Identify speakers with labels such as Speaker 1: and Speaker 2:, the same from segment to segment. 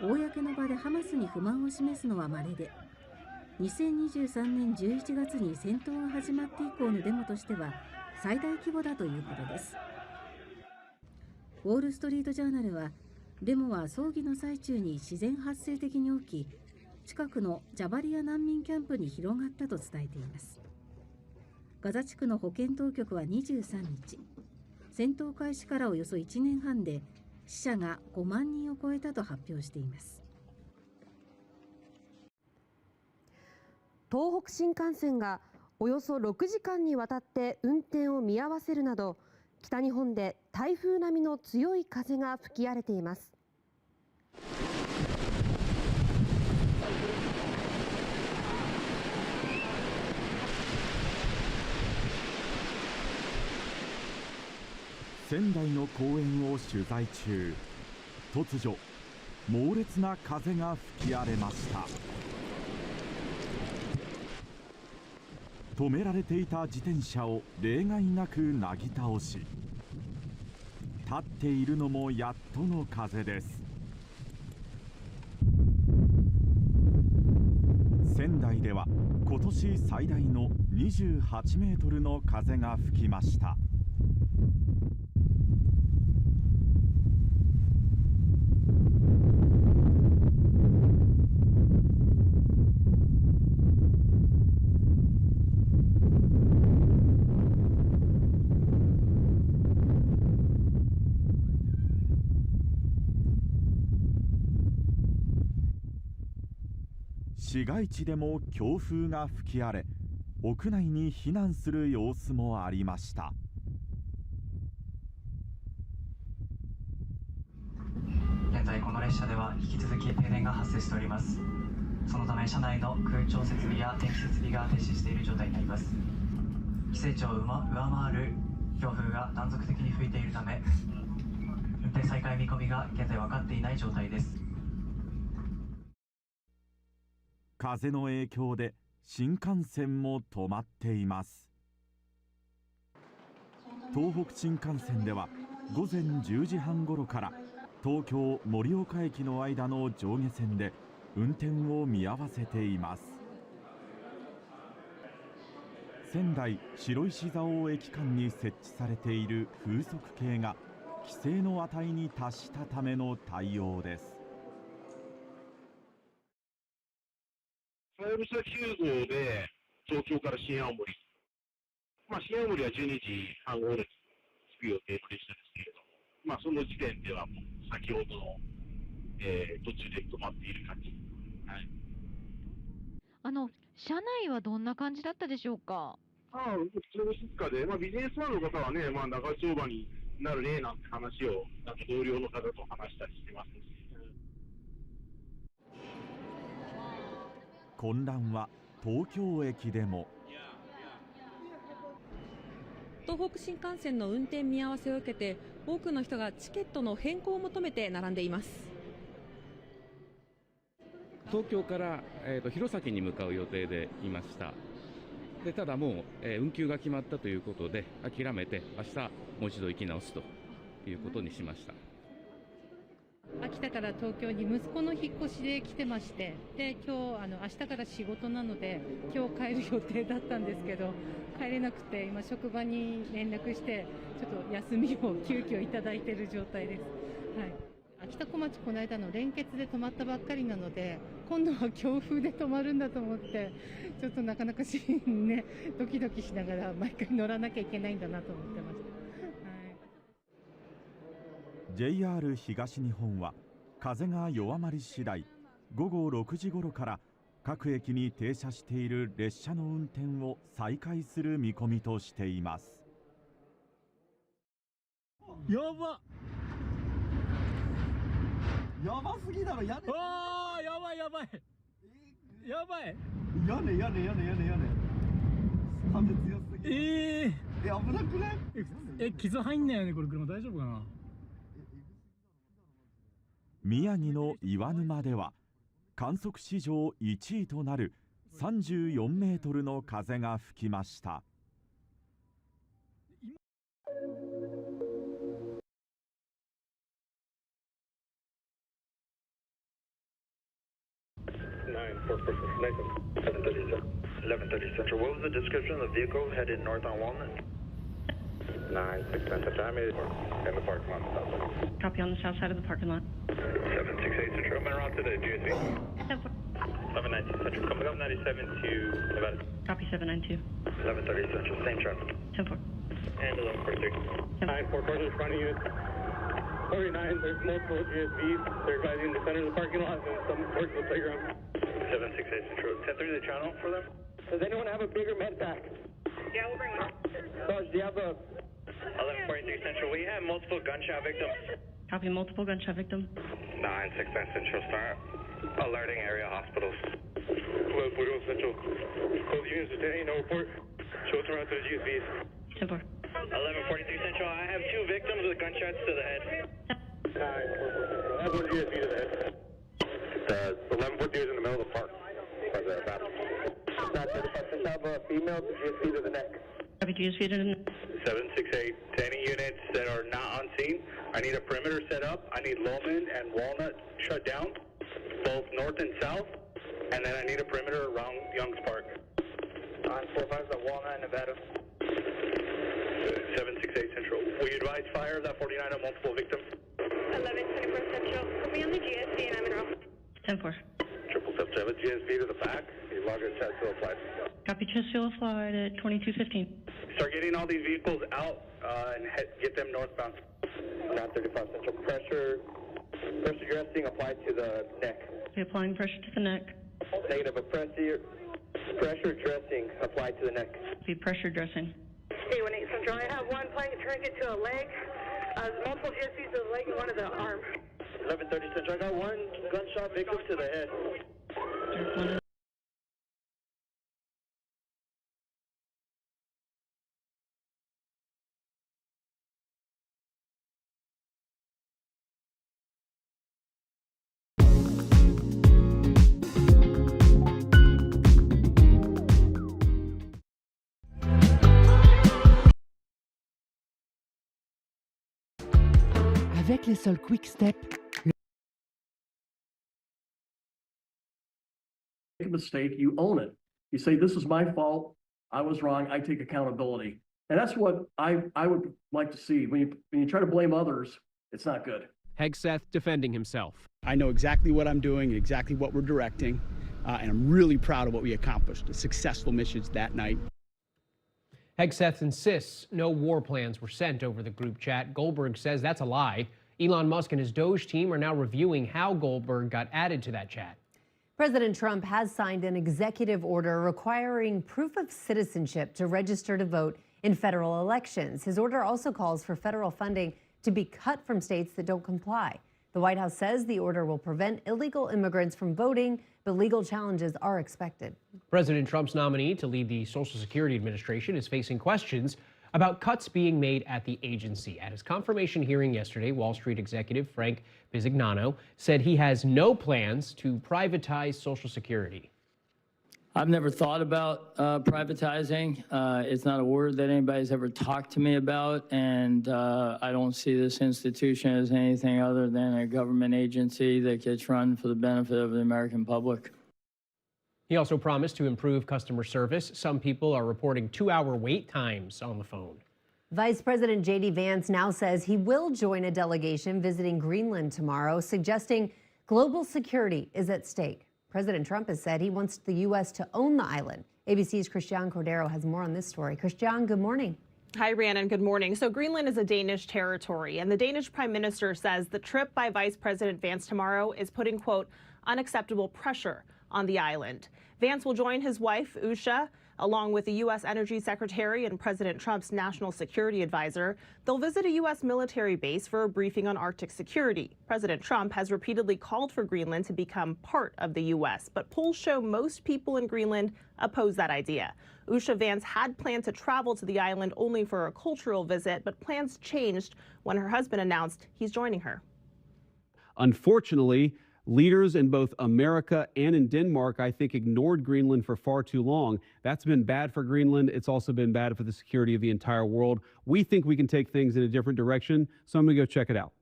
Speaker 1: 公の場でハマスに不満を示すのは稀で、2023年11月に戦闘が始まって以降のデモとしては最大規模だということです。ウォール・ストリート・ジャーナルは、デモは葬儀の最中に自然発生的に起き、近くのジャバリア難民キャンプに広がったと伝えています。ガザ地区の保健当局は23日、戦闘開始からおよそ1年半で死者が5万人を超えたと発表しています。
Speaker 2: 東北新幹線がおよそ6時間にわたって運転を見合わせるなど、北日本で台風並みの強い風が吹き荒れています。
Speaker 3: 仙台の公園を取材中、突如猛烈な風が吹き荒れました。止められていた自転車を例外なくなぎ倒し、立っているのもやっとの風です。仙台では今年最大の28メートルの風が吹きました。市街地でも強風が吹き荒れ、屋内に避難する様子もありました。
Speaker 4: 現在この列車では引き続き停電が発生しております。そのため車内の空調設備や電気設備が停止している状態になります。規制値を上回る強風が断続的に吹いているため、運転再開見込みが現在分かっていない状態です。
Speaker 3: 風の影響で新幹線も止まっています。東北新幹線では午前10時半ごろから東京盛岡駅の間の上下線で運転を見合わせています。仙台白石蔵王駅間に設置されている風速計が規制の値に達したための対応です。
Speaker 5: はやぶさ9号で東京から新青森、新青森は12時半ごろに着く予定の列車ですけれど、その時点ではもう先ほどの、途中で止まっている感じ。はい、
Speaker 6: 車内はどんな感じだったでしょうか。
Speaker 5: 普通に静かで、ビジネスマンの方はね、長丁場になるねなんて話を同僚の方と話したりしてますし。
Speaker 3: 混乱は東京駅でも。
Speaker 2: 東北新幹線の運転見合わせを受けて、多くの人がチケットの変更を求めて並んでいます。
Speaker 7: 東京から、弘前に向かう予定でいました。でただもう、運休が決まったということで諦めて、明日もう一度行き直すということにしました。
Speaker 8: 秋田から東京に息子の引っ越しで来てまして、で今日明日から仕事なので今日帰る予定だったんですけど帰れなくて、今職場に連絡してちょっと休みを急遽いただいている状態です。はい、秋田小町この間の連結で止まったばっかりなので、今度は強風で止まるんだと思って、ちょっとなかなかねドキドキしながら毎回乗らなきゃいけないんだなと思ってました。
Speaker 3: JR 東日本は風が弱まり次第、午後6時ごろから各駅に停車している列車の運転を再開する見込みとしています。
Speaker 9: やばすぎだろ。屋根、あー、やばいやばいやばい、屋根風強すぎ。危なくない？傷入んないよねこれ。車大丈夫かな。
Speaker 3: 宮城の岩沼では観測史上1位となる34メートルの風が吹きました。
Speaker 10: 11:30 Central. What was the description of the vehicle headed north on Walnut? 9-6 Central. Time is in the parking lot.
Speaker 11: Copy on the south side of the parking lot.
Speaker 10: 768 Central. I'm en route to the GSV. 1119 Central. Coming up 97 to Nevada.
Speaker 11: Copy 792.
Speaker 10: 11:30 Central. Same traffic.
Speaker 11: 10-4.
Speaker 10: And 11:43.
Speaker 12: 9-4 cars in front of you. 49, there's multiple GSVs. They're driving in the center of the parking lot and some towards the playground.
Speaker 10: 768 Central. 10-3 the channel for them.
Speaker 12: Does anyone have a bigger med pack?
Speaker 11: Yeah, we'll bring one.
Speaker 12: Sarge, do you have a...
Speaker 10: 11:43 Central. We have multiple gunshot victims.
Speaker 11: Copy multiple gunshot victim.
Speaker 10: 969 Central. Start alerting area hospitals.
Speaker 12: 1241 Central. Close units attending, no report. Show us around to the GSVs.
Speaker 11: 10-4.
Speaker 10: 11:43 Central. I have 2 victims with gunshots to the head.
Speaker 12: 9-4-4 Central. I have one GSV to the head. 11:42 is in the middle of the park. By the bathroom. 935 have a female GSV to the neck.
Speaker 11: Copy GSV to the neck.
Speaker 10: 768. To any units that are not on scene, I need a perimeter set up. I need Lowman and Walnut shut down, both north and south. And then I need a perimeter around Young's Park.
Speaker 12: 945 is at Walnut, Nevada.
Speaker 10: 768 Central. Will you advise fire of that 49 on multiple victims?
Speaker 11: 1124 Central. Put me on the GSV and I'm in row. 10-4.
Speaker 10: 777 GSV to the back. You log your chat to apply.
Speaker 11: Copy chest fuel applied at 2215.
Speaker 10: Start getting all these vehicles out and get them northbound.
Speaker 12: 935 Central. Pressure dressing applied to the neck.
Speaker 11: Be applying pressure to the neck.
Speaker 12: Negative. A pressure dressing applied to the neck.
Speaker 11: Be pressure dressing.
Speaker 13: 818 Central. I have one playing a tourniquet to a leg. Multiple GSVs to the leg and one to the arm.
Speaker 12: 11:30 Central. I got one gunshot victim to the head.
Speaker 14: Avec les sols Quick Step,
Speaker 9: Make a mistake, you own it. You say, this is my fault. I was wrong. I take accountability. And that's what I would like to see. When you try to blame others, it's not good.
Speaker 15: Hegseth defending himself.
Speaker 16: I know exactly what I'm doing, exactly what we're directing, and I'm really proud of what we accomplished. A successful mission that night.
Speaker 15: Hegseth insists no war plans were sent over the group chat. Goldberg says that's a lie. Elon Musk and his Doge team are now reviewing how Goldberg got added to that chat.
Speaker 17: President Trump has signed an executive order requiring proof of citizenship to register to vote in federal elections. His order also calls for federal funding to be cut from states that don't comply. The White House says the order will prevent illegal immigrants from voting, but legal challenges are expected.
Speaker 15: President Trump's nominee to lead the Social Security Administration is facing questions about cuts being made at the agency. At his confirmation hearing yesterday, Wall Street executive Frank Bisignano said he has no plans to privatize Social Security.
Speaker 18: I've never thought about privatizing. It's not a word that anybody's ever talked to me about, and I don't see this institution as anything other than a government agency that gets run for the benefit of the American public.
Speaker 15: He also promised to improve customer service. Some people are reporting 2-hour wait times on the phone.
Speaker 17: Vice President J.D. Vance now says he will join a delegation visiting Greenland tomorrow, suggesting global security is at stake. President Trump has said he wants the U.S. to own the island. ABC's Christiane Cordero has more on this story. Christiane, good morning.
Speaker 19: Hi, Rhiannon. Good morning. So Greenland is a Danish territory, and the Danish Prime Minister says the trip by Vice President Vance tomorrow is putting, quote, unacceptable pressure on the island. Vance will join his wife, Usha, along with the U.S. Energy Secretary and President Trump's national security advisor. They'll visit a U.S. military base for a briefing on Arctic security. President Trump has repeatedly called for Greenland to become part of the U.S., but polls show most people in Greenland oppose that idea. Usha Vance had planned to travel to the island only for a cultural visit, but plans changed when her husband announced he's joining her.
Speaker 20: Unfortunately, leaders in both America and in Denmark, I think, ignored Greenland for far too long. That's been bad for Greenland. It's also been bad for the security of the entire world. We think we can take things in a different direction, so I'm going to go check it out.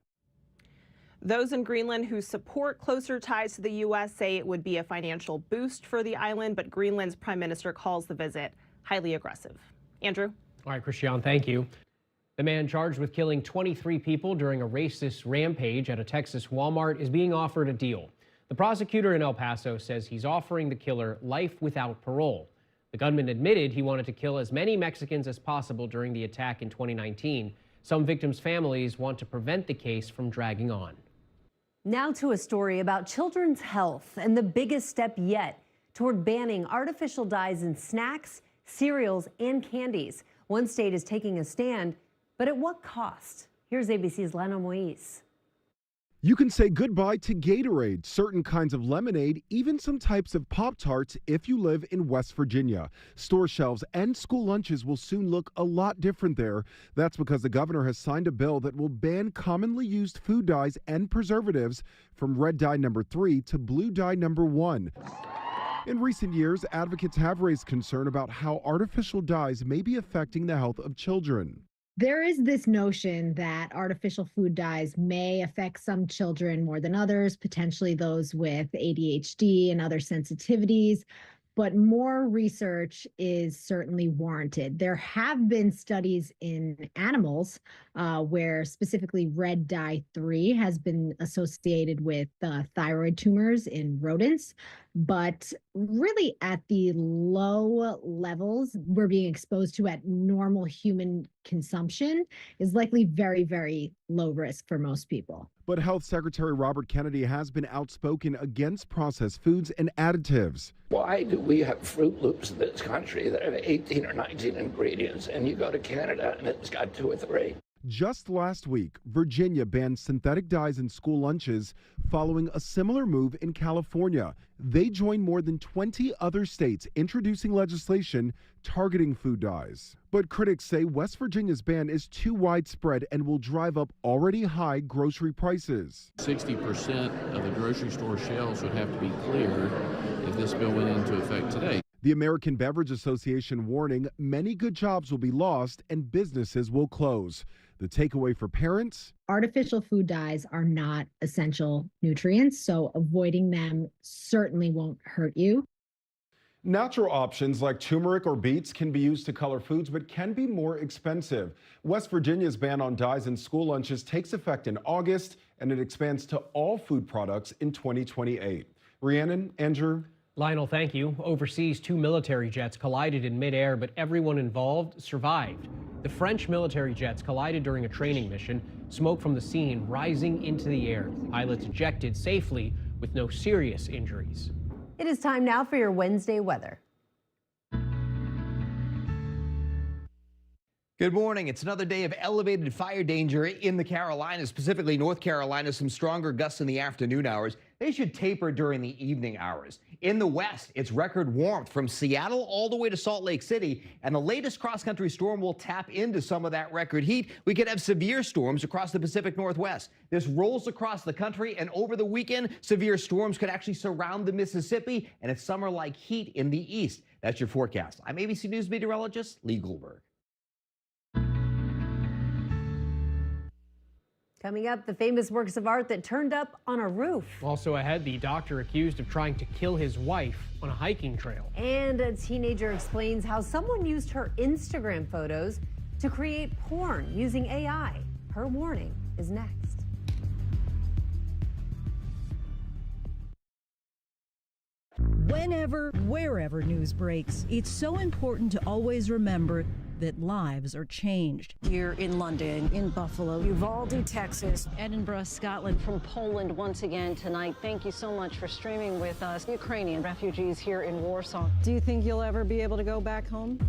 Speaker 19: Those in Greenland who support closer ties to the U.S. say it would be a financial boost for the island, but Greenland's prime minister calls the visit highly aggressive. Andrew?
Speaker 15: All right, Christian, thank you. The man charged with killing 23 people during a racist rampage at a Texas Walmart is being offered a deal. The prosecutor in El Paso says he's offering the killer life without parole. The gunman admitted he wanted to kill as many Mexicans as possible during the attack in 2019. Some victims' families want to prevent the case from dragging on.
Speaker 17: Now to a story about children's health and the biggest step yet toward banning artificial dyes in snacks, cereals, and candies. One state is taking a stand, but at what cost? Here's ABC's Lana Moise.
Speaker 21: You can say goodbye to Gatorade, certain kinds of lemonade, even some types of Pop-Tarts if you live in West Virginia. Store shelves and school lunches will soon look a lot different there. That's because the governor has signed a bill that will ban commonly used food dyes and preservatives from red dye number 3 to blue dye number 1. In recent years, advocates have raised concern about how artificial dyes may be affecting the health of children.
Speaker 22: There is this notion that artificial food dyes may affect some children more than others, potentially those with ADHD and other sensitivities, but more research is certainly warranted. There have been studies in animals where specifically red dye 3 has been associated with thyroid tumors in rodents, but really at the low levels we're being exposed to at normal human consumption is likely very, very low risk for most people.
Speaker 21: But Health Secretary Robert Kennedy has been outspoken against processed foods and additives.
Speaker 23: Why do we have Fruit Loops in this country that have 18 or 19 ingredients, and you go to Canada and it's got 2 or 3?
Speaker 21: Just last week, Virginia banned synthetic dyes in school lunches following a similar move in California. They joined more than 20 other states introducing legislation targeting food dyes. But critics say West Virginia's ban is too widespread and will drive up already high grocery prices.
Speaker 24: 60% of the grocery store shelves would have to be clear if this bill went into effect today.
Speaker 21: The American Beverage Association warning many good jobs will be lost and businesses will close. The takeaway for parents?
Speaker 22: Artificial food dyes are not essential nutrients, so avoiding them certainly won't hurt you.
Speaker 21: Natural options like turmeric or beets can be used to color foods, but can be more expensive. West Virginia's ban on dyes in school lunches takes effect in August, and it expands to all food products in 2028. Rhiannon, Andrew.
Speaker 15: Lionel, thank you. Overseas, 2 military jets collided in midair, but everyone involved survived. The French military jets collided during a training mission, smoke from the scene rising into the air. Pilots ejected safely with no serious injuries.
Speaker 17: It is time now for your Wednesday weather.
Speaker 25: Good morning. It's another day of elevated fire danger in the Carolinas, specifically North Carolina. Some stronger gusts in the afternoon hours. They should taper during the evening hours. In the west, it's record warmth from Seattle all the way to Salt Lake City, and the latest cross-country storm will tap into some of that record heat. We could have severe storms across the Pacific Northwest. This rolls across the country, and over the weekend, severe storms could actually surround the Mississippi, and it's summer-like heat in the east. That's your forecast. I'm ABC News meteorologist Lee Goldberg.
Speaker 17: Coming up, the famous works of art that turned up on a roof.
Speaker 15: Also ahead, the doctor accused of trying to kill his wife on a hiking trail.
Speaker 17: And a teenager explains how someone used her Instagram photos to create porn using AI. Her warning is next.
Speaker 26: Whenever, wherever news breaks, it's so important to always remember that lives are changed. Here in London, in Buffalo, Uvalde, Texas, Edinburgh, Scotland.
Speaker 27: From Poland once again tonight. Thank you so much for streaming with us. Ukrainian refugees here in Warsaw.
Speaker 26: Do you think you'll ever be able to go back home?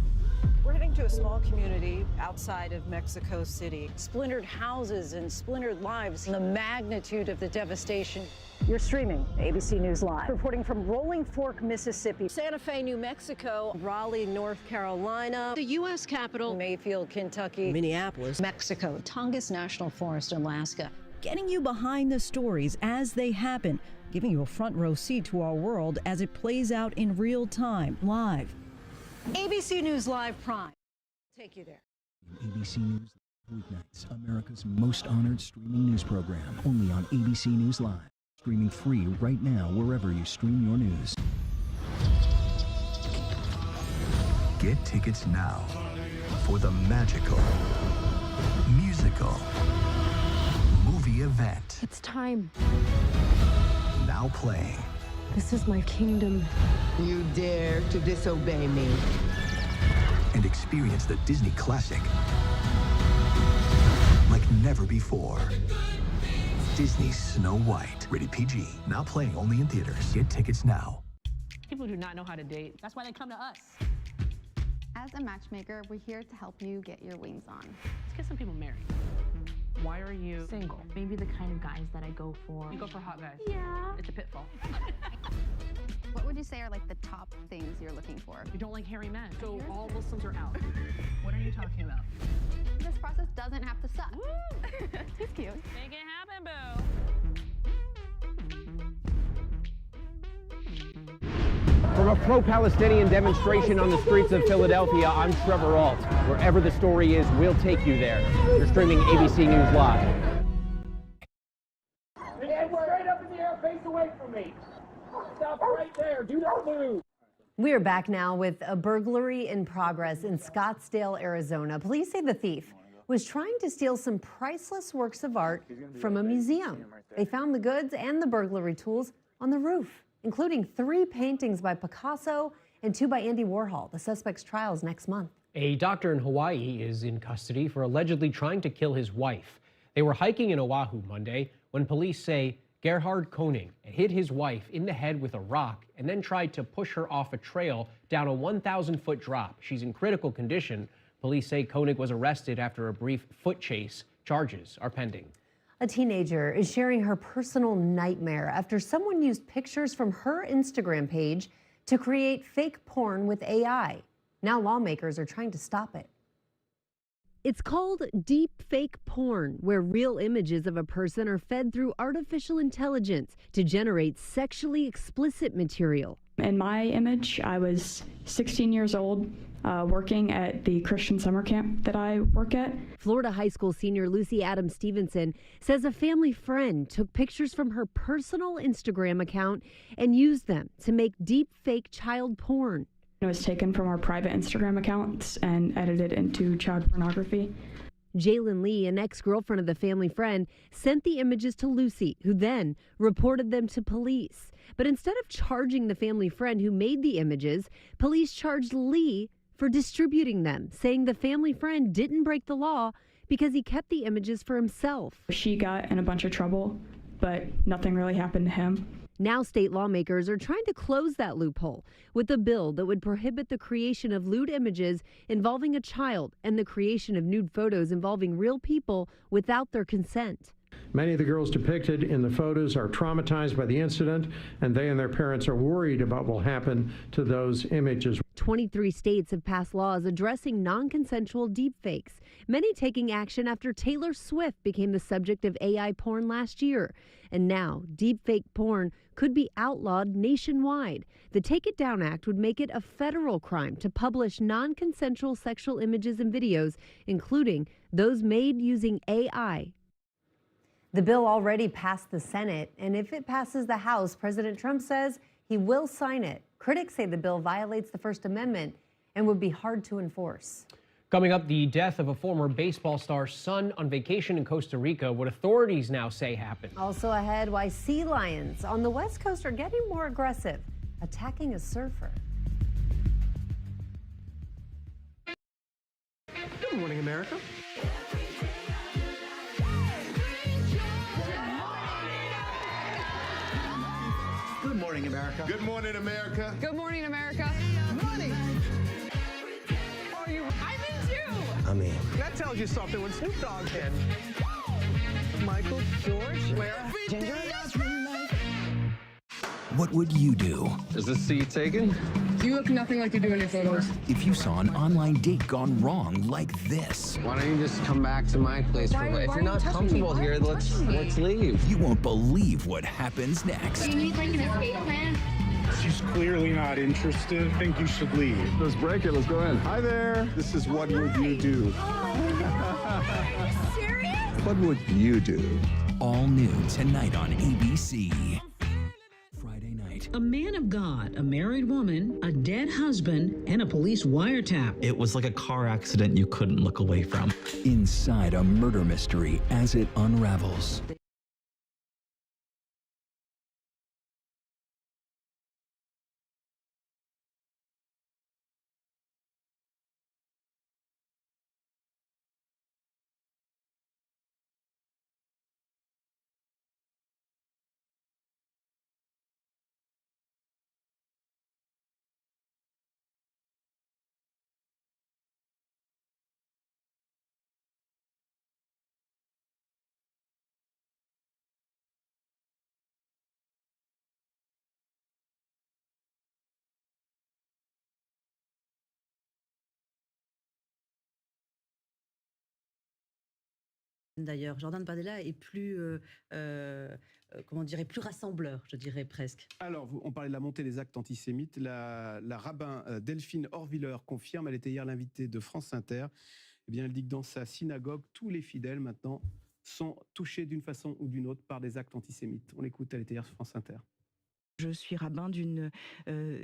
Speaker 26: We're heading to a small community outside of Mexico City. Splintered houses and splintered lives. The magnitude of the devastation. You're streaming ABC News Live. Reporting from Rolling Fork, Mississippi, Santa Fe, New Mexico, Raleigh, North Carolina, the U.S. Capitol, Mayfield, Kentucky, Minneapolis, Mexico, Tongass National Forest, Alaska. Getting you behind the stories as they happen, giving you a front row seat to our world as it plays out in real time, live. ABC News Live Prime. Take you there.
Speaker 28: ABC News.
Speaker 1: Weeknights, America's most honored streaming news program, only on ABC News Live. Streaming free right now wherever you stream your news.
Speaker 2: Get tickets now for the magical, musical, movie event.
Speaker 4: It's time.
Speaker 2: Now playing.
Speaker 4: This is my kingdom.
Speaker 5: You dare to disobey me.
Speaker 2: And experience the Disney classic like never before. Disney's Snow White. Rated PG. Now playing only in theaters. Get tickets now.
Speaker 6: People do not know how to date. That's why they come to us.
Speaker 7: As a matchmaker, we're here to help you get your wings on.
Speaker 6: Let's get some people married. Why are you single?
Speaker 7: Maybe the kind of guys that I go for.
Speaker 6: You go for hot guys.
Speaker 7: Yeah.
Speaker 6: It's a pitfall.
Speaker 7: What would you say are like the top things you're looking for?
Speaker 6: You don't like hairy men, so all Muslims are out. What are you talking about?
Speaker 7: This process doesn't have to suck. He's cute.
Speaker 6: Make it happen, boo.
Speaker 15: From a pro-Palestinian demonstration on the streets of Philadelphia, I'm Trevor Ault. Wherever the story is, we'll take you there. You're streaming ABC News Live.
Speaker 12: Stand straight up in the air, face away from me. Stop right there. Do not move.
Speaker 17: We are back now with a burglary in progress in Scottsdale, Arizona. Police say the thief was trying to steal some priceless works of art from a museum. They found the goods and the burglary tools on the roof, including 3 paintings by Picasso and 2 by Andy Warhol. The suspect's trial is next month.
Speaker 15: A doctor in Hawaii is in custody for allegedly trying to kill his wife. They were hiking in Oahu Monday when police say Gerhard Koenig hit his wife in the head with a rock and then tried to push her off a trail down a 1,000-foot drop. She's in critical condition. Police say Koenig was arrested after a brief foot chase. Charges are pending.
Speaker 17: A teenager is sharing her personal nightmare after someone used pictures from her Instagram page to create fake porn with AI. Now lawmakers are trying to stop it. It's called deep fake porn, where real images of a person are fed through artificial intelligence to generate sexually explicit material.
Speaker 8: In my image, I was 16 years old, working at the Christian summer camp that I work at.
Speaker 17: Florida high school senior Lucy Adams Stevenson says a family friend took pictures from her personal Instagram account and used them to make deep fake child porn.
Speaker 8: It was taken from our private Instagram accounts and edited into child pornography.
Speaker 17: Jalen Lee, an ex-girlfriend of the family friend, sent the images to Lucy, who then reported them to police. But instead of charging the family friend who made the images, police charged Lee for distributing them, saying the family friend didn't break the law because he kept the images for himself.
Speaker 8: She got in a bunch of trouble, but nothing really happened to him.
Speaker 17: Now state lawmakers are trying to close that loophole with a bill that would prohibit the creation of lewd images involving a child and the creation of nude photos involving real people without their consent.
Speaker 28: Many of the girls depicted in the photos are traumatized by the incident, and they and their parents are worried about what will happen to those images.
Speaker 17: 23 states have passed laws addressing non-consensual deepfakes, many taking action after Taylor Swift became the subject of AI porn last year. And now, deepfake porn could be outlawed nationwide. The Take It Down Act would make it a federal crime to publish non-consensual sexual images and videos, including those made using AI. The bill already passed the Senate, and if it passes the House, President Trump says he will sign it. Critics say the bill violates the First Amendment and would be hard to enforce.
Speaker 15: Coming up, the death of a former baseball star's son on vacation in Costa Rica, what authorities now say happened.
Speaker 17: Also ahead, why sea lions on the West Coast are getting more aggressive, attacking a surfer.
Speaker 29: Good morning, America. Good morning, America.
Speaker 30: Good morning, America.
Speaker 31: Good morning, America.
Speaker 29: Good morning.
Speaker 31: Are you? I'm in too.
Speaker 29: I mean, that tells you something when Snoop Dogg's in. Michael, George, Lara, Ginger.
Speaker 2: What would you do?
Speaker 29: Is this seat taken?
Speaker 31: You look nothing like you do in your photos.
Speaker 2: If you saw an online date gone wrong like this?
Speaker 29: Why don't you just come back to my place? If you're not comfortable here, let's leave.
Speaker 2: You won't believe what happens next.
Speaker 31: Do you need like an escape plan?
Speaker 32: She's clearly not interested. I think you should leave.
Speaker 29: Let's break it. Let's go in.
Speaker 32: Hi there. This is What Would You Do?
Speaker 31: Serious?
Speaker 2: What would you do?
Speaker 1: All new tonight on ABC. Friday night.
Speaker 3: A man of God, a married woman, a dead husband, and a police wiretap.
Speaker 9: It was like a car accident you couldn't look away from.
Speaker 1: Inside a murder mystery as it unravels.
Speaker 10: D'ailleurs, Jordan Bardella est plus, comment dirais, plus rassembleur, je dirais presque.
Speaker 21: Alors, on parlait de la montée des actes antisémites. La rabbin Delphine Horviller confirme, elle était hier l'invitée de France Inter. Eh bien, elle dit que dans sa synagogue, tous les fidèles maintenant sont touchés d'une façon ou d'une autre par des actes antisémites. On l'écoute, elle était hier sur France Inter.
Speaker 11: Je suis rabbin d'une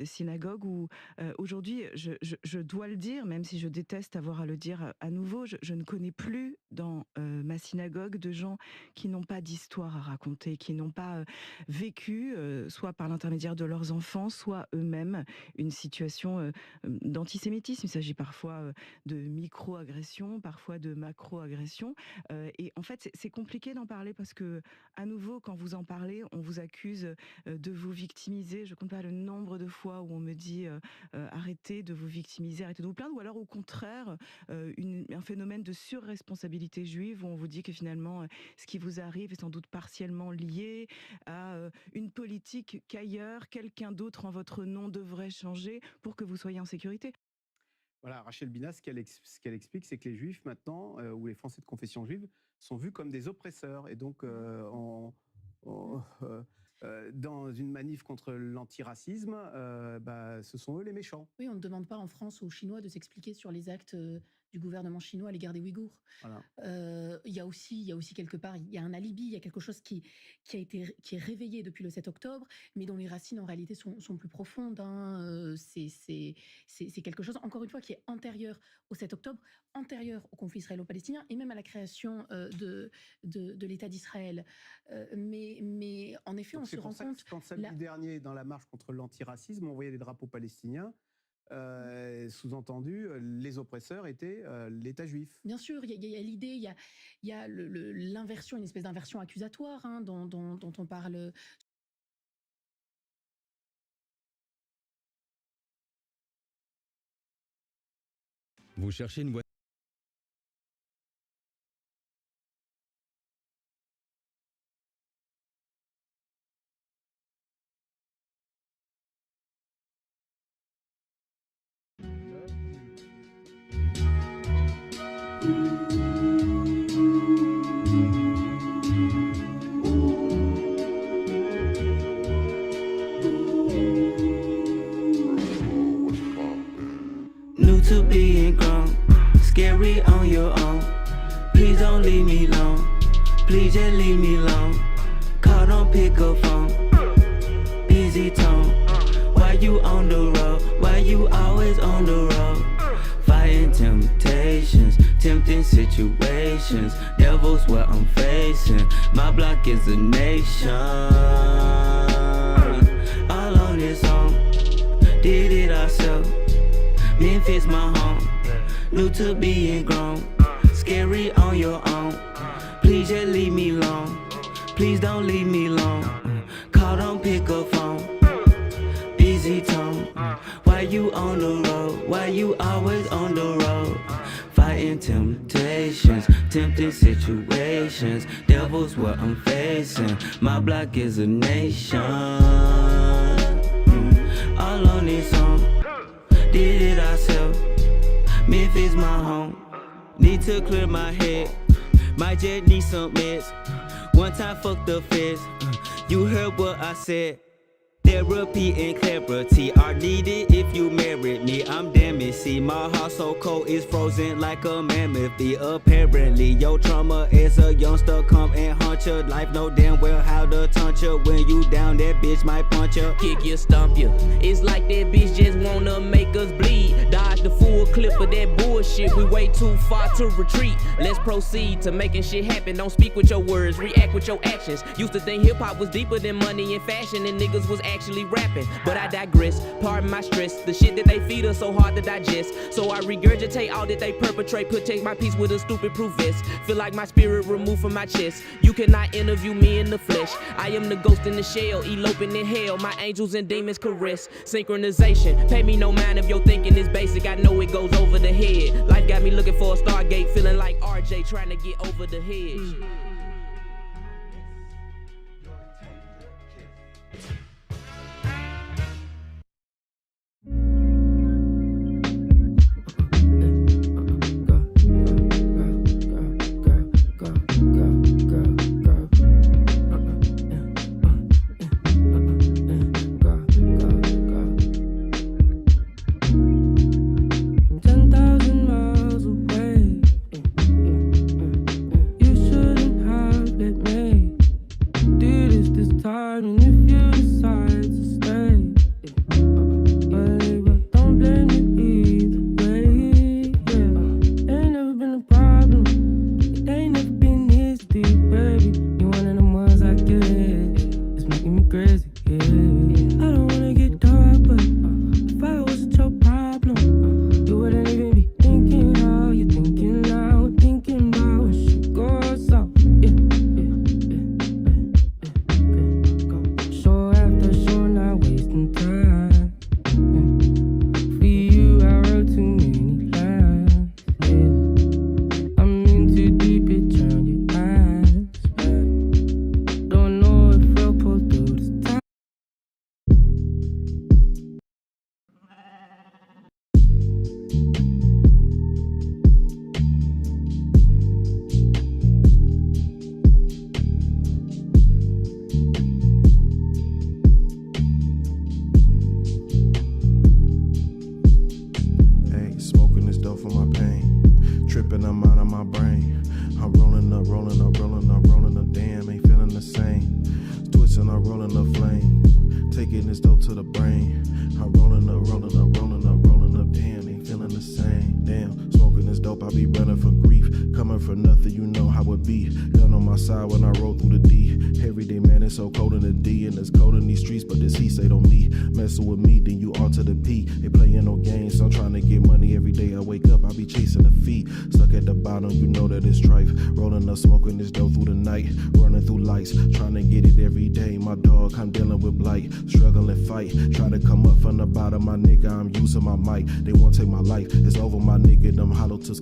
Speaker 11: synagogue où aujourd'hui, je dois le dire, même si je déteste avoir à le dire à nouveau, je ne connais plus dans ma synagogue de gens qui n'ont pas d'histoire à raconter, qui n'ont pas vécu, soit par l'intermédiaire de leurs enfants, soit eux-mêmes, une situation d'antisémitisme. Il s'agit parfois de micro-agressions, parfois de macro-agressions. Et en fait, c'est compliqué d'en parler parce que, à nouveau, quand vous en parlez, on vous accuse de vous victimiser. Je compte pas le nombre de fois où on me dit arrêtez de vous victimiser, arrêtez de vous plaindre, ou alors au contraire un phénomène de surresponsabilité juive où on vous dit que finalement ce qui vous arrive est sans doute partiellement lié à une politique qu'ailleurs quelqu'un d'autre en votre nom devrait changer pour que vous soyez en sécurité.
Speaker 21: Voilà, Rachel Binas, ce qu'elle explique, c'est que les Juifs maintenant, ou les Français de confession juive, sont vus comme des oppresseurs. Et donc, dans une manif contre l'antiracisme, ce sont eux les méchants.
Speaker 13: Oui, on ne demande pas en France aux Chinois de s'expliquer sur les actes du gouvernement chinois à l'égard des Ouïghours.
Speaker 21: Voilà.
Speaker 13: Il y a aussi quelque part, il y a un alibi, il y a quelque chose qui est réveillé depuis le 7 octobre, mais dont les racines en réalité sont plus profondes. C'est quelque chose, encore une fois, qui est antérieur au 7 octobre, antérieur au conflit israélo-palestinien et même à la création de l'État d'Israël. Mais en effet,
Speaker 21: donc
Speaker 13: on se rend compte...
Speaker 21: Quand samedi dernier, dans la marche contre l'antiracisme, on voyait des drapeaux palestiniens, sous-entendu, les oppresseurs étaient l'État juif.
Speaker 13: Bien sûr, il y a l'idée, il y a l'inversion, une espèce d'inversion accusatoire dont on parle.
Speaker 14: Vous cherchez une voiture?
Speaker 16: New to being grown, scary on your own. Please don't leave me alone. Please just leave me alone. Call, don't pick up phone. Busy tone. Why you on the road? Why you always on the road? Fighting temptations, tempting situations. Devils what I'm facing. My block is a nation. All on its own. Did it ourselves. Memphis my home, new to being grown, scary on your own. Please just leave me alone, please don't leave me alone. Call, don't pick up phone, busy tone. Why you on the road? Why you always on the road? Fighting temptations, tempting situations. Devils what I'm facing. My block is a nation. All on its own. Did it ourselves, Memphis my home. Need to clear my head, might just need some meds. One time fuck the feds, you heard what I said. Therapy and clarity are needed if you married me. I'm damaged. See, my heart so cold is frozen like a mammoth. Apparently, your trauma as a youngster come and haunt your life. Know damn well how to taunt you. When you down, that bitch might punch you. Kick you, stomp you. It's like that bitch just wanna make us bleed. Dodge the full clip of that bullshit. We way too far to retreat. Let's proceed to making shit happen. Don't speak with your words, react with your actions. Used to think hip hop was deeper than money and fashion, and niggas was actually rapping. But I digress, pardon my stress. The shit that they feed us so hard to digest. So I regurgitate all that they perpetrate. Protect my peace with a stupid proof vest. Feel like my spirit removed from my chest. You cannot interview me in the flesh. I am the ghost in the shell, eloping in hell. My angels and demons caress. Synchronization, pay me no mind if your thinking is basic. I know it goes over the head. Life got me looking for a Stargate, feeling like RJ trying to get over the hedge.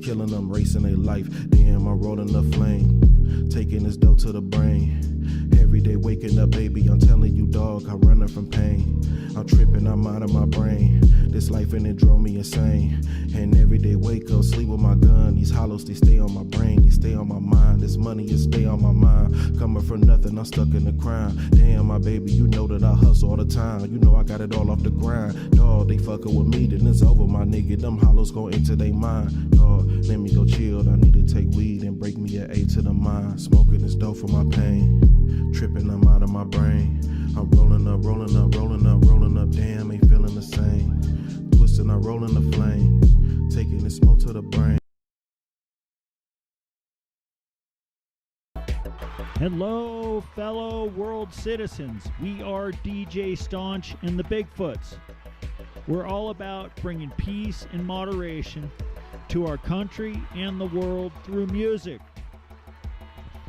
Speaker 4: Killing them, racing their life. Damn, I'm rolling the flame, taking this dough to the brain. Every day waking up, baby, I'm telling you, dog, I'm running from pain. I'm tripping, I'm out of my brain. This life and it drove me insane. And every day wake up, sleep with my gun. These hollows, they stay on my brain, they stay on my mind. This money, it stay on my mind. Coming for nothing, I'm stuck in the crime. Damn, my baby, you know that I hustle all the time. You know I got it all off the grind. Dog, they fucking with me, then it's over, my nigga. Them hollows go into their mind. Dog, let me go chill. I need to take weed and break me an A to the mind. Smoking this dope for my pain. Tripping, I'm out of my brain. I'm rolling up, rolling up, rolling up, rolling up. Damn, ain't feeling the same. Twisting, I'm rolling the flame. Taking this smoke to the brain.
Speaker 5: Hello, fellow world citizens. We are DJ Staunch and the Bigfoots. We're all about bringing peace and moderation to our country and the world through music.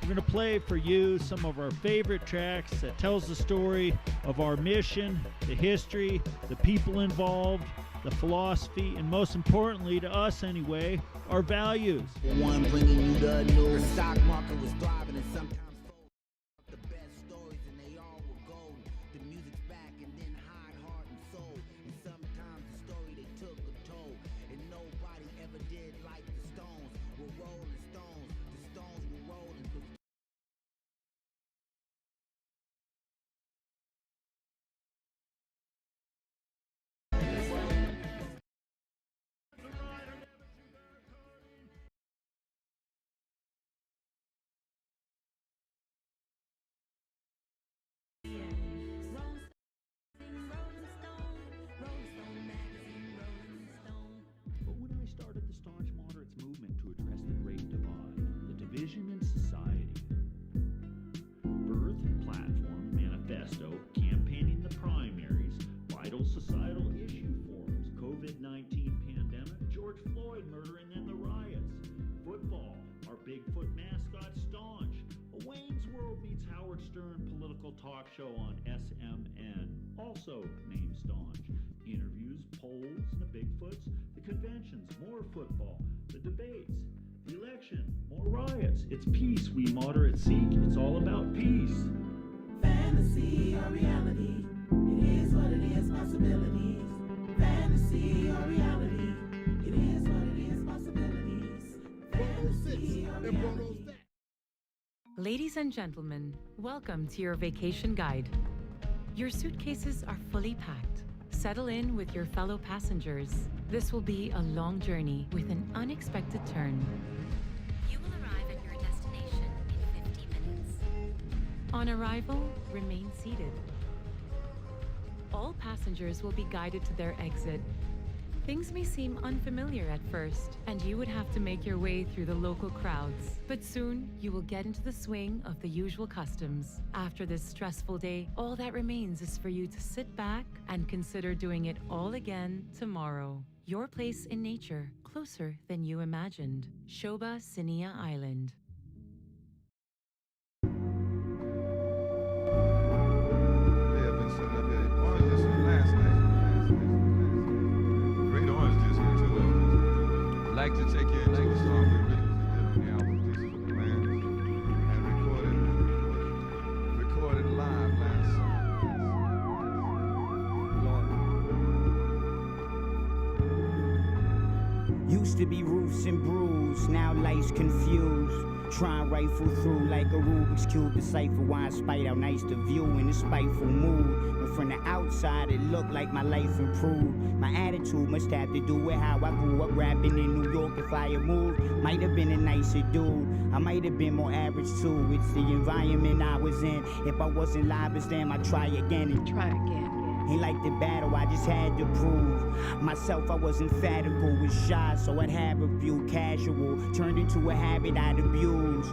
Speaker 5: We're going to play for you some of our favorite tracks that tells the story of our mission, the history, the people involved, the philosophy, and most importantly to us anyway, our values.
Speaker 18: One bringing you the news. The stock market was thriving and sometimes
Speaker 5: Bigfoot mascot Staunch, a Wayne's World meets Howard Stern political talk show on SMN, also named Staunch. Interviews, polls, the Bigfoots, the conventions, more football, the debates, the election, more riots. It's peace we moderates seek. It's all about peace.
Speaker 6: Fantasy or reality, it is what it is, possibilities. Fantasy or reality, it is what it is, possibilities. Fantasy or reality.
Speaker 7: Ladies and gentlemen, welcome to your vacation guide. Your suitcases are fully packed. Settle in with your fellow passengers. This will be a long journey with an unexpected turn. You will arrive at your destination in 50 minutes. On arrival, remain seated. All passengers will be guided to their exit. Things may seem unfamiliar at first, and you would have to make your way through the local crowds. But soon, you will get into the swing of the usual customs. After this stressful day, all that remains is for you to sit back and consider doing it all again tomorrow. Your place in nature, closer than you imagined. Shoba Sinia Island.
Speaker 12: I'd like to take you into a song we originally did on the album Pieces of the Man and recorded live last
Speaker 18: summer. Used to be roofs and bruised, now life's confused. Try and rifle through like a Rubik's Cube, decipher why, spite how nice the view in a spiteful mood. But from the outside, it looked like my life improved. My attitude must have to do with how I grew up rapping in New York. If I had moved, might have been a nicer dude. I might have been more average too. It's the environment I was in. If I wasn't live as them, I'd try again and try again. Ain't like the battle, I just had to prove myself. I was emphatical, was shy, so I'd have a view casual. Turned into a habit I'd abuse.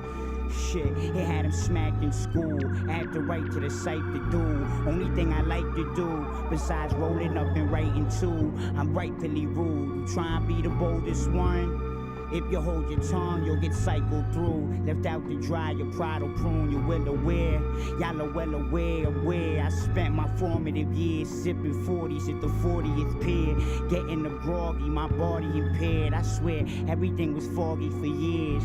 Speaker 18: Shit, it had him smacked in school. I had the right to the sight to do. Only thing I like to do, besides rolling up and writing too. I'm rightfully rude. You try and be the boldest one. If you hold your tongue, you'll get cycled through. Left out to dry, your pride will prune. You're well aware, y'all are well aware of where I spent my formative years. Sipping 40s at the 40th pier. Getting the groggy, my body impaired. I swear, everything was foggy for years.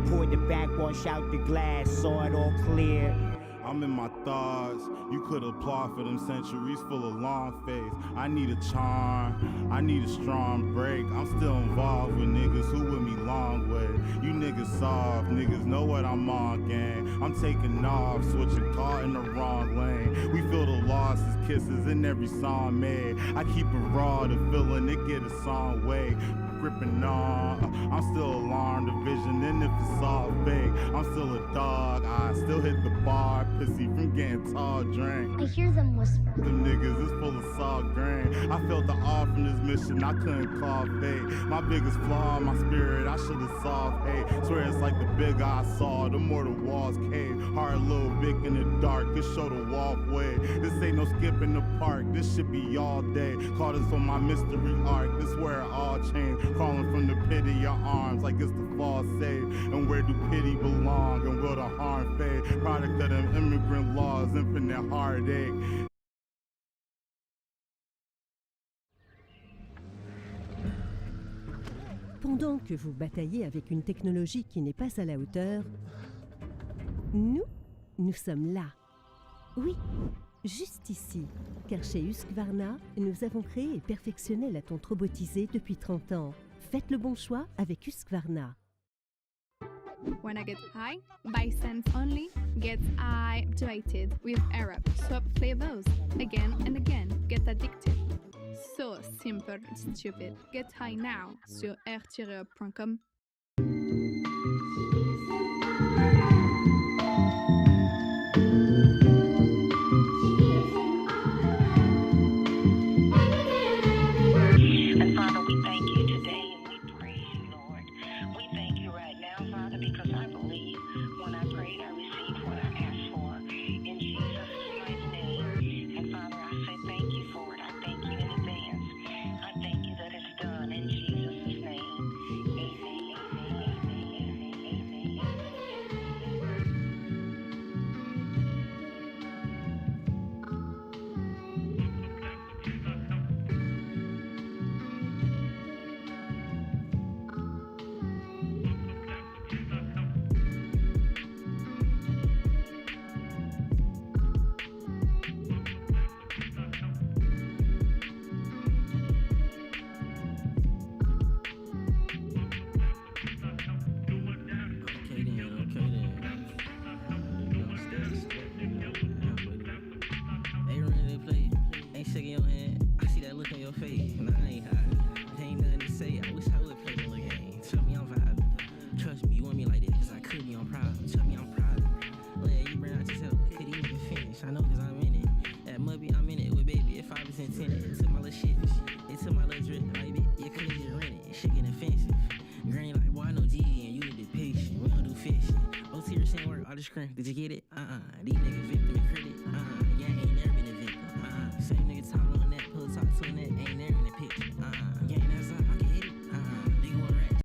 Speaker 18: Poured the backwash out the glass, saw it all clear.
Speaker 19: I'm in my thoughts. You could applaud for them centuries full of long faith. I need a charm, I need a strong break. I'm still involved with niggas who with me long way. You niggas soft, niggas know what I'm on, gang. I'm taking off, switching car in the wrong lane. We feel the losses, kisses in every song made. I keep it raw, the feeling, it get a song way. Gripping on, I'm still alarmed, the vision, and if it's all fake, I'm still a dog, I still hit the bar, pissy from getting tall drink.
Speaker 20: I hear them whisper.
Speaker 19: Them niggas is full of salt grain. I felt the awe from this mission, I couldn't call fate. My biggest flaw in my spirit, I should've solved hate. Swear it's like the bigger I saw, the more the walls cave. Hard little big in the dark, this show the walkway. This ain't no skip in the park, this should be all day. Caught us on my mystery arc, this where it all changed. Crawling from the pit of your arms like it's the fall save. And where do pity belong and will the harm fade? Product of them immigrant laws, infinite heartache.
Speaker 22: Pendant que vous bataillez avec une technologie qui n'est pas à la hauteur, nous sommes là. Oui, juste ici, car chez Husqvarna, nous avons créé et perfectionné la tonte robotisée depuis 30 ans. Faites le bon choix avec Husqvarna.
Speaker 23: When I get high, by sense only, gets activated with Arab. Swap flavors again and again. Get addicted. So simple, it's stupid. Get high now sur r-up.com.
Speaker 24: And Father, we thank you today and we praise you, Lord. We thank you right now, Father, because I believe when I prayed, I received what I asked for. In Jesus' mighty name. And Father, I say thank you for it. I thank you in advance. I thank you that it's done in Jesus' name. Amen. Amen. Amen. Amen.
Speaker 16: Did you get it? These niggas victim credit. Yeah, ain't never been a victim. Same nigga talking on that, pull talk to that, ain't never in the picture. Yeah, that's up, I can hit it. Nigga want rap.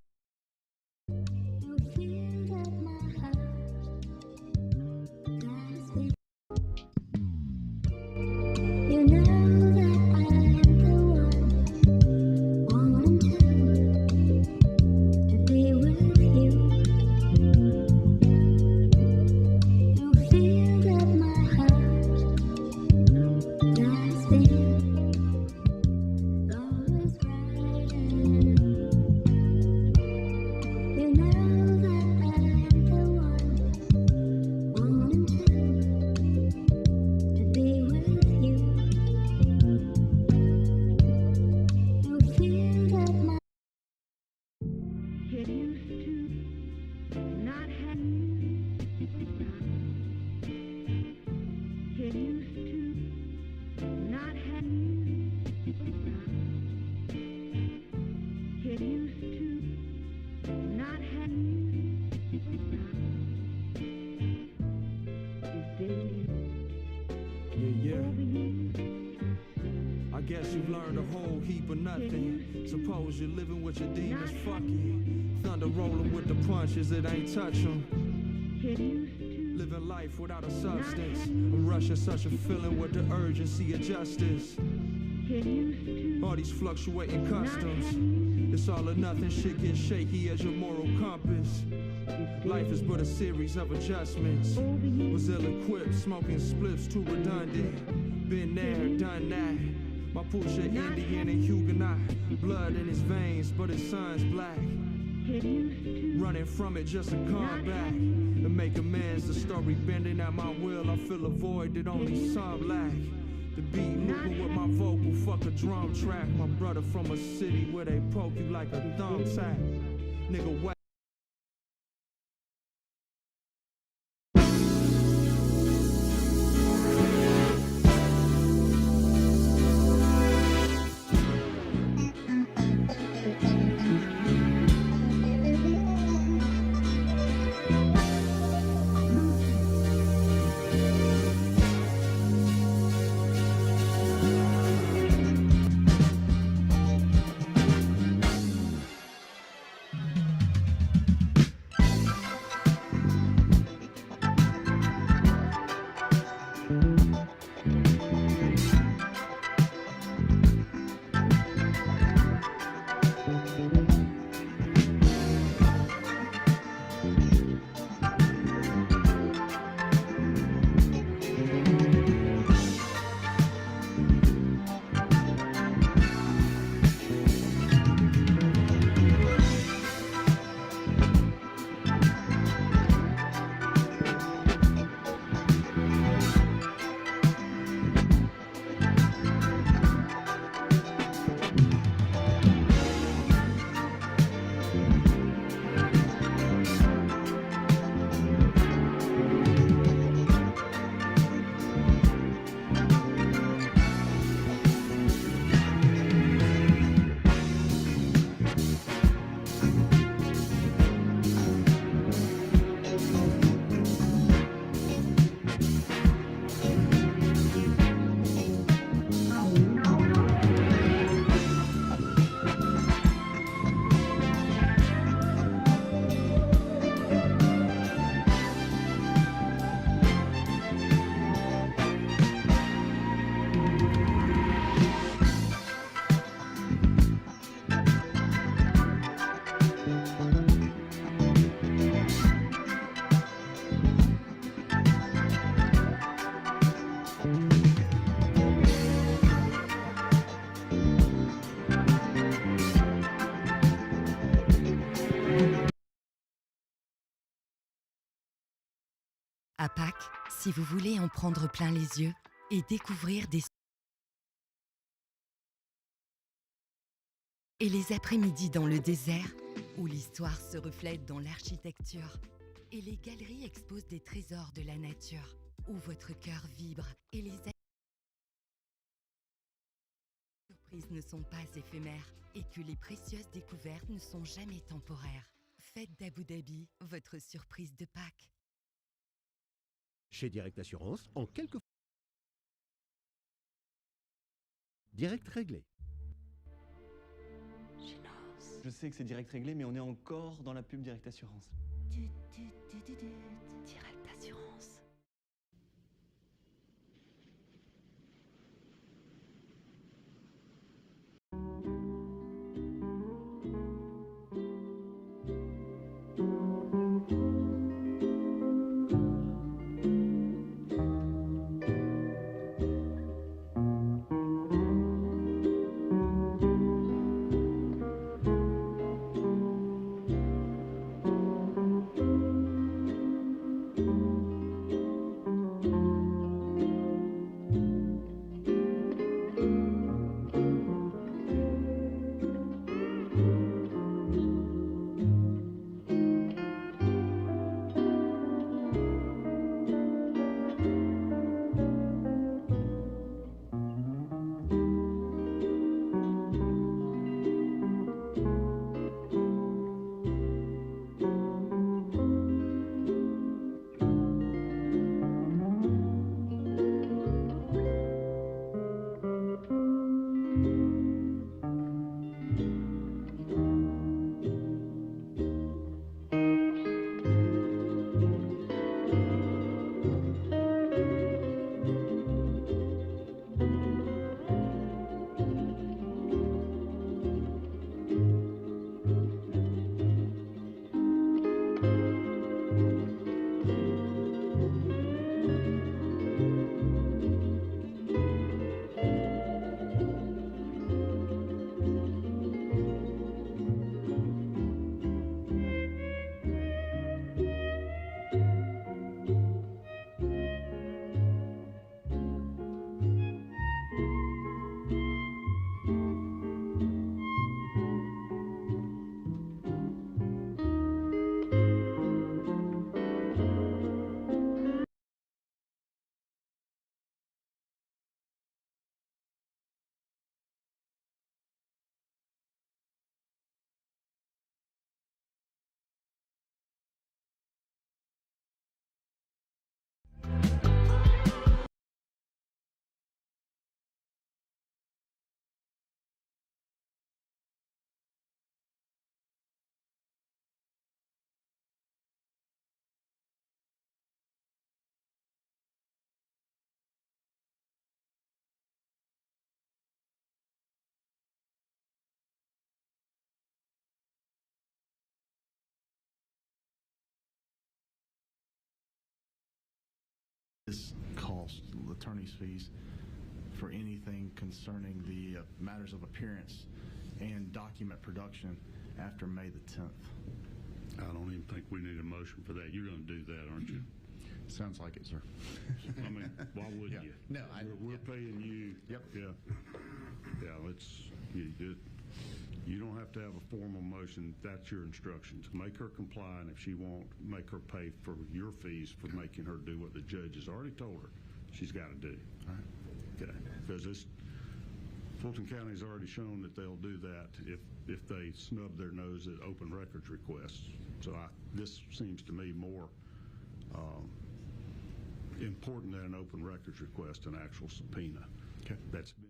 Speaker 8: I guess you've learned a whole heap of nothing. Suppose you're living with your demons, fuck it. Thunder rolling with the punches, it ain't touch 'em. Living life without a substance. I'm rushing such a feeling with the urgency of justice. All these fluctuating customs. It's all or nothing, shit gets shaky as your moral compass. Life is but a series of adjustments. Was ill-equipped, smoking spliffs too redundant. Been there, done that. My Pusha Indian and Huguenot. Blood in his veins, but his son's black. Running from it just to come back and make amends. The story bending at my will. I feel a void that only some lack. The beat looping with my vocal, fuck a drum track. My brother from a city where they poke you like a thumbtack. Nigga, whack.
Speaker 15: À Pâques, si vous voulez en prendre plein les yeux et découvrir des... Et les après-midi dans le désert, où l'histoire se reflète dans l'architecture, et les galeries exposent des trésors de la nature, où votre cœur vibre et les surprises ne sont pas éphémères, et que les précieuses découvertes ne sont jamais temporaires. Faites d'Abu Dhabi votre surprise de Pâques.
Speaker 2: Chez Direct Assurance, en quelques Direct Réglé.
Speaker 3: Je sais que c'est Direct Réglé, mais on est encore dans la pub Direct Assurance.
Speaker 15: Direct Assurance.
Speaker 17: This costs attorney's fees for anything concerning the matters of appearance and document production after May the 10th.
Speaker 20: I don't even think we need a motion for that. You're going to do that, aren't you?
Speaker 17: Sounds like it, sir.
Speaker 20: I mean, why wouldn't you?
Speaker 17: No,
Speaker 20: we're paying you.
Speaker 17: Yep.
Speaker 20: Yeah, you don't have to have a formal motion. That's your instructions. Make her comply, and if she won't, make her pay for your fees for making her do what the judge has already told her she's got to do.
Speaker 17: All right.
Speaker 20: Okay, because Fulton County has already shown that they'll do that if they snub their nose at open records requests. So this seems to me more important than an open records request, an actual subpoena.
Speaker 17: Okay.
Speaker 20: That's been.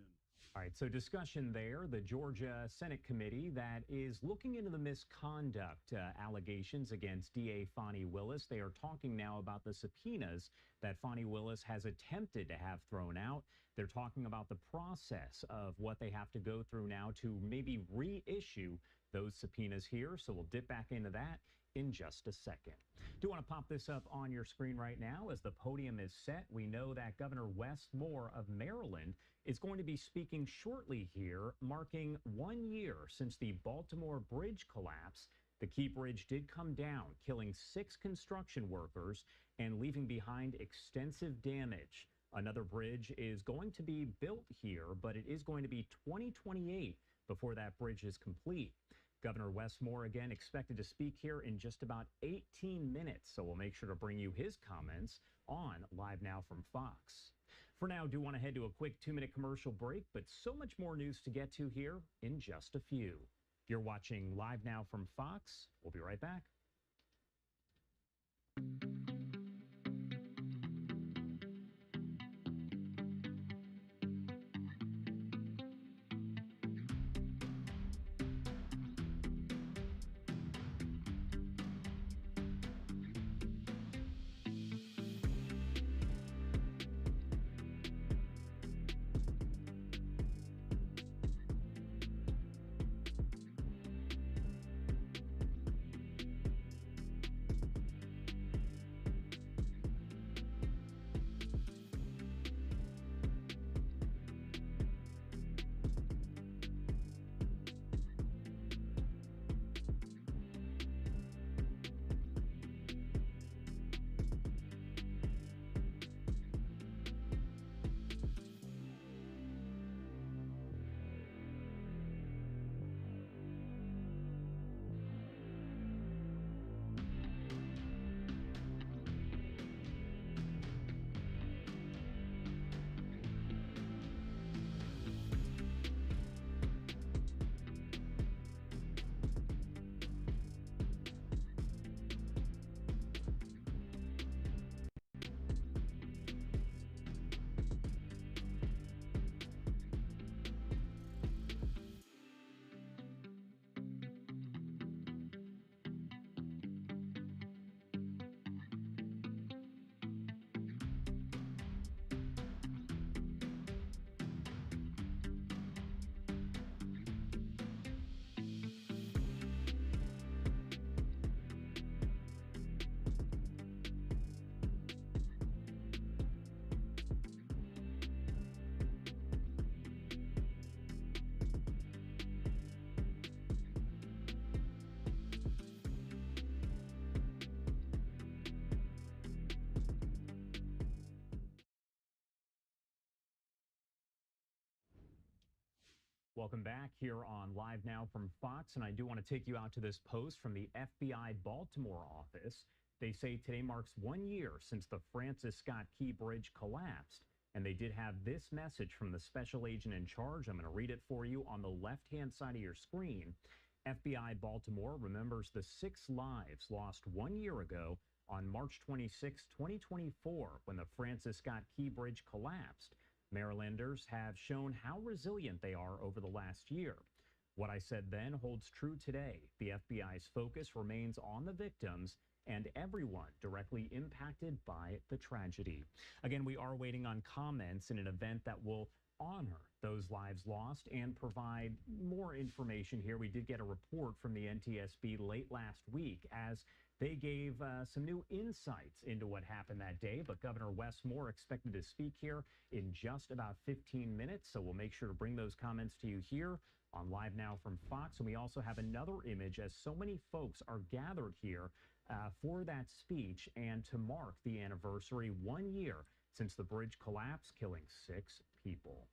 Speaker 25: All right, so discussion there. The Georgia Senate committee that is looking into the misconduct allegations against DA Fonnie Willis. They are talking now about the subpoenas that Fonnie Willis has attempted to have thrown out. They're talking about the process of what they have to go through now to maybe reissue those subpoenas here. So we'll dip back into that in just a second. Do want to pop this up on your screen right now as the podium is set. We know that Governor Wes Moore of Maryland is going to be speaking shortly here, marking 1 year since the Baltimore Bridge collapse. The Key Bridge did come down, killing 6 construction workers and leaving behind extensive damage. Another bridge is going to be built here, but it is going to be 2028 before that bridge is complete. Governor Wes Moore, again, expected to speak here in just about 18 minutes, so we'll make sure to bring you his comments on Live Now from Fox. For now, do want to head to a quick 2-minute commercial break, but so much more news to get to here in just a few. You're watching Live Now from Fox. We'll be right back. Welcome back here on Live Now from Fox, and I do want to take you out to this post from the FBI Baltimore office. They say today marks 1 year since the Francis Scott Key Bridge collapsed, and they did have this message from the special agent in charge. I'm going to read it for you on the left-hand side of your screen. FBI Baltimore remembers the 6 lives lost 1 year ago on March 26, 2024, when the Francis Scott Key Bridge collapsed. Marylanders have shown how resilient they are over the last year. What I said then holds true today. The FBI's focus remains on the victims and everyone directly impacted by the tragedy. Again, we are waiting on comments in an event that will honor those lives lost and provide more information here. We did get a report from the NTSB late last week as they gave some new insights into what happened that day, but Governor Wes Moore expected to speak here in just about 15 minutes, so we'll make sure to bring those comments to you here on Live Now from Fox. And we also have another image as so many folks are gathered here for that speech and to mark the anniversary 1 year since the bridge collapsed, killing 6 people.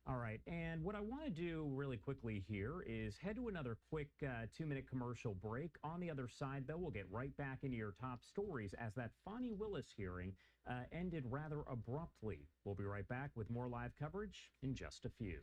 Speaker 25: All right, and what I want to do really quickly here is head to another quick 2-minute commercial break. On the other side, though, we'll get right back into your top stories as that Fonnie Willis hearing ended rather abruptly. We'll be right back with more live coverage in just a few.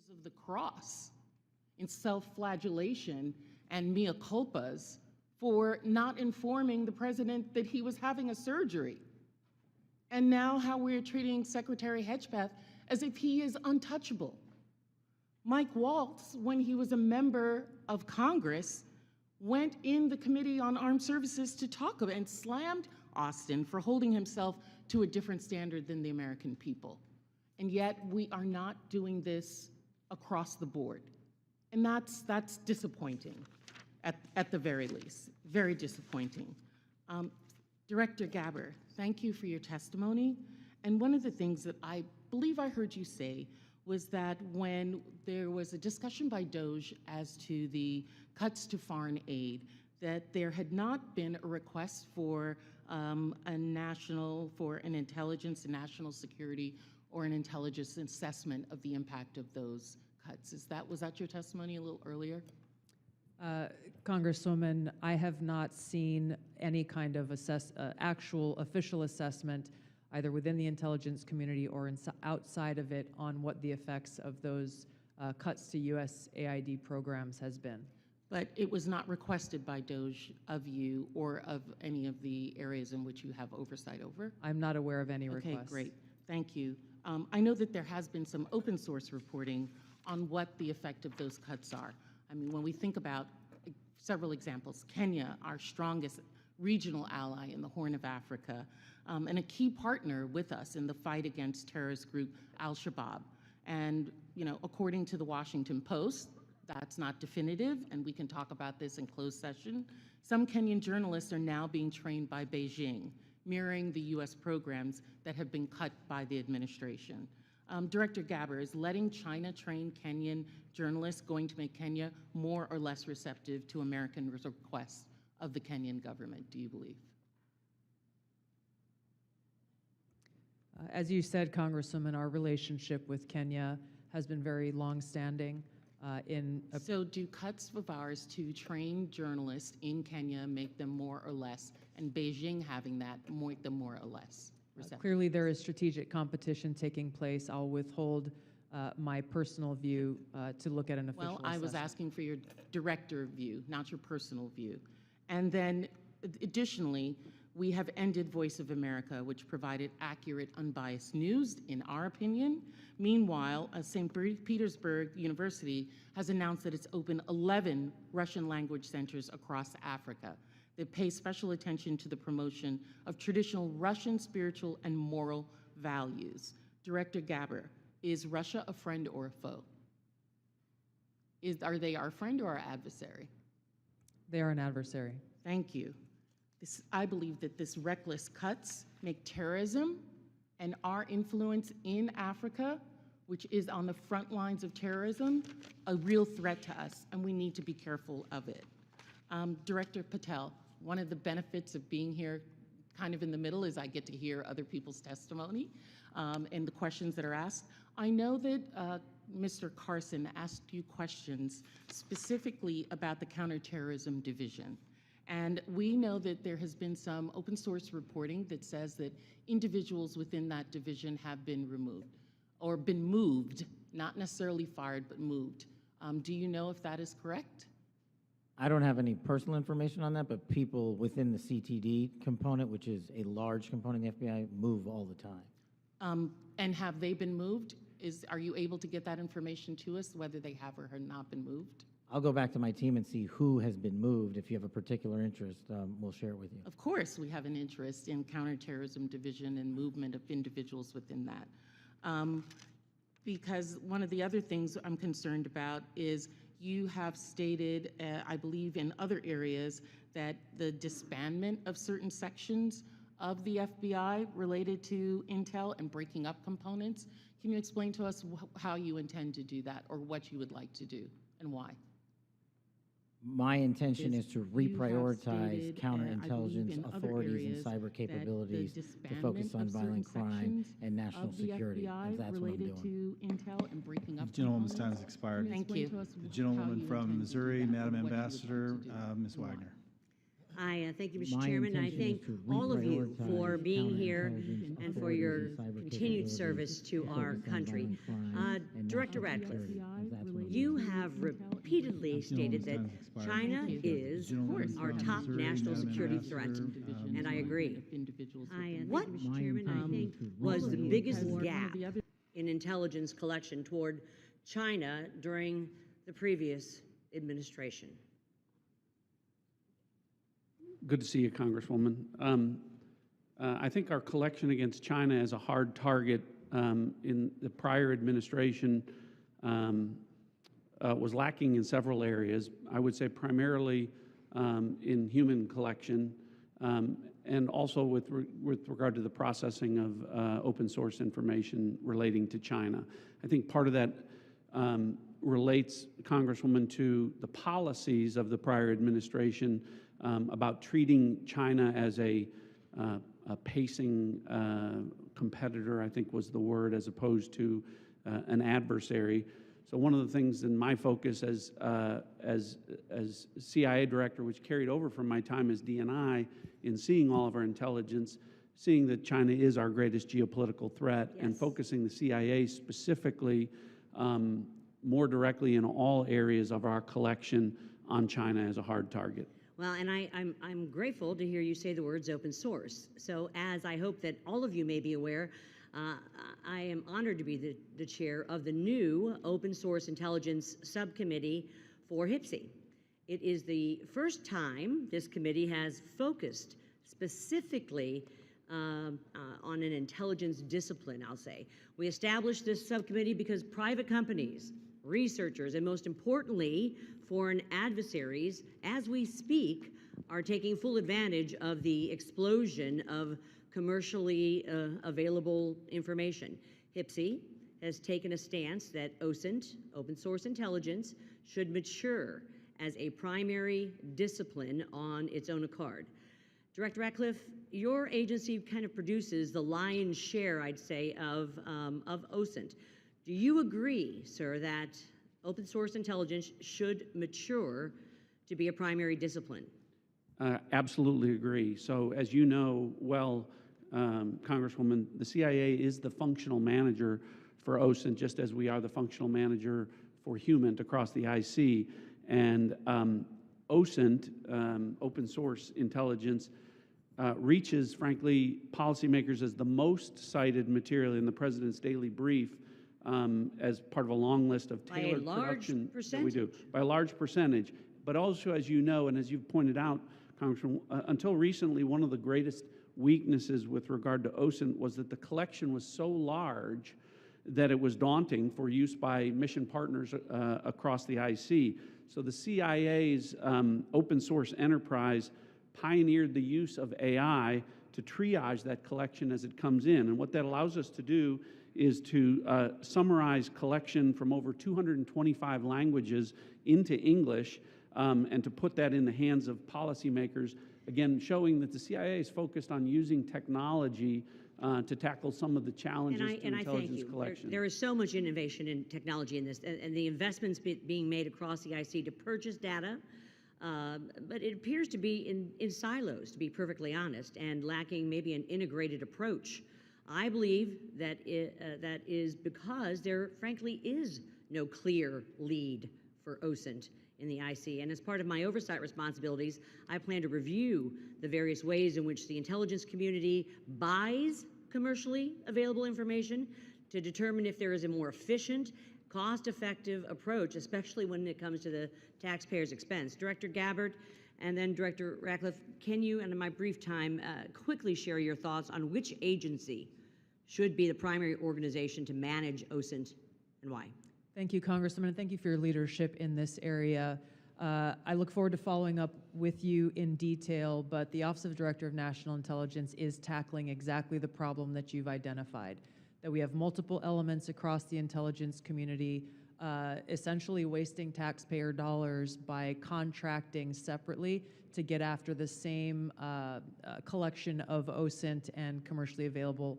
Speaker 1: Stages of the cross in self-flagellation and mea culpas for not informing the president that he was having a surgery. And now how we're treating Secretary Hedgepeth as if he is untouchable. Mike Waltz, when he was a member of Congress, went in the Committee on Armed Services to talk about and slammed Austin for holding himself to a different standard than the American people. And yet we are not doing this across the board. And that's disappointing at the very least, very disappointing. Director Gaber, thank you for your testimony. And one of the things that I believe I heard you say was that when there was a discussion by DOJ as to the cuts to foreign aid, that there had not been a request for an intelligence and national security or an intelligence assessment of the impact of those cuts. Was that your testimony a little earlier?
Speaker 9: Congresswoman, I have not seen any kind of actual official assessment either within the intelligence community or outside of it on what the effects of those cuts to USAID programs has been.
Speaker 1: But it was not requested by DOJ of you or of any of the areas in which you have oversight over?
Speaker 9: I'm not aware of any requests.
Speaker 1: Okay, great. Thank you. I know that there has been some open source reporting on what the effect of those cuts are. I mean, when we think about several examples, Kenya, our strongest regional ally in the Horn of Africa, and a key partner with us in the fight against terrorist group Al-Shabaab. And, according to the Washington Post, that's not definitive, and we can talk about this in closed session. Some Kenyan journalists are now being trained by Beijing, mirroring the US programs that have been cut by the administration. Director Gaber, is letting China train Kenyan journalists going to make Kenya more or less receptive to American requests of the Kenyan government, do you believe?
Speaker 9: As you said, Congresswoman, our relationship with Kenya has been very long-standing.
Speaker 1: So do cuts of ours to train journalists in Kenya make them more or less, and Beijing having that make them more or less receptive?
Speaker 9: Clearly there is strategic competition taking place. I'll withhold my personal view to look at an official assessment.
Speaker 1: Well, I was asking for your director view, not your personal view. And then additionally, we have ended Voice of America, which provided accurate, unbiased news, in our opinion. Meanwhile, St. Petersburg University has announced that it's opened 11 Russian language centers across Africa that pay special attention to the promotion of traditional Russian spiritual and moral values. Director Gaber, is Russia a friend or a foe? Are they our friend or our adversary?
Speaker 9: They are an adversary.
Speaker 1: Thank you. I believe that this reckless cuts make terrorism and our influence in Africa, which is on the front lines of terrorism, a real threat to us, and we need to be careful of it. Director Patel, one of the benefits of being here kind of in the middle is I get to hear other people's testimony and the questions that are asked. I know that Mr. Carson asked you questions specifically about the Counterterrorism Division. And we know that there has been some open source reporting that says that individuals within that division have been removed or been moved, not necessarily fired, but moved. Do you know if that is correct?
Speaker 10: I don't have any personal information on that, but people within the CTD component, which is a large component of the FBI, move all the time.
Speaker 1: And have they been moved? Are you able to get that information to us, whether they have or have not been moved?
Speaker 10: I'll go back to my team and see who has been moved. If you have a particular interest, we'll share it with you.
Speaker 1: Of course, we have an interest in Counterterrorism Division and movement of individuals within that. Because one of the other things I'm concerned about is you have stated, I believe in other areas, that the disbandment of certain sections of the FBI related to intel and breaking up components. Can you explain to us how you intend to do that or what you would like to do and why?
Speaker 10: My intention is to reprioritize counterintelligence authorities and cyber capabilities to focus on violent crime and national security. And that's what I'm doing.
Speaker 1: To intel and breaking up
Speaker 11: The gentlewoman's time has expired.
Speaker 1: Thank you.
Speaker 11: The gentlewoman from Missouri, Madam Ambassador, Ms. Wagner.
Speaker 4: I thank you, Mr.
Speaker 10: My
Speaker 4: Chairman. I
Speaker 10: intention is
Speaker 4: thank
Speaker 10: to
Speaker 4: all of you for
Speaker 10: reprioritize
Speaker 4: being here
Speaker 10: counterintelligence
Speaker 4: and for
Speaker 10: authorities
Speaker 4: your
Speaker 10: and cyber
Speaker 4: continued
Speaker 10: capabilities
Speaker 4: service to
Speaker 10: to
Speaker 4: our
Speaker 10: focus on
Speaker 4: country.
Speaker 10: violent crime and
Speaker 4: Director
Speaker 10: national
Speaker 4: Ratcliffe,
Speaker 10: security, as that's what I'm
Speaker 4: you
Speaker 10: doing.
Speaker 4: have repeatedly stated that China is our top national security threat, and I agree. What, Mr. Chairman, I think was the biggest gap in intelligence collection toward China during the previous administration?
Speaker 11: Good to see you, Congresswoman. I think our collection against China as a hard target in the prior administration was lacking in several areas. I would say primarily in human collection and also with regard to the processing of open source information relating to China. I think part of that relates, Congresswoman, to the policies of the prior administration about treating China as a pacing competitor, I think was the word, as opposed to an adversary. So one of the things in my focus as CIA director, which carried over from my time as DNI, in seeing all of our intelligence, seeing that China is our greatest geopolitical threat, and focusing the CIA specifically more directly in all areas of our collection on China as a hard target.
Speaker 4: Well, and I'm grateful to hear you say the words open source. So as I hope that all of you may be aware, I am honored to be the chair of the new Open Source Intelligence Subcommittee for HPSI. It is the first time this committee has focused specifically on an intelligence discipline, I'll say. We established this subcommittee because private companies, researchers, and most importantly, foreign adversaries, as we speak, are taking full advantage of the explosion of commercially available information. HPSI has taken a stance that OSINT, open source intelligence, should mature as a primary discipline on its own accord. Director Ratcliffe, your agency kind of produces the lion's share, I'd say, of OSINT. Do you agree, sir, that open source intelligence should mature to be a primary discipline?
Speaker 11: Absolutely agree. So as you know well, Congresswoman, the CIA is the functional manager for OSINT, just as we are the functional manager for HUMINT across the IC. And OSINT, open source intelligence, reaches, frankly, policymakers as the most cited material in the President's daily brief as part of a long list of tailored production that we do, by a large percentage. But also, as you know, and as you've pointed out, Congressman, until recently, one of the greatest weaknesses with regard to OSINT was that the collection was so large that it was daunting for use by mission partners across the IC. So the CIA's open source enterprise pioneered the use of AI to triage that collection as it comes in. And what that allows us to do is to summarize collection from over 225 languages into English and to put that in the hands of policymakers, again, showing that the CIA is focused on using technology to tackle some of the challenges to intelligence collection.
Speaker 4: There is so much innovation in technology in this, and the investments being made across the IC to purchase data, but it appears to be in silos, to be perfectly honest, and lacking maybe an integrated approach. I believe that that is because there, frankly, is no clear lead for OSINT in the IC. And as part of my oversight responsibilities, I plan to review the various ways in which the intelligence community buys commercially available information to determine if there is a more efficient, cost-effective approach, especially when it comes to the taxpayer's expense. Director Gabbard and then Director Ratcliffe, can you, and in my brief time, quickly share your thoughts on which agency should be the primary organization to manage OSINT and why?
Speaker 9: Thank you, Congressman, and thank you for your leadership in this area. I look forward to following up with you in detail, but the Office of Director of National Intelligence is tackling exactly the problem that you've identified, that we have multiple elements across the intelligence community, essentially wasting taxpayer dollars by contracting separately to get after the same collection of OSINT and commercially available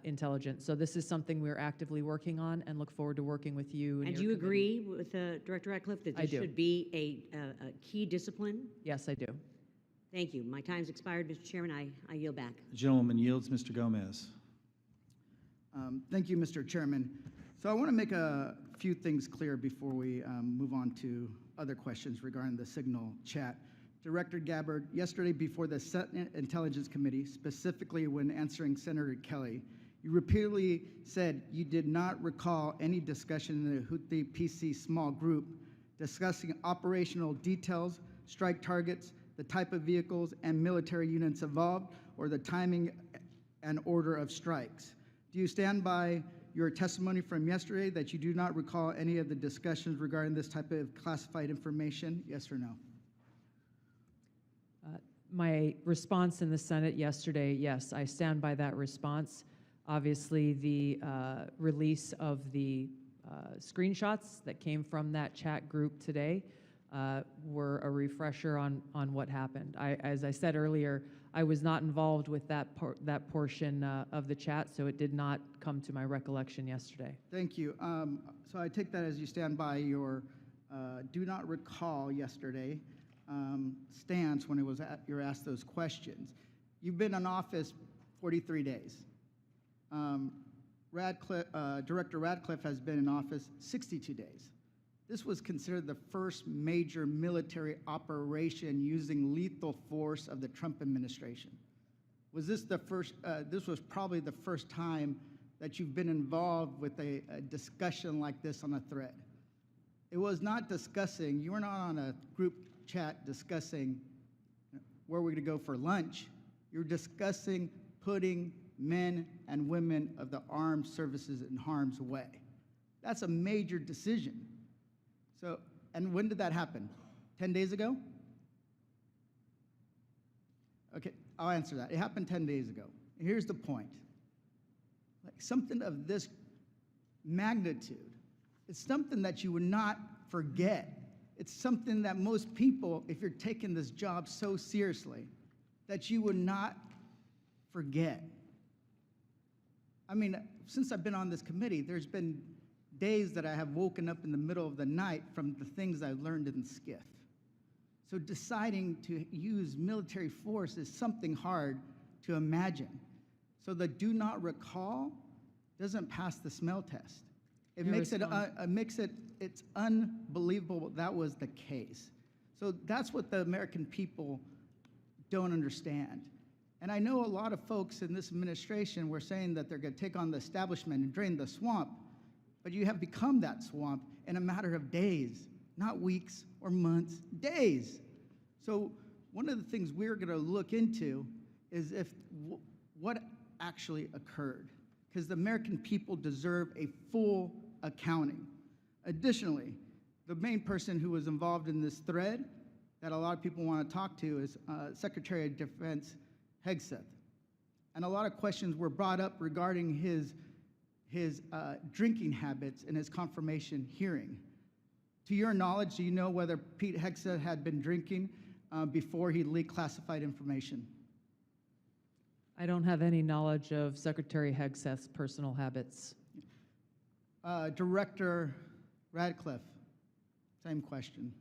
Speaker 9: intelligence. So this is something we're actively working on and look forward to working with you.
Speaker 4: And do you agree with Director Ratcliffe that this should be a key discipline?
Speaker 9: Yes, I do.
Speaker 4: Thank you. My time's expired, Mr. Chairman. I yield back.
Speaker 5: The gentleman yields. Mr. Gomez.
Speaker 6: Thank you, Mr. Chairman. So I want to make a few things clear before we move on to other questions regarding the Signal chat. Director Gabbard, yesterday before the Senate Intelligence Committee, specifically when answering Senator Kelly, you repeatedly said you did not recall any discussion in the Houthi PC small group discussing operational details, strike targets, the type of vehicles and military units involved, or the timing and order of strikes. Do you stand by your testimony from yesterday that you do not recall any of the discussions regarding this type of classified information? Yes or no?
Speaker 9: My response in the Senate yesterday, yes, I stand by that response. Obviously, the release of the screenshots that came from that chat group today were a refresher on what happened. As I said earlier, I was not involved with that portion of the chat, so it did not come to my recollection yesterday.
Speaker 6: Thank you. So I take that as you stand by your do not recall yesterday stance when you're asked those questions. You've been in office 43 days. Director Radcliffe has been in office 62 days. This was considered the first major military operation using lethal force of the Trump administration. Was this the first, this was probably the first time that you've been involved with a discussion like this on a thread. It was not discussing, you were not on a group chat discussing where we're gonna go for lunch. You're discussing putting men and women of the armed services in harm's way. That's a major decision. So, and when did that happen? 10 days ago? Okay, I'll answer that. It happened 10 days ago. And here's the point. Like something of this magnitude, it's something that you would not forget. It's something that most people, if you're taking this job so seriously, that you would not forget. I mean, since I've been on this committee, there's been days that I have woken up in the middle of the night from the things I learned in SCIF. So deciding to use military force is something hard to imagine. So the do not recall doesn't pass the smell test. It makes it's unbelievable that was the case. So that's what the American people don't understand. And I know a lot of folks in this administration were saying that they're going to take on the establishment and drain the swamp, but you have become that swamp in a matter of days, not weeks or months, days. So one of the things we're going to look into is what actually occurred, because the American people deserve a full accounting. Additionally, the main person who was involved in this thread that a lot of people want to talk to is Secretary of Defense Hegseth. And a lot of questions were brought up regarding his drinking habits in his confirmation hearing. To your knowledge, do you know whether Pete Hegseth had been drinking before he leaked classified information?
Speaker 9: I don't have any knowledge of Secretary Hegseth's personal habits.
Speaker 6: Director Radcliffe, same question.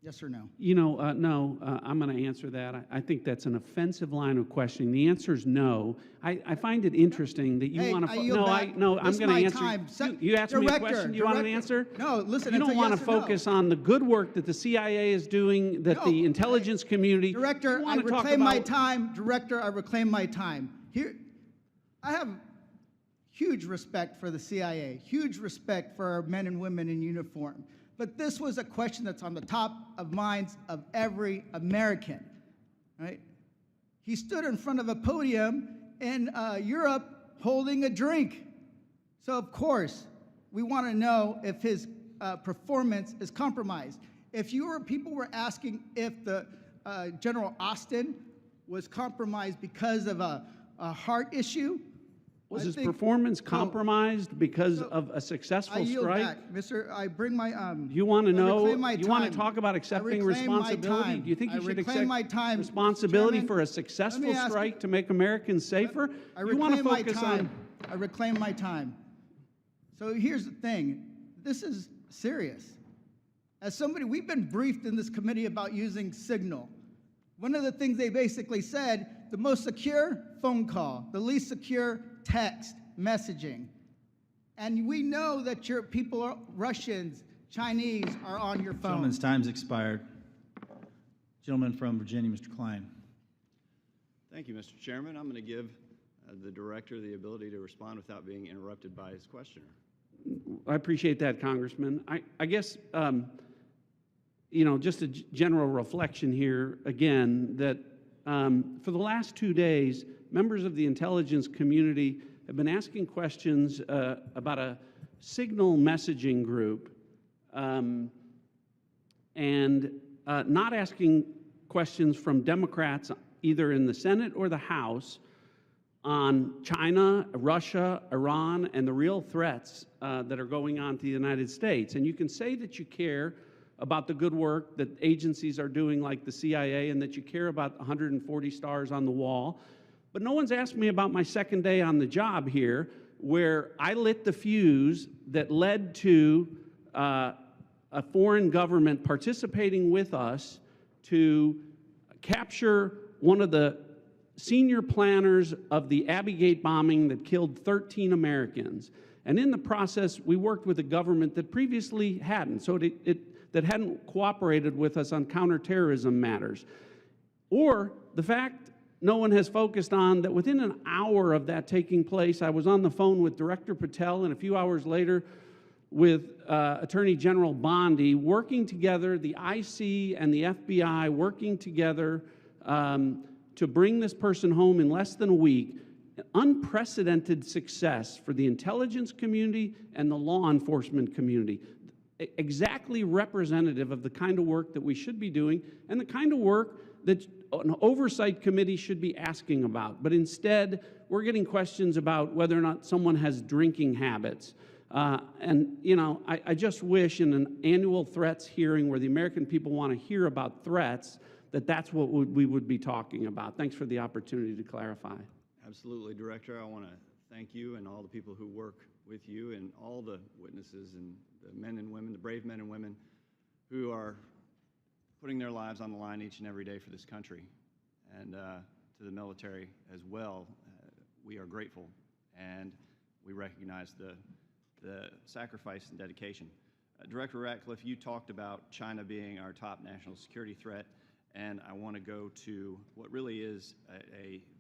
Speaker 6: Yes or no?
Speaker 11: You know, no, I'm going to answer that. I think that's an offensive line of questioning. The answer is no. I find it interesting that you want to. I'm going to answer. You asked me a question. You want an answer?
Speaker 6: No, listen.
Speaker 11: You don't want to focus on the good work that the CIA is doing, that the intelligence community.
Speaker 6: Director, I reclaim my time. Director, I reclaim my time. Here, I have huge respect for the CIA, huge respect for our men and women in uniform. But this was a question that's on the top of minds of every American, right? He stood in front of a podium in Europe holding a drink. So of course, we want to know if his performance is compromised. If people were asking if the General Austin was compromised because of a heart issue,
Speaker 11: was his performance compromised because of a successful strike?
Speaker 6: I yield back, Mr. I bring my.
Speaker 11: You want to know? You want to talk about accepting responsibility? Do you think you should accept responsibility for a successful strike to make Americans safer? You want to focus on.
Speaker 6: I reclaim my time. So here's the thing. This is serious. As somebody, we've been briefed in this committee about using Signal. One of the things they basically said, the most secure phone call, the least secure text messaging. And we know that your people, are Russians, Chinese, are on your phone.
Speaker 5: Gentleman's time's expired. Gentleman from Virginia, Mr. Klein.
Speaker 3: Thank you, Mr. Chairman. I'm going to give the director the ability to respond without being interrupted by his questioner.
Speaker 11: I appreciate that, Congressman. I guess, you know, just a general reflection here, again, that for the last 2 days, members of the intelligence community have been asking questions about a Signal messaging group and not asking questions from Democrats either in the Senate or the House on China, Russia, Iran, and the real threats that are going on to the United States. And you can say that you care about the good work that agencies are doing like the CIA and that you care about 140 stars on the wall, but no one's asked me about my second day on the job here, where I lit the fuse that led to a foreign government participating with us to capture one of the senior planners of the Abbey Gate bombing that killed 13 Americans. And in the process, we worked with a government that previously hadn't, that hadn't cooperated with us on counterterrorism matters. Or the fact no one has focused on that within an hour of that taking place, I was on the phone with Director Patel, and a few hours later with Attorney General Bondi, working together, the IC and the FBI working together to bring this person home in less than a week. Unprecedented success for the intelligence community and the law enforcement community. Exactly representative of the kind of work that we should be doing and the kind of work that an oversight committee should be asking about. But instead, we're getting questions about whether or not someone has drinking habits. And, you know, I just wish in an annual threats hearing where the American people want to hear about threats, that's what we would be talking about. Thanks for the opportunity to clarify.
Speaker 3: Absolutely, Director. I want to thank you and all the people who work with you and all the witnesses and the men and women, the brave men and women who are putting their lives on the line each and every day for this country. And to the military as well, we are grateful and we recognize the sacrifice and dedication. Director Ratcliffe, you talked about China being our top national security threat. And I want to go to what really is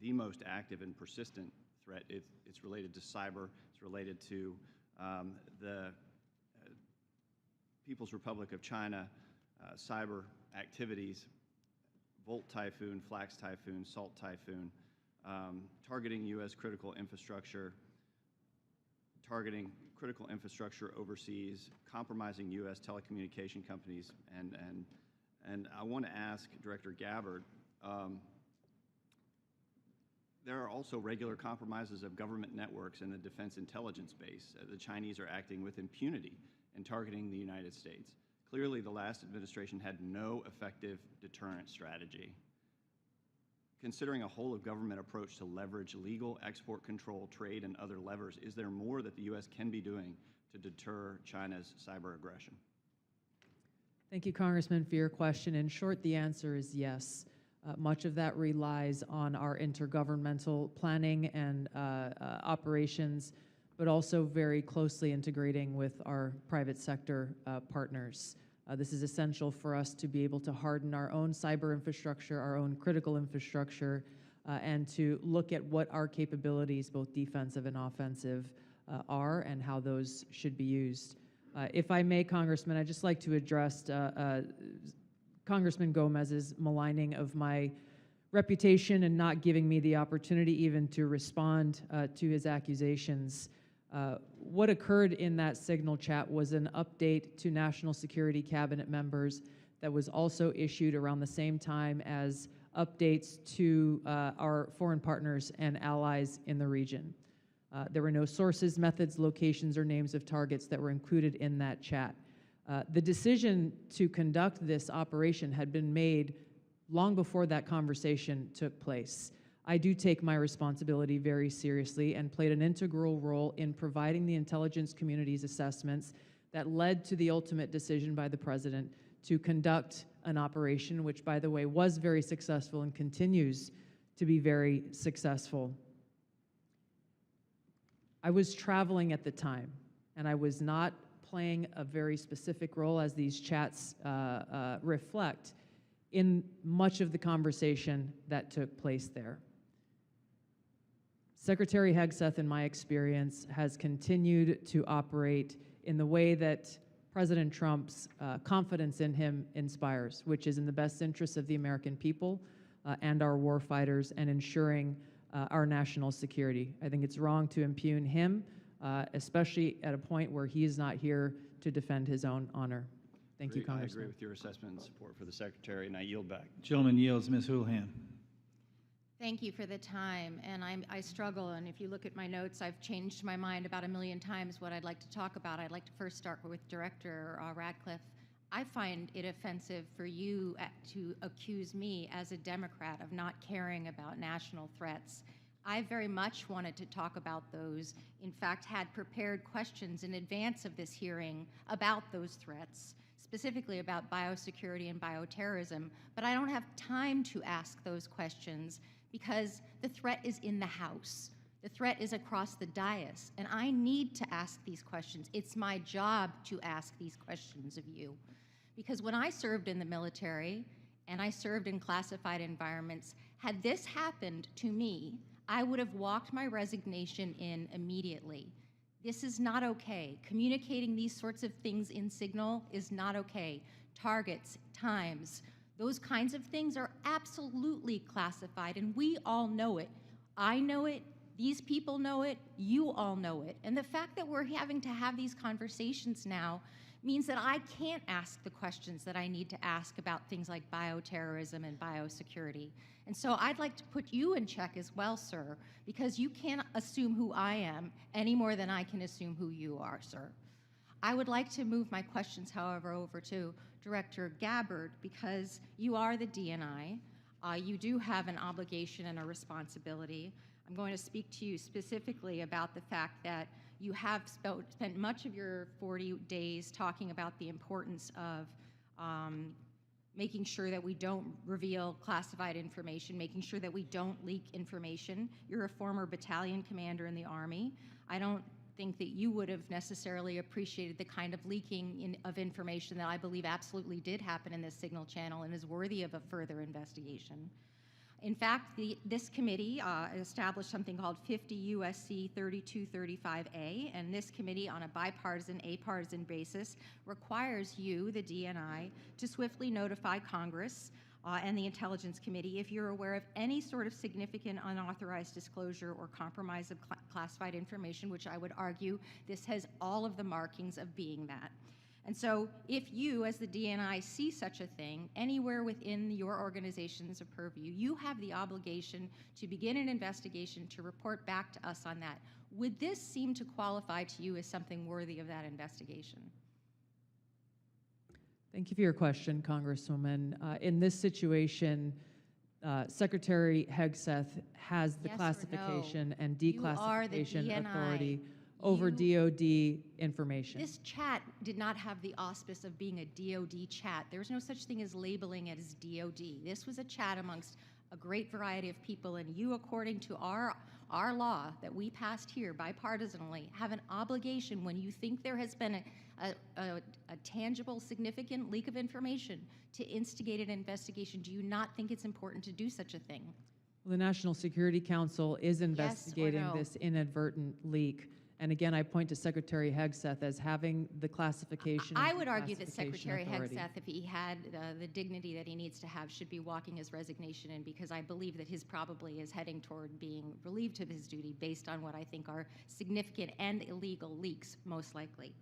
Speaker 3: the most active and persistent threat. It's related to cyber. It's related to the People's Republic of China cyber activities, Volt Typhoon, Flax Typhoon, Salt Typhoon, targeting U.S. critical infrastructure, targeting critical infrastructure overseas, compromising U.S. telecommunication companies, and I want to ask Director Gabbard, there are also regular compromises of government networks in the defense intelligence base. The Chinese are acting with impunity and targeting the United States. Clearly, the last administration had no effective deterrent strategy. Considering a whole-of-government approach to leverage legal export control, trade, and other levers, is there more that the U.S. can be doing to deter China's cyber aggression?
Speaker 9: Thank you, Congressman, for your question. In short, the answer is yes. Much of that relies on our intergovernmental planning and operations, but also very closely integrating with our private sector partners. This is essential for us to be able to harden our own cyber infrastructure, our own critical infrastructure, and to look at what our capabilities, both defensive and offensive, are and how those should be used. If I may, Congressman, I'd just like to address Congressman Gomez's maligning of my reputation and not giving me the opportunity even to respond to his accusations. What occurred in that Signal chat was an update to National Security Cabinet members that was also issued around the same time as updates to our foreign partners and allies in the region. There were no sources, methods, locations, or names of targets that were included in that chat. The decision to conduct this operation had been made long before that conversation took place. I do take my responsibility very seriously and played an integral role in providing the intelligence community's assessments that led to the ultimate decision by the president to conduct an operation, which, by the way, was very successful and continues to be very successful. I was traveling at the time, and I was not playing a very specific role, as these chats reflect, in much of the conversation that took place there. Secretary Hegseth, in my experience, has continued to operate in the way that President Trump's confidence in him inspires, which is in the best interests of the American people and our war fighters and ensuring our national security. I think it's wrong to impugn him, especially at a point where he is not here to defend his own honor. Thank you,
Speaker 3: I
Speaker 9: Congressman.
Speaker 3: agree with your assessment and support for the Secretary, and I yield back.
Speaker 5: Gentleman yields. Ms. Houlihan.
Speaker 7: Thank you for the time, and I struggle, and if you look at my notes, I've changed my mind about 1,000,000 times what I'd like to talk about. I'd like to first start with Director Radcliffe. I find it offensive for you to accuse me as a Democrat of not caring about national threats. I very much wanted to talk about those, in fact, had prepared questions in advance of this hearing about those threats, specifically about biosecurity and bioterrorism, but I don't have time to ask those questions because the threat is in the House. The threat is across the dais, and I need to ask these questions. It's my job to ask these questions of you. Because when I served in the military, and I served in classified environments, had this happened to me, I would have walked my resignation in immediately. This is not okay. Communicating these sorts of things in Signal is not okay. Targets, times, those kinds of things are absolutely classified, and we all know it. I know it, these people know it, you all know it. And the fact that we're having to have these conversations now means that I can't ask the questions that I need to ask about things like bioterrorism and biosecurity. And so I'd like to put you in check as well, sir, because you can't assume who I am any more than I can assume who you are, sir. I would like to move my questions, however, over to Director Gabbard, because you are the DNI. You do have an obligation and a responsibility. I'm going to speak to you specifically about the fact that you have spent much of your 40 days talking about the importance of making sure that we don't reveal classified information, making sure that we don't leak information. You're a former battalion commander in the Army. I don't think that you would have necessarily appreciated the kind of leaking of information that I believe absolutely did happen in this Signal channel and is worthy of a further investigation. In fact, this committee established something called 50 U.S.C. 3235A, and this committee, on a bipartisan, apartisan basis, requires you, the DNI, to swiftly notify Congress and the Intelligence Committee if you're aware of any sort of significant unauthorized disclosure or compromise of classified information, which I would argue this has all of the markings of being that. And so if you, as the DNI, see such a thing anywhere within your organization's purview, you have the obligation to begin an investigation to report back to us on that. Would this seem to qualify to you as something worthy of that investigation?
Speaker 9: Thank you for your question, Congresswoman. In this situation, Secretary Hegseth has the
Speaker 7: Yes or
Speaker 9: classification
Speaker 7: no?
Speaker 9: and
Speaker 7: You are the
Speaker 9: declassification
Speaker 7: DNI.
Speaker 9: authority over DOD information.
Speaker 7: This chat did not have the auspice of being a DOD chat. There's no such thing as labeling it as DOD. This was a chat amongst a great variety of people, and you, according to our law that we passed here bipartisanly, have an obligation when you think there has been a tangible, significant leak of information to instigate an investigation. Do you not think it's important to do such a thing?
Speaker 9: Well, the National Security Council is investigating
Speaker 7: no?
Speaker 9: this inadvertent leak. And again, I point to Secretary Hegseth as having the classification.
Speaker 7: I
Speaker 9: and
Speaker 7: would argue that
Speaker 9: declassification
Speaker 7: Secretary
Speaker 9: authority.
Speaker 7: Hegseth, if he had the dignity that he needs to have, should be walking his resignation in, because I believe that his probably is heading toward being relieved of his duty based on what I think are significant and illegal leaks, most likely.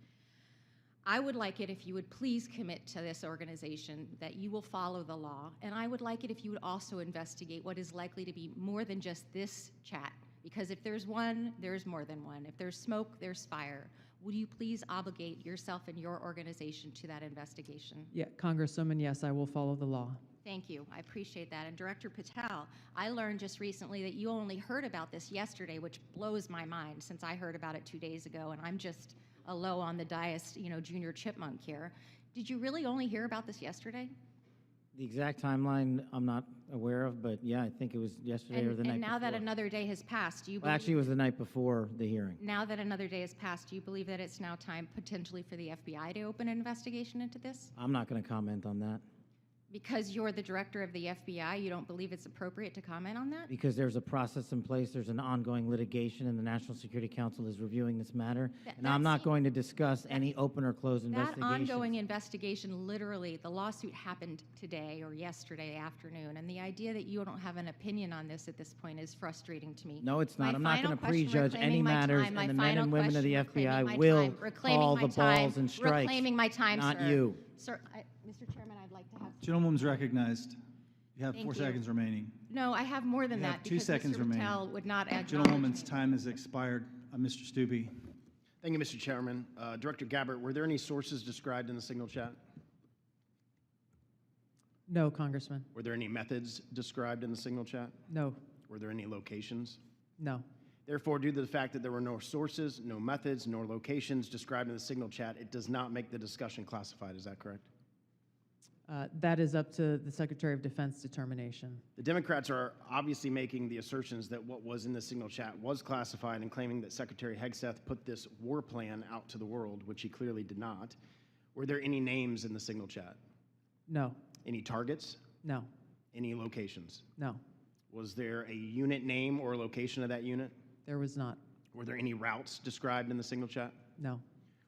Speaker 7: I would like it if you would please commit to this organization that you will follow the law, and I would like it if you would also investigate what is likely to be more than just this chat. Because if there's one, there's more than one. If there's smoke, there's fire. Would you please obligate yourself and your organization to that investigation?
Speaker 9: Yeah, Congresswoman, yes, I will follow the law.
Speaker 7: Thank you. I appreciate that. And Director Patel, I learned just recently that you only heard about this yesterday, which blows my mind since I heard about it 2 days ago, and I'm just a low on the dais, junior chipmunk here. Did you really only hear about this yesterday?
Speaker 10: The exact timeline I'm not aware of, but yeah, I think it was yesterday or the night
Speaker 7: And now
Speaker 10: before.
Speaker 7: that another day has passed, do you
Speaker 10: Well, actually, it was the night before the hearing.
Speaker 7: now that another day has passed, do you believe that it's now time potentially for the FBI to open an investigation into this?
Speaker 10: I'm not going to comment on that
Speaker 7: Because you're the director of the FBI, you don't believe it's appropriate to comment on that?
Speaker 10: because there's a process in place, there's an ongoing litigation, and the National Security Council is reviewing this matter. And I'm not going to discuss any open or closed
Speaker 7: That
Speaker 10: investigations.
Speaker 7: ongoing investigation, literally, the lawsuit happened today or yesterday afternoon, and the idea that you don't have an opinion on this at this point is frustrating to me.
Speaker 10: No, it's not.
Speaker 7: My
Speaker 10: I'm not
Speaker 7: final
Speaker 10: going to
Speaker 7: question,
Speaker 10: prejudge any
Speaker 7: reclaiming my
Speaker 10: matters,
Speaker 7: time, my
Speaker 10: and the men
Speaker 7: final
Speaker 10: and women of the
Speaker 7: question, reclaiming
Speaker 10: FBI
Speaker 7: my
Speaker 10: will
Speaker 7: time, reclaiming
Speaker 10: call
Speaker 7: my
Speaker 10: the balls
Speaker 7: time,
Speaker 10: and strikes.
Speaker 7: Reclaiming my time,
Speaker 10: not
Speaker 7: sir.
Speaker 10: you.
Speaker 7: Sir, Mr. Chairman, I'd like to have...
Speaker 5: Gentlewoman's recognized. You have
Speaker 7: Thank
Speaker 5: 4
Speaker 7: you.
Speaker 5: seconds remaining.
Speaker 7: No, I have more than
Speaker 5: You
Speaker 7: that.
Speaker 5: have 2
Speaker 7: because
Speaker 5: seconds
Speaker 7: Mr.
Speaker 5: remaining.
Speaker 7: Patel would not acknowledge
Speaker 5: Gentlewoman's
Speaker 7: me.
Speaker 5: time has expired. Mr. Stubbe.
Speaker 12: Thank you, Mr. Chairman. Director Gabbard, were there any sources described in the signal chat?
Speaker 9: No, Congressman.
Speaker 12: Were there any methods described in the signal chat?
Speaker 9: No.
Speaker 12: Were there any locations?
Speaker 9: No.
Speaker 12: Therefore, due to the fact that there were no sources, no methods, nor locations described in the signal chat, it does not make the discussion classified. Is that correct?
Speaker 9: That is up to the Secretary of Defense determination.
Speaker 12: The Democrats are obviously making the assertions that what was in the signal chat was classified and claiming that Secretary Hegseth put this war plan out to the world, which he clearly did not. Were there any names in the signal chat?
Speaker 9: No.
Speaker 12: Any targets?
Speaker 9: No.
Speaker 12: Any locations?
Speaker 9: No.
Speaker 12: Was there a unit name or location of that unit?
Speaker 9: There was not.
Speaker 12: Were there any routes described in the signal chat?
Speaker 9: No.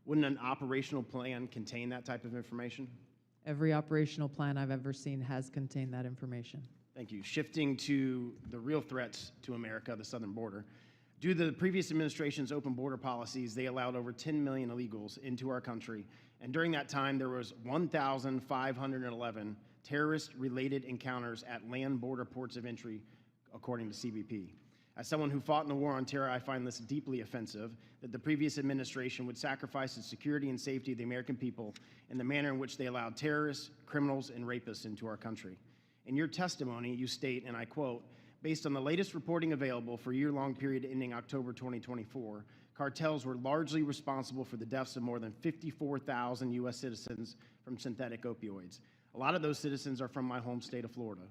Speaker 12: Wouldn't an operational plan contain that type of information?
Speaker 9: Every operational plan I've ever seen has contained that information.
Speaker 12: Thank you. Shifting to the real threats to America, the southern border. Due to the previous administration's open border policies, they allowed over 10 million illegals into our country. And during that time, there was 1,511 terrorist-related encounters at land border ports of entry, according to CBP. As someone who fought in the war on terror, I find this deeply offensive, that the previous administration would sacrifice the security and safety of the American people in the manner in which they allowed terrorists, criminals, and rapists into our country. In your testimony, you state, and I quote, based on the latest reporting available for a year-long period ending October 2024, cartels were largely responsible for the deaths of more than 54,000 U.S. citizens from synthetic opioids. A lot of those citizens are from my home state of Florida.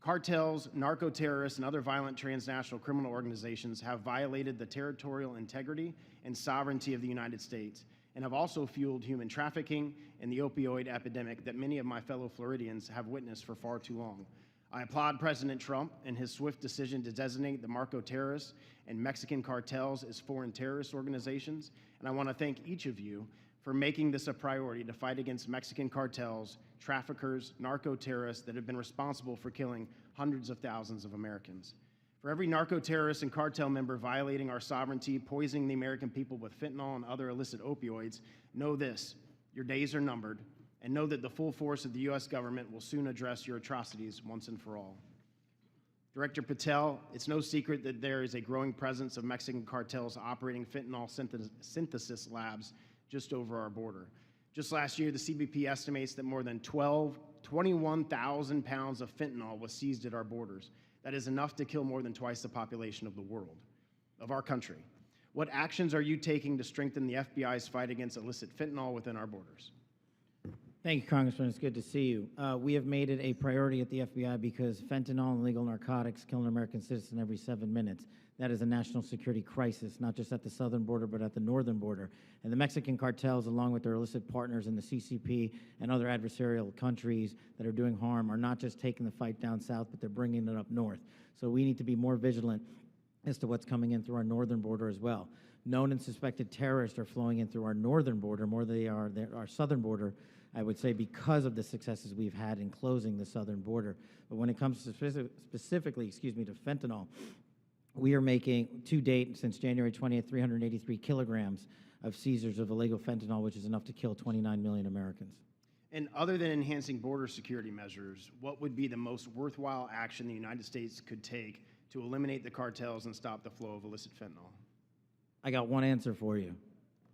Speaker 12: Cartels, narco-terrorists, and other violent transnational criminal organizations have violated the territorial integrity and sovereignty of the United States and have also fueled human trafficking and the opioid epidemic that many of my fellow Floridians have witnessed for far too long. I applaud President Trump and his swift decision to designate the narco-terrorists and Mexican cartels as foreign terrorist organizations, and I want to thank each of you for making this a priority to fight against Mexican cartels, traffickers, narco-terrorists that have been responsible for killing hundreds of thousands of Americans. For every narco-terrorist and cartel member violating our sovereignty, poisoning the American people with fentanyl and other illicit opioids, know this, your days are numbered, and know that the full force of the U.S. government will soon address your atrocities once and for all. Director Patel, it's no secret that there is a growing presence of Mexican cartels operating fentanyl synthesis labs just over our border. Just last year, the CBP estimates that more than 21,000 pounds of fentanyl was seized at our borders. That is enough to kill more than twice the population of the world, of our country. What actions are you taking to strengthen the FBI's fight against illicit fentanyl within our borders?
Speaker 10: Thank you, Congressman. It's good to see you. We have made it a priority at the FBI because fentanyl and illegal narcotics kill an American citizen every 7 minutes. That is a national security crisis, not just at the southern border, but at the northern border. And the Mexican cartels, along with their illicit partners in the CCP and other adversarial countries that are doing harm, are not just taking the fight down south, but they're bringing it up north. So we need to be more vigilant as to what's coming in through our northern border as well. Known and suspected terrorists are flowing in through our northern border more than they are our southern border, I would say, because of the successes we've had in closing the southern border. But when it comes to specifically to fentanyl, we are making, to date, since January 20th, 383 kilograms of seizures of illegal fentanyl, which is enough to kill 29 million Americans.
Speaker 12: And other than enhancing border security measures, what would be the most worthwhile action the United States could take to eliminate the cartels and stop the flow of illicit fentanyl?
Speaker 10: I got one answer for you.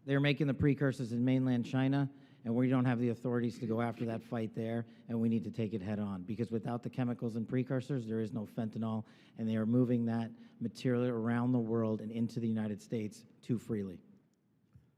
Speaker 10: They're making the precursors in mainland China, and we don't have the authorities to go after that fight there, and we need to take it head on, because without the chemicals and precursors, there is no fentanyl, and they are moving that material around the world and into the United States too freely.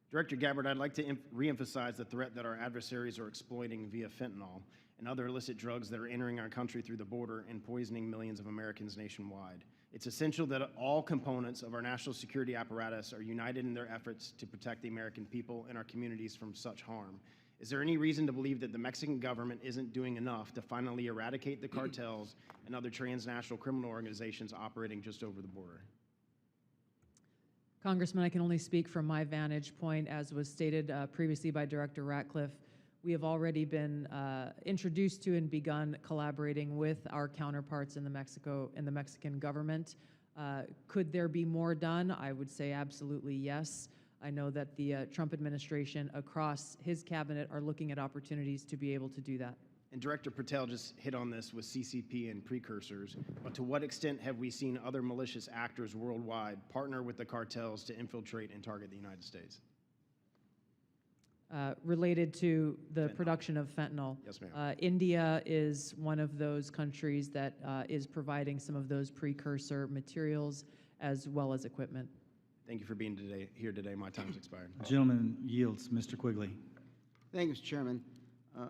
Speaker 12: Director Gabbard, I'd like to reemphasize the threat that our adversaries are exploiting via fentanyl and other illicit drugs that are entering our country through the border and poisoning millions of Americans nationwide. It's essential that all components of our national security apparatus are united in their efforts to protect the American people and our communities from such harm. Is there any reason to believe that the Mexican government isn't doing enough to finally eradicate the cartels and other transnational criminal organizations operating just over the border?
Speaker 9: Congressman, I can only speak from my vantage point. As was stated previously by Director Ratcliffe, we have already been introduced to and begun collaborating with our counterparts in the Mexican government. Could there be more done? I would say absolutely yes. I know that the Trump administration across his cabinet are looking at opportunities to be able to do that.
Speaker 12: And Director Patel just hit on this with CCP and precursors, but to what extent have we seen other malicious actors worldwide partner with the cartels to infiltrate and target the United States?
Speaker 9: Related to the production of fentanyl.
Speaker 12: Yes, ma'am.
Speaker 9: India is one of those countries that is providing some of those precursor materials as well as equipment.
Speaker 12: Thank you for being here today. My time's expired.
Speaker 5: Gentleman yields. Mr. Quigley.
Speaker 13: Thank you, Mr. Chairman.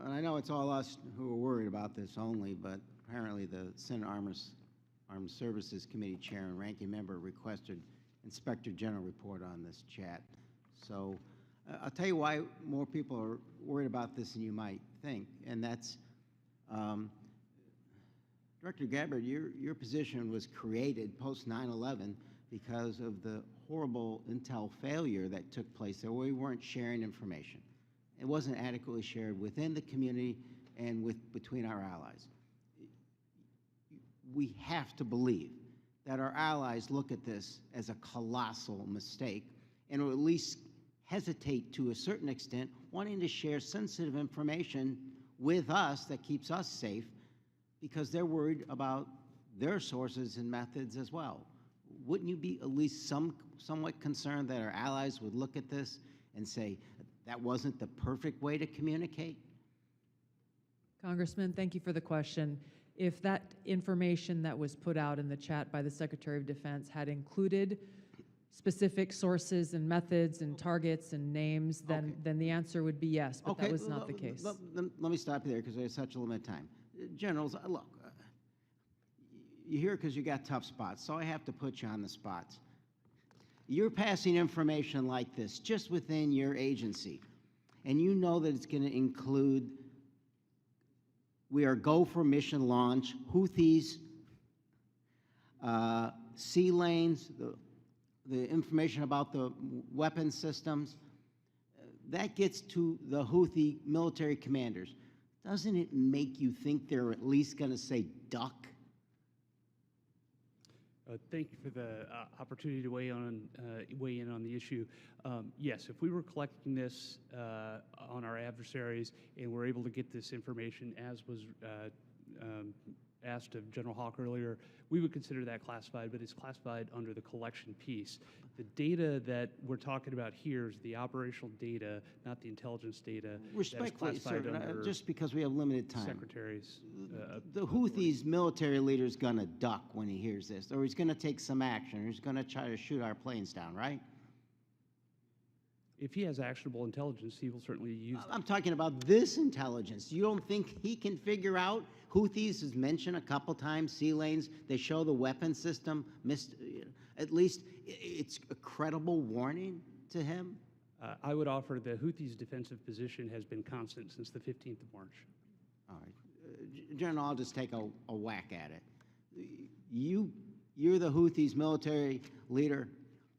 Speaker 13: And I know it's all us who are worried about this only, but apparently the Senate Armed Services Committee Chair and Ranking Member requested Inspector General report on this chat. So I'll tell you why more people are worried about this than you might think, and that's Director Gabbard, your position was created post 9/11 because of the horrible intel failure that took place there, where we weren't sharing information. It wasn't adequately shared within the community and between our allies. We have to believe that our allies look at this as a colossal mistake and will at least hesitate to a certain extent, wanting to share sensitive information with us that keeps us safe because they're worried about their sources and methods as well. Wouldn't you be at least somewhat concerned that our allies would look at this and say, that wasn't the perfect way to communicate?
Speaker 9: Congressman, thank you for the question. If that information that was put out in the chat by the Secretary of Defense had included specific sources and methods and targets and names, then the answer would be yes, but that was not the case.
Speaker 13: Let me stop you there because there's such a limited time. Generals, look, you're here because you got tough spots, so I have to put you on the spots. You're passing information like this just within your agency, and you know that it's going to include, we are go for mission launch, Houthis, sea lanes, the information about the weapon systems. That gets to the Houthi military commanders. Doesn't it make you think they're at least going to say duck?
Speaker 14: Thank you for the opportunity to weigh in on the issue. Yes, if we were collecting this on our adversaries and we're able to get this information as was asked of General Hawk earlier, we would consider that classified, but it's classified under the collection piece. The data that we're talking about here is the operational data, not the intelligence data.
Speaker 13: Respectfully, sir, just because we have limited time.
Speaker 14: Secretaries.
Speaker 13: The Houthis military leader is going to duck when he hears this, or he's going to take some action, or he's going to try to shoot our planes down, right?
Speaker 14: If he has actionable intelligence, he will certainly use that.
Speaker 13: I'm talking about this intelligence. You don't think he can figure out? Houthis is mentioned a couple times, sea lanes. They show the weapon system. At least it's a credible warning to him.
Speaker 14: I would offer the Houthis' defensive position has been constant since the 15th of March.
Speaker 13: All right. General, I'll just take a whack at it. You're the Houthis' military leader.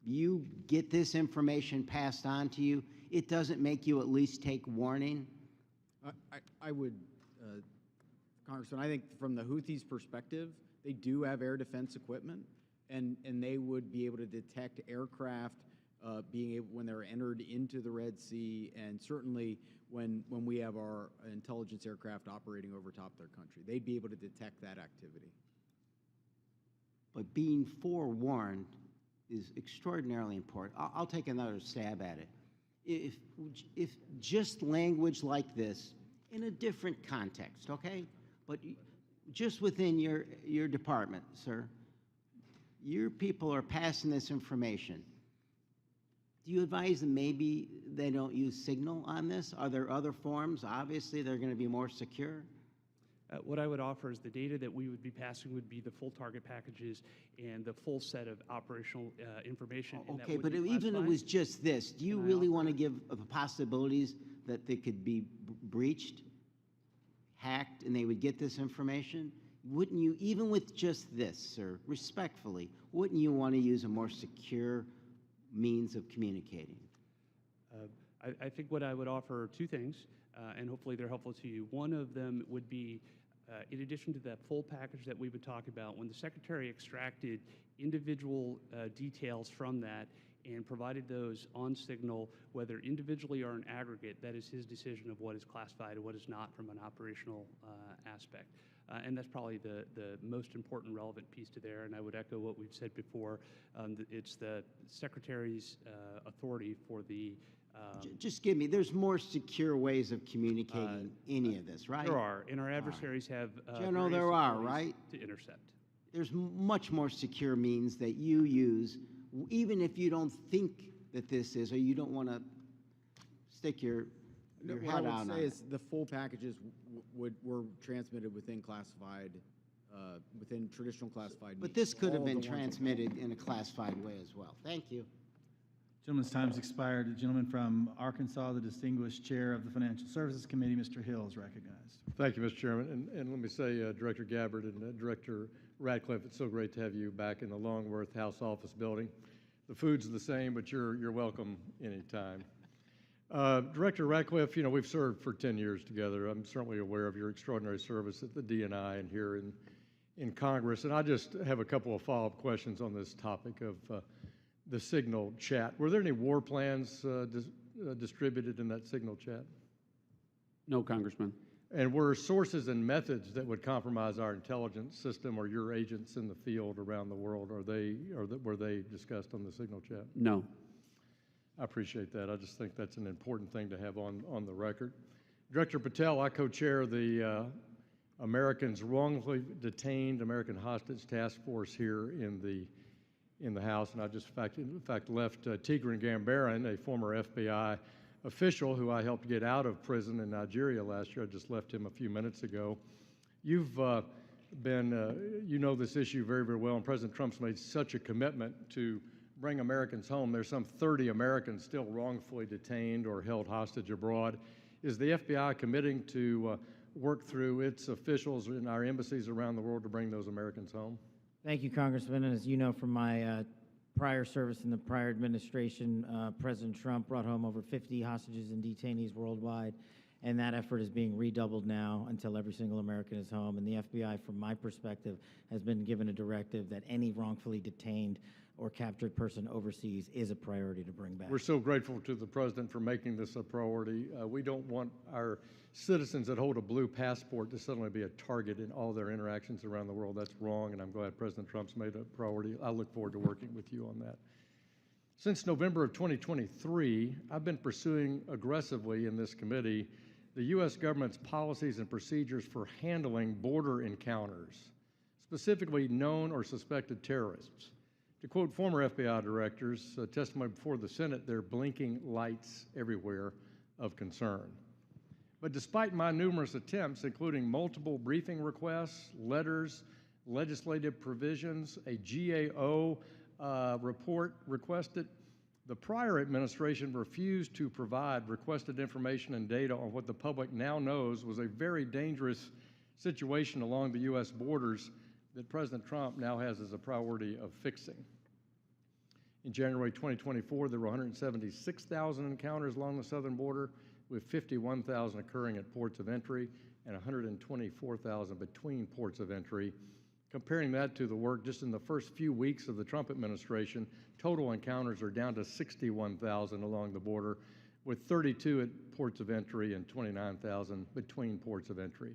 Speaker 13: You get this information passed on to you. It doesn't make you at least take warning?
Speaker 18: I would, Congressman, I think from the Houthis' perspective, they do have air defense equipment, and they would be able to detect aircraft when they're entered into the Red Sea, and certainly when we have our intelligence aircraft operating over top their country. They'd be able to detect that activity.
Speaker 13: But being forewarned is extraordinarily important. I'll take another stab at it. If just language like this in a different context, okay? But just within your department, sir, your people are passing this information. Do you advise them maybe they don't use Signal on this? Are there other forms? Obviously, they're going to be more secure.
Speaker 14: What I would offer is the data that we would be passing would be the full target packages and the full set of operational information. and that
Speaker 13: Okay,
Speaker 14: would
Speaker 13: but
Speaker 14: be
Speaker 13: even if it
Speaker 14: classified.
Speaker 13: was just this, do you
Speaker 14: Can I
Speaker 13: really
Speaker 14: offer-
Speaker 13: want to give the possibilities that they could be breached, hacked, and they would get this information? Wouldn't you, even with just this, sir, respectfully, wouldn't you want to use a more secure means of communicating?
Speaker 14: I think what I would offer are two things, and hopefully they're helpful to you. One of them would be, in addition to that full package that we would talk about, when the Secretary extracted individual details from that and provided those on Signal, whether individually or in aggregate, that is his decision of what is classified and what is not from an operational aspect. And that's probably the most important relevant piece to there. And I would echo what we've said before. It's the Secretary's authority for the
Speaker 13: Just give me, there's more secure ways of communicating any of this, right?
Speaker 14: There are, and our adversaries have
Speaker 13: General,
Speaker 14: various
Speaker 13: there are,
Speaker 14: abilities
Speaker 13: right?
Speaker 14: to intercept.
Speaker 13: There's much more secure means that you use, even if you don't think that this is, or you don't want to stick your
Speaker 18: What
Speaker 13: head
Speaker 18: I
Speaker 13: out
Speaker 18: would
Speaker 13: on
Speaker 18: say
Speaker 13: it.
Speaker 18: is the full packages were transmitted within classified, within traditional classified.
Speaker 13: But
Speaker 18: means.
Speaker 13: this could
Speaker 18: All
Speaker 13: have
Speaker 18: of
Speaker 13: been
Speaker 18: the ones-
Speaker 13: transmitted in a classified way as well. Thank you.
Speaker 5: Gentleman's time's expired. The gentleman from Arkansas, the distinguished chair of the Financial Services Committee, Mr. Hill, is recognized.
Speaker 19: Thank you, Mr. Chairman. And let me say, Director Gabbard and Director Radcliffe, it's so great to have you back in the Longworth House Office building. The food's the same, but you're welcome anytime. Director Radcliffe, you know, we've served for 10 years together. I'm certainly aware of your extraordinary service at the DNI and here in Congress. And I just have a couple of follow-up questions on this topic of the Signal chat. Were there any war plans distributed in that Signal chat?
Speaker 11: No, Congressman.
Speaker 19: And were sources and methods that would compromise our intelligence system or your agents in the field around the world, were they discussed on the Signal chat?
Speaker 11: No.
Speaker 19: I appreciate that. I just think that's an important thing to have on the record. Director Patel, I co-chair the Americans Wrongfully Detained American Hostage Task Force here in the House, and I just in fact left Tigran Gambaryan, a former FBI official who I helped get out of prison in Nigeria last year. I just left him a few minutes ago. You've you know this issue very, very well, and President Trump's made such a commitment to bring Americans home. There's some 30 Americans still wrongfully detained or held hostage abroad. Is the FBI committing to work through its officials in our embassies around the world to bring those Americans home?
Speaker 10: Thank you, Congressman. And as you know from my prior service in the prior administration, President Trump brought home over 50 hostages and detainees worldwide, and that effort is being redoubled now until every single American is home. And the FBI, from my perspective, has been given a directive that any wrongfully detained or captured person overseas is a priority to bring back.
Speaker 19: We're so grateful to the President for making this a priority. We don't want our citizens that hold a blue passport to suddenly be a target in all their interactions around the world. That's wrong, and I'm glad President Trump's made it a priority. I look forward to working with you on that. Since November of 2023, I've been pursuing aggressively in this committee the U.S. government's policies and procedures for handling border encounters, specifically known or suspected terrorists. To quote former FBI directors, testimony before the Senate, they're blinking lights everywhere of concern. But despite my numerous attempts, including multiple briefing requests, letters, legislative provisions, a GAO report requested, the prior administration refused to provide requested information and data on what the public now knows was a very dangerous situation along the U.S. borders that President Trump now has as a priority of fixing. In January 2024, there were 176,000 encounters along the southern border, with 51,000 occurring at ports of entry and 124,000 between ports of entry. Comparing that to the work just in the first few weeks of the Trump administration, total encounters are down to 61,000 along the border, with 32 at ports of entry and 29,000 between ports of entry.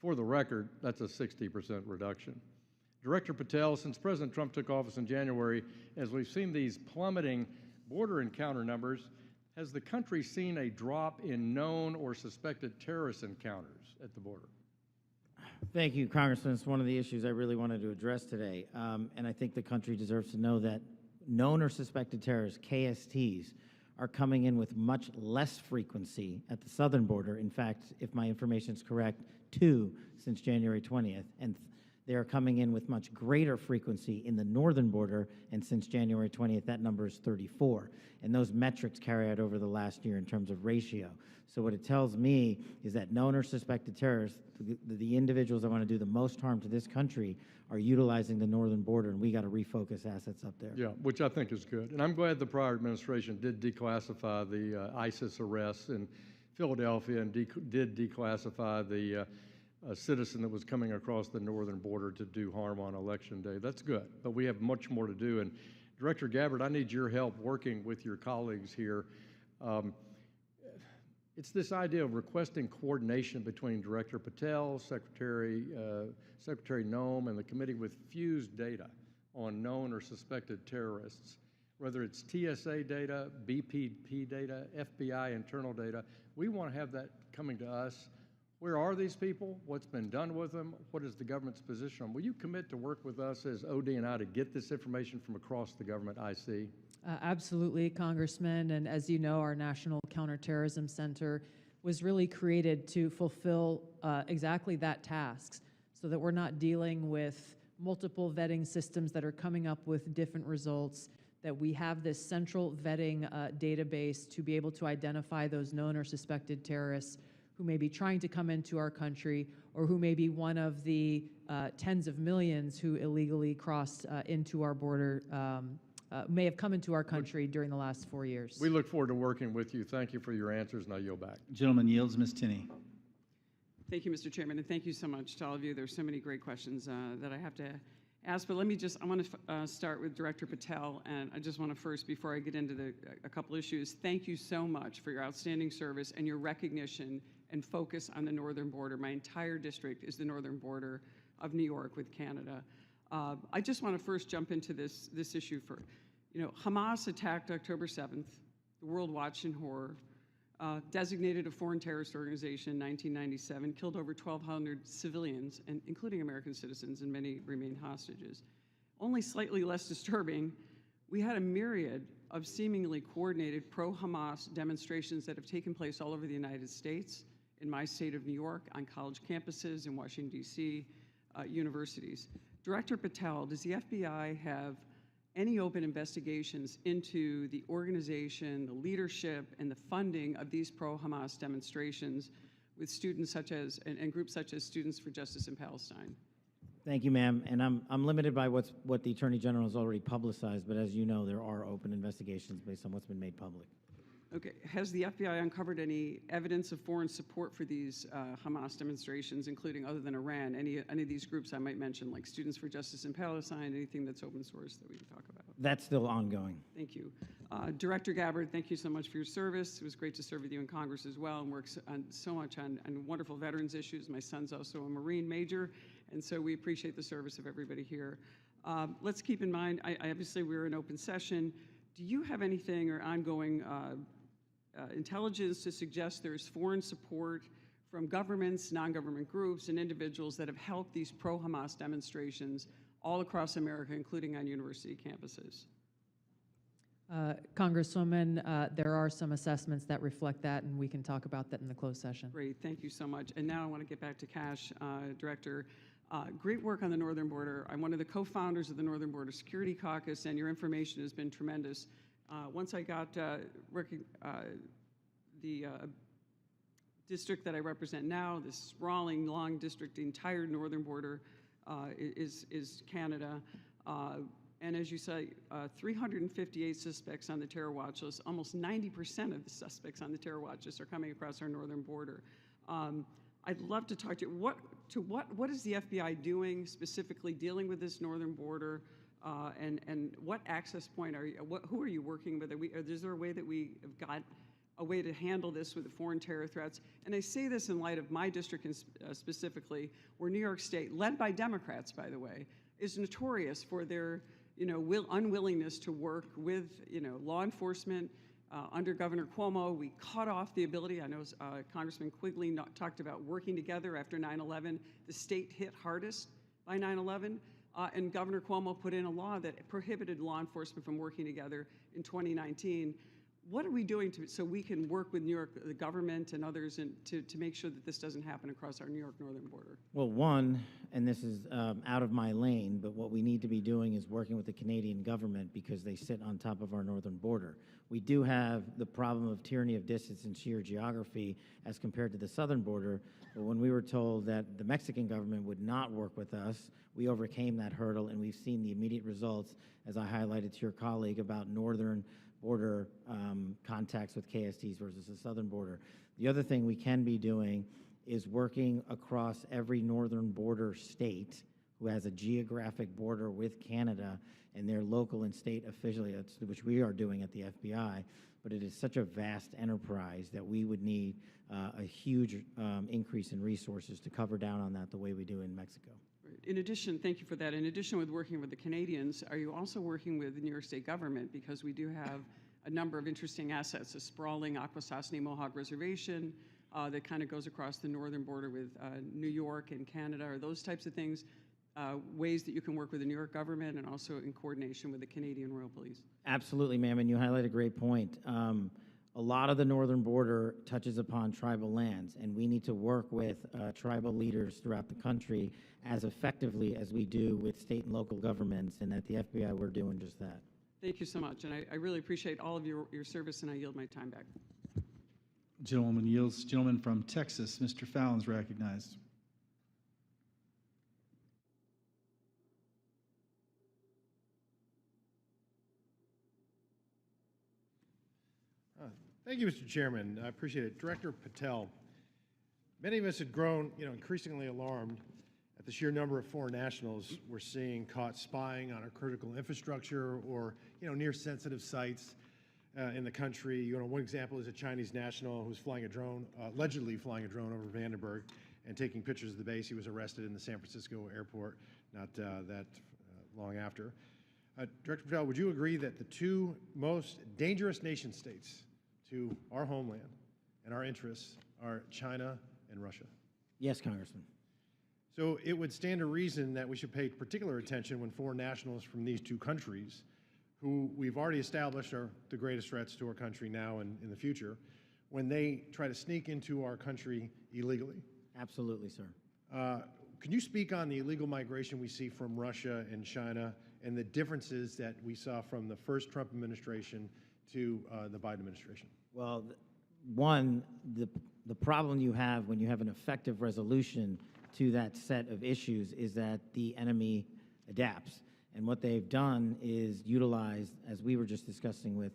Speaker 19: For the record, that's a 60% reduction. Director Patel, since President Trump took office in January, as we've seen these plummeting border encounter numbers, has the country seen a drop in known or suspected terrorist encounters at the border?
Speaker 10: Thank you, Congressman. It's one of the issues I really wanted to address today. And I think the country deserves to know that known or suspected terrorists, KSTs, are coming in with much less frequency at the southern border. In fact, if my information is correct, 2 since January 20th. And they are coming in with much greater frequency in the northern border, and since January 20th, that number is 34. And those metrics carry out over the last year in terms of ratio. So what it tells me is that known or suspected terrorists, the individuals that want to do the most harm to this country, are utilizing the northern border, and we got to refocus assets up there.
Speaker 19: Yeah, which I think is good. And I'm glad the prior administration did declassify the ISIS arrests in Philadelphia and did declassify the citizen that was coming across the northern border to do harm on Election Day. That's good, but we have much more to do. And Director Gabbard, I need your help working with your colleagues here. It's this idea of requesting coordination between Director Patel, Secretary Noem, and the committee with fused data on known or suspected terrorists, whether it's TSA data, BPP data, FBI internal data. We want to have that coming to us. Where are these people? What's been done with them? What is the government's position on? Will you commit to work with us as OD&I to get this information from across the government IC?
Speaker 9: Absolutely, Congressman. And as you know, our National Counterterrorism Center was really created to fulfill exactly that task, so that we're not dealing with multiple vetting systems that are coming up with different results, that we have this central vetting database to be able to identify those known or suspected terrorists who may be trying to come into our country, or who may be one of the tens of millions who illegally crossed into our border, may have come into our country during the last 4 years.
Speaker 19: We look forward to working with you. Thank you for your answers, and I yield back.
Speaker 5: Gentleman yields. Ms. Tinney.
Speaker 16: Thank you, Mr. Chairman, and thank you so much to all of you. There's so many great questions that I have to ask, but I want to start with Director Patel, and I just want to first, before I get into a couple issues, thank you so much for your outstanding service and your recognition and focus on the northern border. My entire district is the northern border of New York with Canada. I just want to first jump into this issue for, Hamas attacked October 7th. The world watched in horror. Designated a foreign terrorist organization in 1997, killed over 1,200 civilians, and including American citizens, and many remain hostages. Only slightly less disturbing, we had a myriad of seemingly coordinated pro-Hamas demonstrations that have taken place all over the United States, in my state of New York, on college campuses, in Washington, D.C., universities. Director Patel, does the FBI have any open investigations into the organization, the leadership, and the funding of these pro-Hamas demonstrations with students such as, and groups such as Students for Justice in Palestine?
Speaker 10: Thank you, ma'am. And I'm limited by what the Attorney General has already publicized, but as you know, there are open investigations based on what's been made public.
Speaker 16: Okay. Has the FBI uncovered any evidence of foreign support for these Hamas demonstrations, including, other than Iran, any of these groups I might mention, like Students for Justice in Palestine, anything that's open source that we can talk about?
Speaker 10: That's still ongoing.
Speaker 16: Thank you. Director Gabbard, thank you so much for your service. It was great to serve with you in Congress as well, and work so much on wonderful veterans issues. My son's also a Marine major, and so we appreciate the service of everybody here. Let's keep in mind, obviously we're in open session. Do you have anything or ongoing intelligence to suggest there's foreign support from governments, non-government groups, and individuals that have helped these pro-Hamas demonstrations all across America, including on university campuses?
Speaker 9: Congresswoman, there are some assessments that reflect that, and we can talk about that in the closed session.
Speaker 16: Great, thank you so much. And now I want to get back to Cash, Director. Great work on the northern border. I'm one of the co-founders of the Northern Border Security Caucus, and your information has been tremendous. Once I got the district that I represent now, this sprawling, long district, the entire northern border is Canada. And as you say, 358 suspects on the terror watch list. Almost 90% of the suspects on the terror watch list are coming across our northern border. I'd love to talk to you. What is the FBI doing specifically dealing with this northern border? And what access point are you? Who are you working with? Is there a way that we have got a way to handle this with the foreign terror threats? And I say this in light of my district specifically, where New York State, led by Democrats, by the way, is notorious for their unwillingness to work with law enforcement. Under Governor Cuomo, we cut off the ability. I know Congressman Quigley talked about working together after 9/11. The state hit hardest by 9/11. And Governor Cuomo put in a law that prohibited law enforcement from working together in 2019. What are we doing so we can work with New York, the government and others, to make sure that this doesn't happen across our New York northern border?
Speaker 10: Well, one, and this is out of my lane, but what we need to be doing is working with the Canadian government because they sit on top of our northern border. We do have the problem of tyranny of distance and sheer geography as compared to the southern border, but when we were told that the Mexican government would not work with us, we overcame that hurdle, and we've seen the immediate results, as I highlighted to your colleague, about northern border contacts with KSTs versus the southern border. The other thing we can be doing is working across every northern border state who has a geographic border with Canada and their local and state affiliates, which we are doing at the FBI, but it is such a vast enterprise that we would need a huge increase in resources to cover down on that the way we do in Mexico.
Speaker 16: In addition, thank you for that. In addition with working with the Canadians, are you also working with the New York State government? Because we do have a number of interesting assets, a sprawling Akwesasne Mohawk Reservation that kind of goes across the northern border with New York and Canada. Are those types of things ways that you can work with the New York government and also in coordination with the Canadian Royal Police?
Speaker 10: Absolutely, ma'am, and you highlight a great point. A lot of the northern border touches upon tribal lands, and we need to work with tribal leaders throughout the country as effectively as we do with state and local governments, and at the FBI, we're doing just that.
Speaker 16: Thank you so much, and I really appreciate all of your service, and I yield my time back.
Speaker 5: Gentlewoman yields. Gentleman from Texas, Mr. Fallon's recognized.
Speaker 8: Thank you, Mr. Chairman. I appreciate it. Director Patel, many of us had grown, increasingly alarmed at the sheer number of foreign nationals we're seeing caught spying on our critical infrastructure or, near sensitive sites in the country. One example is a Chinese national who's flying a drone, allegedly flying a drone over Vandenberg and taking pictures of the base. He was arrested in the San Francisco airport not that long after. Director Patel, would you agree that the two most dangerous nation states to our homeland and our interests are China and Russia?
Speaker 10: Yes, Congressman.
Speaker 8: So it would stand to reason that we should pay particular attention when foreign nationals from these two countries, who we've already established are the greatest threats to our country now and in the future, when they try to sneak into our country illegally.
Speaker 10: Absolutely, sir.
Speaker 8: Can you speak on the illegal migration we see from Russia and China and the differences that we saw from the first Trump administration to the Biden administration?
Speaker 10: Well, one, the problem you have when you have an effective resolution to that set of issues is that the enemy adapts. And what they've done is utilize, as we were just discussing with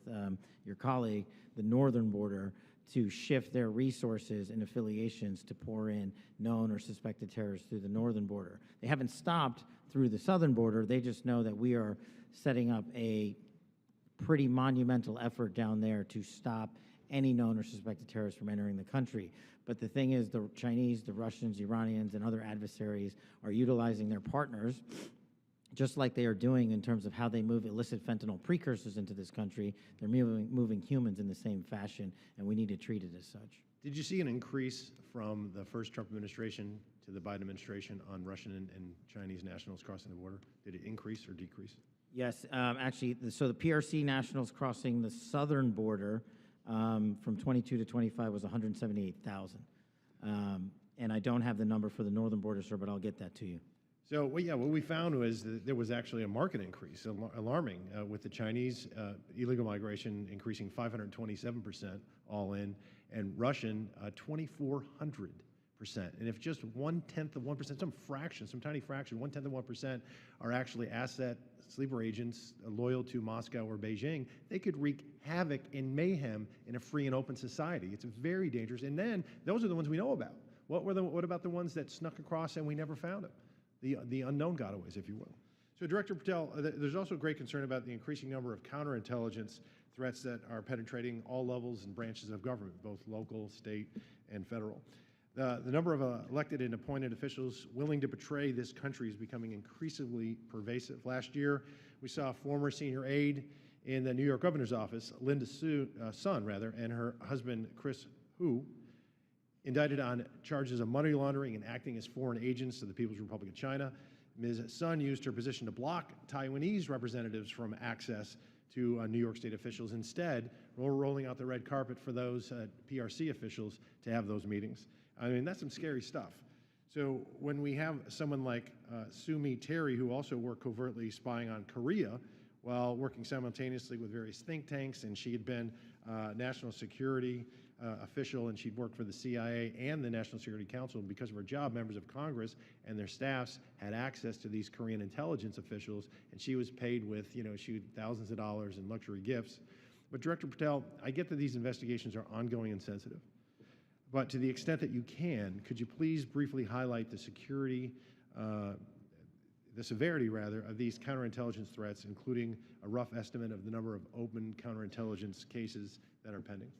Speaker 10: your colleague, the northern border to shift their resources and affiliations to pour in known or suspected terrorists through the northern border. They haven't stopped through the southern border. They just know that we are setting up a pretty monumental effort down there to stop any known or suspected terrorists from entering the country. But the thing is, the Chinese, the Russians, Iranians, and other adversaries are utilizing their partners, just like they are doing in terms of how they move illicit fentanyl precursors into this country. They're moving humans in the same fashion, and we need to treat it as such.
Speaker 8: Did you see an increase from the first Trump administration to the Biden administration on Russian and Chinese nationals crossing the border? Did it increase or decrease?
Speaker 10: Yes, actually, so the PRC nationals crossing the southern border from 22 to 25 was 178,000. And I don't have the number for the northern border, sir, but I'll get that to you.
Speaker 8: So, what we found was that there was actually a market increase, alarming, with the Chinese illegal migration increasing 527% all in, and Russian 2,400%. And if just 1/10 of 1%, some tiny fraction, 1/10 of 1% are actually asset sleeper agents loyal to Moscow or Beijing, they could wreak havoc and mayhem in a free and open society. It's very dangerous. And then those are the ones we know about. What about the ones that snuck across and we never found them? The unknown gotaways, if you will. So, Director Patel, there's also great concern about the increasing number of counterintelligence threats that are penetrating all levels and branches of government, both local, state, and federal. The number of elected and appointed officials willing to betray this country is becoming increasingly pervasive. Last year, we saw a former senior aide in the New York governor's office, Linda Sun, and her husband, Chris Hu, indicted on charges of money laundering and acting as foreign agents to the People's Republic of China. Ms. Sun used her position to block Taiwanese representatives from access to New York State officials, instead we're rolling out the red carpet for those PRC officials to have those meetings. I mean, that's some scary stuff. So when we have someone like Sue Terry, who also worked covertly spying on Korea while working simultaneously with various think tanks, and she had been national security official, and she'd worked for the CIA and the National Security Council. And because of her job, members of Congress and their staffs had access to these Korean intelligence officials, and she was paid with, thousands of dollars in luxury gifts. But Director Patel, I get that these investigations are ongoing and sensitive. But to the extent that you can, could you please briefly highlight the severity of these counterintelligence threats, including a rough estimate of the number of open counterintelligence cases that are pending?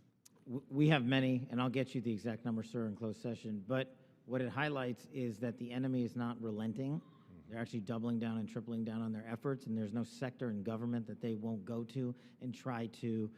Speaker 10: We have many, and I'll get you the exact number, sir, in closed session. But what it highlights is that the enemy is not relenting. They're actually doubling down and tripling down on their efforts, and there's no sector in government that they won't go to and try to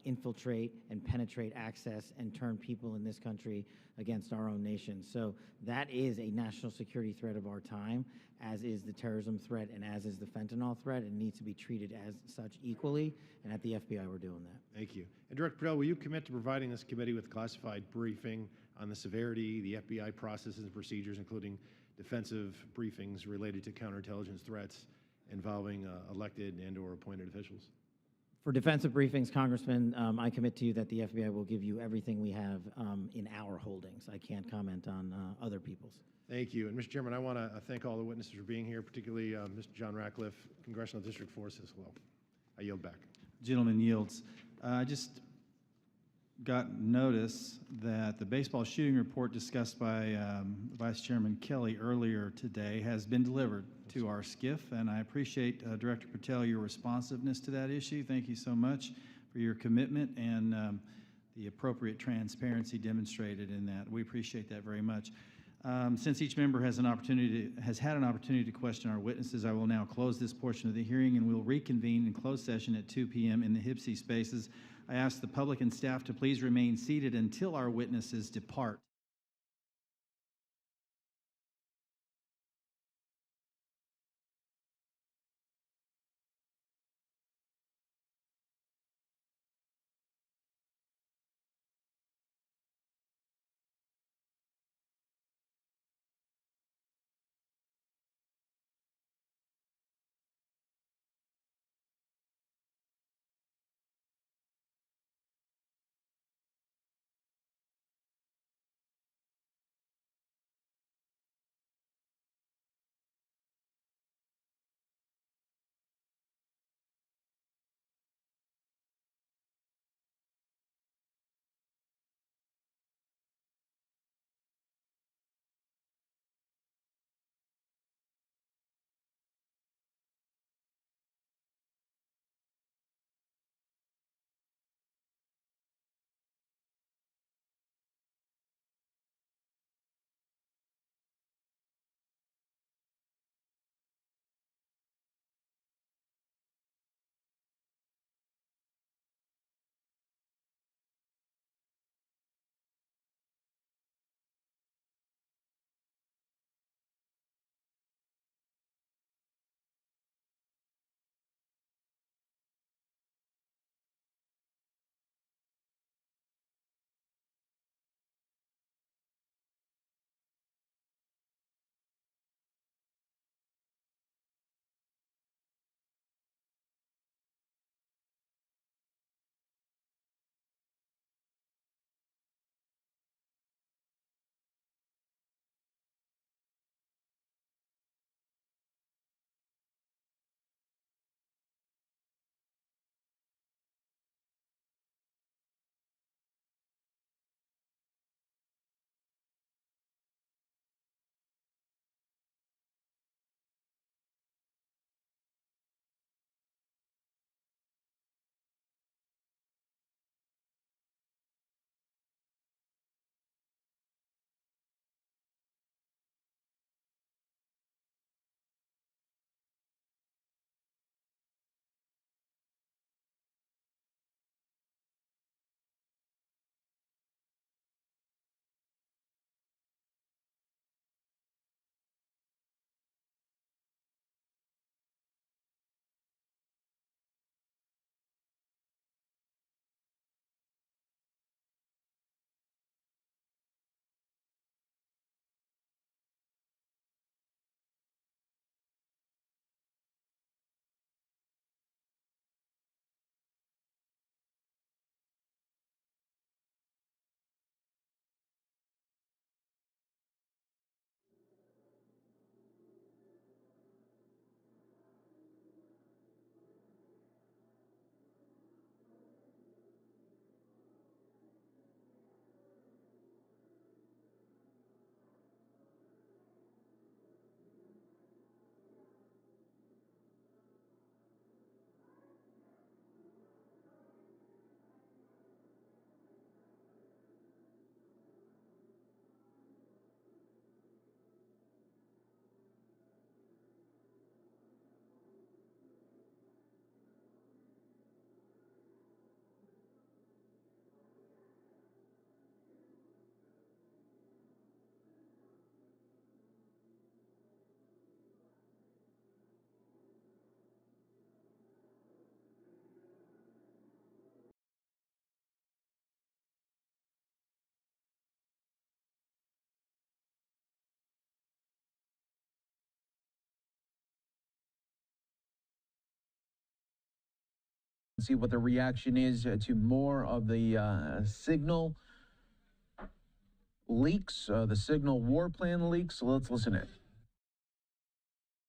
Speaker 10: infiltrate and penetrate access and turn people in this country against our own nation. So that is a national security threat of our time, as is the terrorism threat and as is the fentanyl threat. It needs to be treated as such equally, and at the FBI we're doing that.
Speaker 8: Thank you. And Director Patel, will you commit to providing this committee with classified briefing on the severity, the FBI processes and procedures, including defensive briefings related to counterintelligence threats involving elected and/or appointed officials?
Speaker 10: For defensive briefings, Congressman, I commit to you that the FBI will give you everything we have in our holdings. I can't comment on other people's.
Speaker 8: Thank you. And Mr. Chairman, I want to thank all the witnesses for being here, particularly Mr. John Ratcliffe, Congressional District 4 says hello. I yield back.
Speaker 5: Gentleman yields. I just got notice that the baseball shooting report discussed by Vice Chairman Kelly earlier today has been delivered to our SCIF, and I appreciate, Director Patel, your responsiveness to that issue. Thank you so much for your commitment and the appropriate transparency demonstrated in that. We appreciate that very much. Since each member has had an opportunity to question our witnesses, I will now close this portion of the hearing, and we'll reconvene in closed session at 2 p.m. in the HIPSI spaces. I ask the public and staff to please remain seated until our witnesses depart.
Speaker 2: See what the reaction is to more of the signal leaks, the signal war plan leaks. So let's listen in.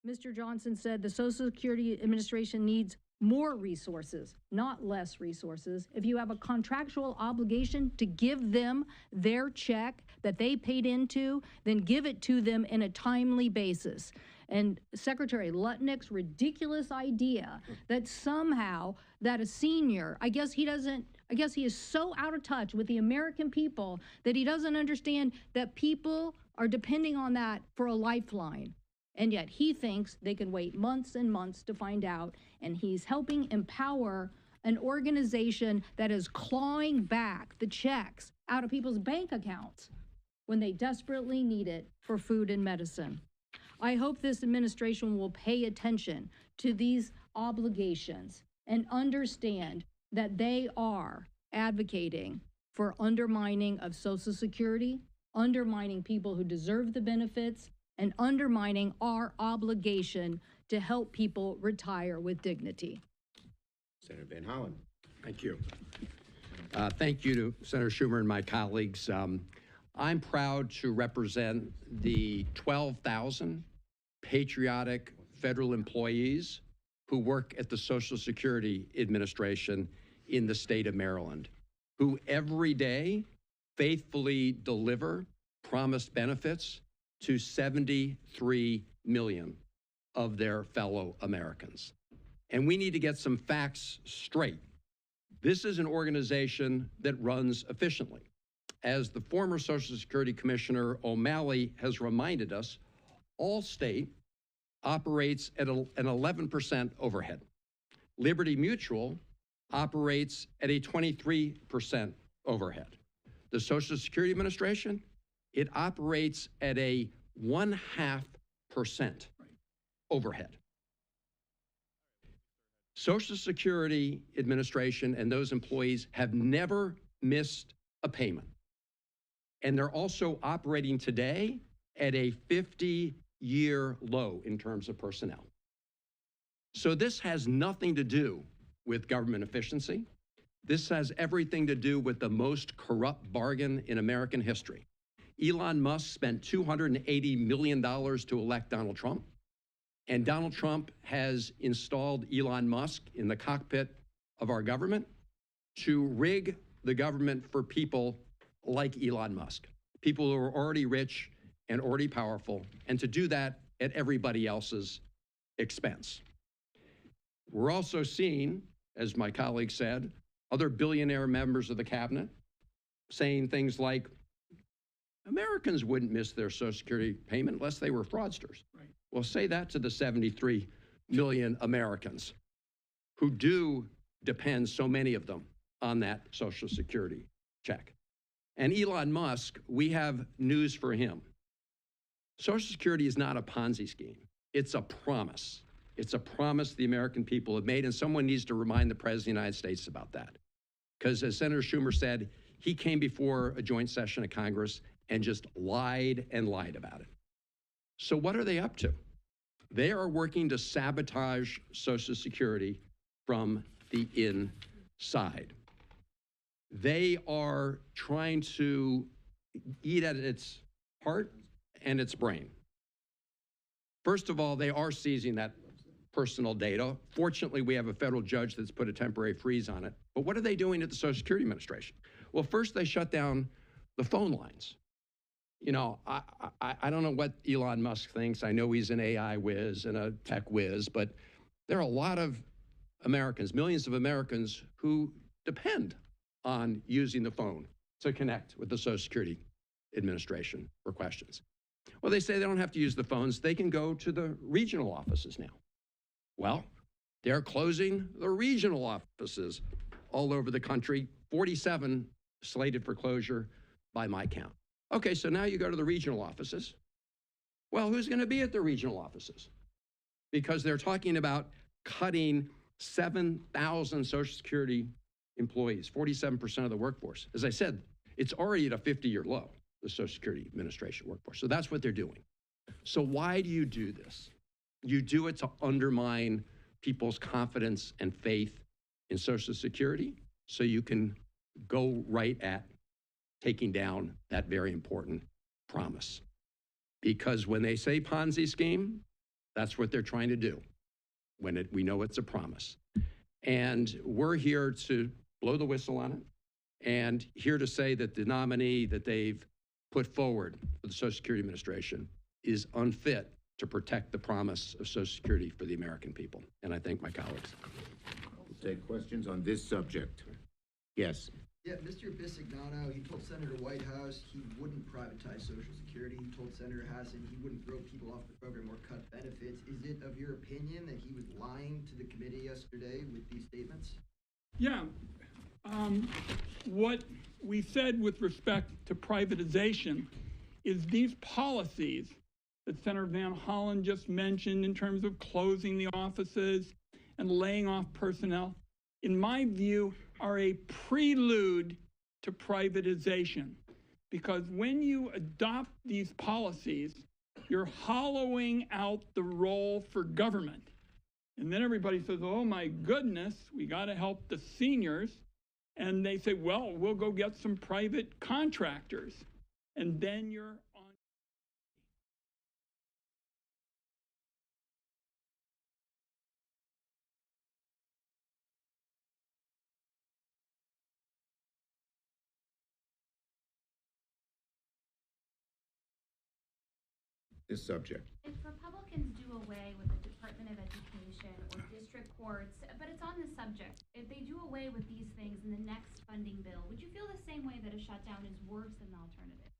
Speaker 21: Mr. Johnson said the Social Security Administration needs more resources, not less resources. If you have a contractual obligation to give them their check that they paid into, then give it to them in a timely basis. And Secretary Lutnick's ridiculous idea that somehow that a senior, I guess he is so out of touch with the American people that he doesn't understand that people are depending on that for a lifeline. And yet he thinks they can wait months and months to find out, and he's helping empower an organization that is clawing back the checks out of people's bank accounts when they desperately need it for food and medicine. I hope this administration will pay attention to these obligations and understand that they are advocating for undermining of Social Security, undermining people who deserve the benefits, and undermining our obligation to help people retire with dignity.
Speaker 22: Senator Van Hollen. Thank you. Thank you to Senator Schumer and my colleagues. I'm proud to represent the 12,000 patriotic federal employees who work at the Social Security Administration in the state of Maryland, who every day faithfully deliver promised benefits to 73 million of their fellow Americans. And we need to get some facts straight. This is an organization that runs efficiently. As the former Social Security Commissioner O'Malley has reminded us, Allstate operates at an 11% overhead. Liberty Mutual operates at a 23% overhead. The Social Security Administration, it operates at a 0.5% overhead. Social Security Administration and those employees have never missed a payment. And they're also operating today at a 50-year low in terms of personnel. So this has nothing to do with government efficiency. This has everything to do with the most corrupt bargain in American history. Elon Musk spent $280 million to elect Donald Trump, and Donald Trump has installed Elon Musk in the cockpit of our government to rig the government for people like Elon Musk, people who are already rich and already powerful, and to do that at everybody else's expense. We're also seeing, as my colleague said, other billionaire members of the cabinet saying things like, Americans wouldn't miss their Social Security payment unless they were fraudsters. Right. Well, say that to the 73 million Americans who do depend, so many of them, on that Social Security check. And Elon Musk, we have news for him. Social Security is not a Ponzi scheme. It's a promise. It's a promise the American people have made, and someone needs to remind the President of the United States about that. Because as Senator Schumer said, he came before a joint session of Congress and just lied and lied about it. So what are they up to? They are working to sabotage Social Security from the inside. They are trying to eat at its heart and its brain. First of all, they are seizing that personal data. Fortunately, we have a federal judge that's put a temporary freeze on it. But what are they doing at the Social Security Administration? Well, first they shut down the phone lines. You know, I don't know what Elon Musk thinks. I know he's an AI whiz and a tech whiz, but there are a lot of Americans, millions of Americans, who depend on using the phone to connect with the Social Security Administration for questions. Well, they say they don't have to use the phones. They can go to the regional offices now. Well, they're closing the regional offices all over the country, 47 slated for closure by my count. Okay, so now you go to the regional offices. Well, who's going to be at the regional offices? Because they're talking about cutting 7,000 Social Security employees, 47% of the workforce. As I said, it's already at a 50-year low, the Social Security Administration workforce. So that's what they're doing. So why do you do this? You do it to undermine people's confidence and faith in Social Security so you can go right at taking down that very important promise. Because when they say Ponzi scheme, that's what they're trying to do when we know it's a promise. And we're here to blow the whistle on it and here to say that the nominee that they've put forward for the Social Security Administration is unfit to protect the promise of Social Security for the American people. And I thank my colleagues.
Speaker 15: We'll take questions on this subject. Yes.
Speaker 17: Yeah, Mr. Bisignano, he told Senator Whitehouse he wouldn't privatize Social Security. He told Senator Hassan he wouldn't throw people off the program or cut benefits. Is it of your opinion that he was lying to the committee yesterday with these statements?
Speaker 20: Yeah. What we said with respect to privatization is these policies that Senator Van Hollen just mentioned in terms of closing the offices and laying off personnel, in my view, are a prelude to privatization. Because when you adopt these policies, you're hollowing out the role for government. And then everybody says, oh my goodness, we got to help the seniors. And they say, well, we'll go get some private contractors. And then you're on.
Speaker 15: This subject.
Speaker 23: If Republicans do away with the Department of Education or district courts, but it's on the subject, if they do away with these things in the next funding bill, would you feel the same way that a shutdown is worse than the alternative?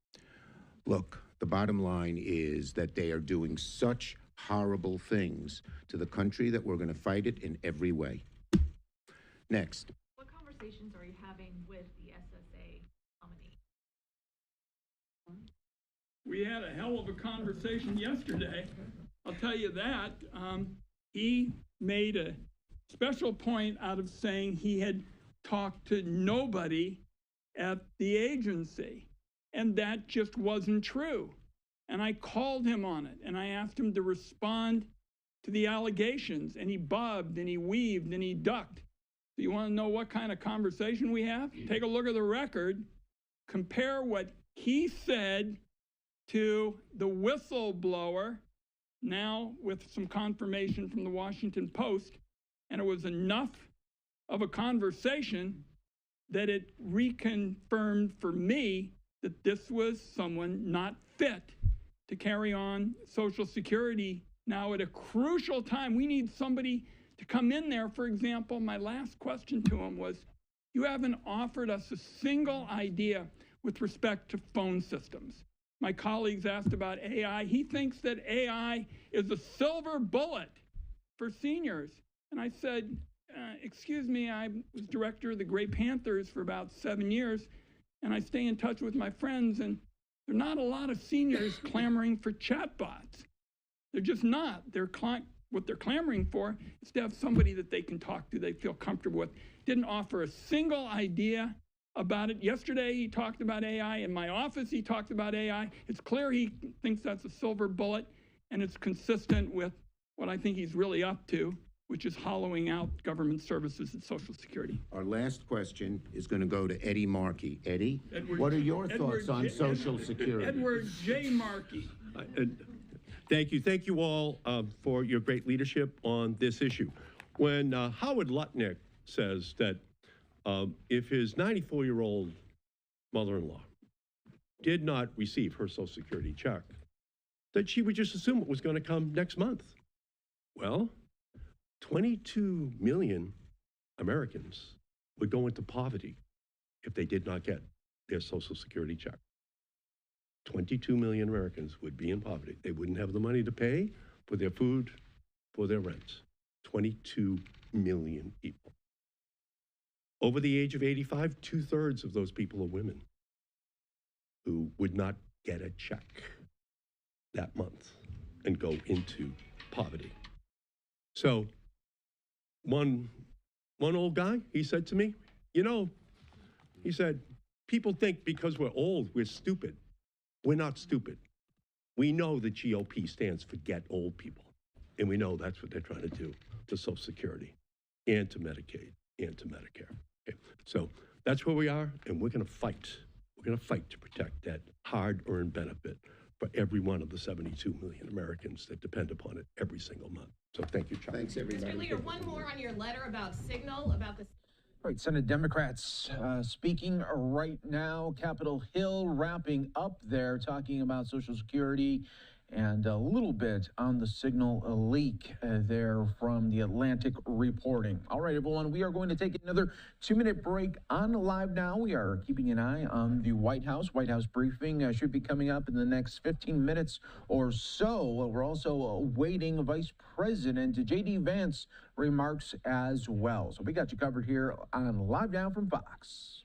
Speaker 15: Look, the bottom line is that they are doing such horrible things to the country that we're going to fight it in every way. Next.
Speaker 24: What conversations are you having with the SSA nominee?
Speaker 20: We had a hell of a conversation yesterday. I'll tell you that. He made a special point out of saying he had talked to nobody at the agency. And that just wasn't true. And I called him on it and I asked him to respond to the allegations, and he bobbed and he weaved and he ducked. So you want to know what kind of conversation we have? Take a look at the record, compare what he said to the whistleblower, now with some confirmation from the Washington Post, and it was enough of a conversation that it reconfirmed for me that this was someone not fit to carry on Social Security now at a crucial time. We need somebody to come in there. For example, my last question to him was, you haven't offered us a single idea with respect to phone systems. My colleagues asked about AI. He thinks that AI is a silver bullet for seniors. And I said, excuse me, I was director of the Gray Panthers for about 7 years, and I stay in touch with my friends, and there are not a lot of seniors clamoring for chatbots. They're just not. What they're clamoring for is to have somebody that they can talk to, they feel comfortable with. Didn't offer a single idea about it. Yesterday, he talked about AI. In my office, he talked about AI. It's clear he thinks that's a silver bullet, and it's consistent with what I think he's really up to, which is hollowing out government services and Social Security.
Speaker 15: Our last question is going to go to Eddie Markey. Eddie, what are your thoughts on Social Security?
Speaker 20: Edward J. Markey.
Speaker 26: Thank you. Thank you all for your great leadership on this issue. When Howard Lutnick says that if his 94-year-old mother-in-law did not receive her Social Security check, that she would just assume it was going to come next month. Well, 22 million Americans would go into poverty if they did not get their Social Security check. 22 million Americans would be in poverty. They wouldn't have the money to pay for their food, for their rent. 22 million people. Over the age of 85, 2/3 of those people are women who would not get a check that month and go into poverty. So one old guy, he said to me, you know, he said, people think because we're old, we're stupid. We're not stupid. We know the GOP stands for Get Old People. And we know that's what they're trying to do to Social Security and to Medicaid and to Medicare. Okay? So that's where we are, and we're going to fight. We're going to fight to protect that hard-earned benefit for every one of the 72 million Americans that depend upon it every single month. So thank you, Chuck.
Speaker 1: Thanks, everybody. Mr. Leader, one more on your letter about Signal, about the...
Speaker 2: All right, Senate Democrats speaking right now. Capitol Hill wrapping up there, talking about Social Security and a little bit on the Signal leak there from the Atlantic reporting. All right, everyone, we are going to take another 2-minute break on Live Now. We are keeping an eye on the White House. White House briefing should be coming up in the next 15 minutes or so. We're also awaiting Vice President J.D. Vance remarks as well. So we got you covered here on Live Now from Fox.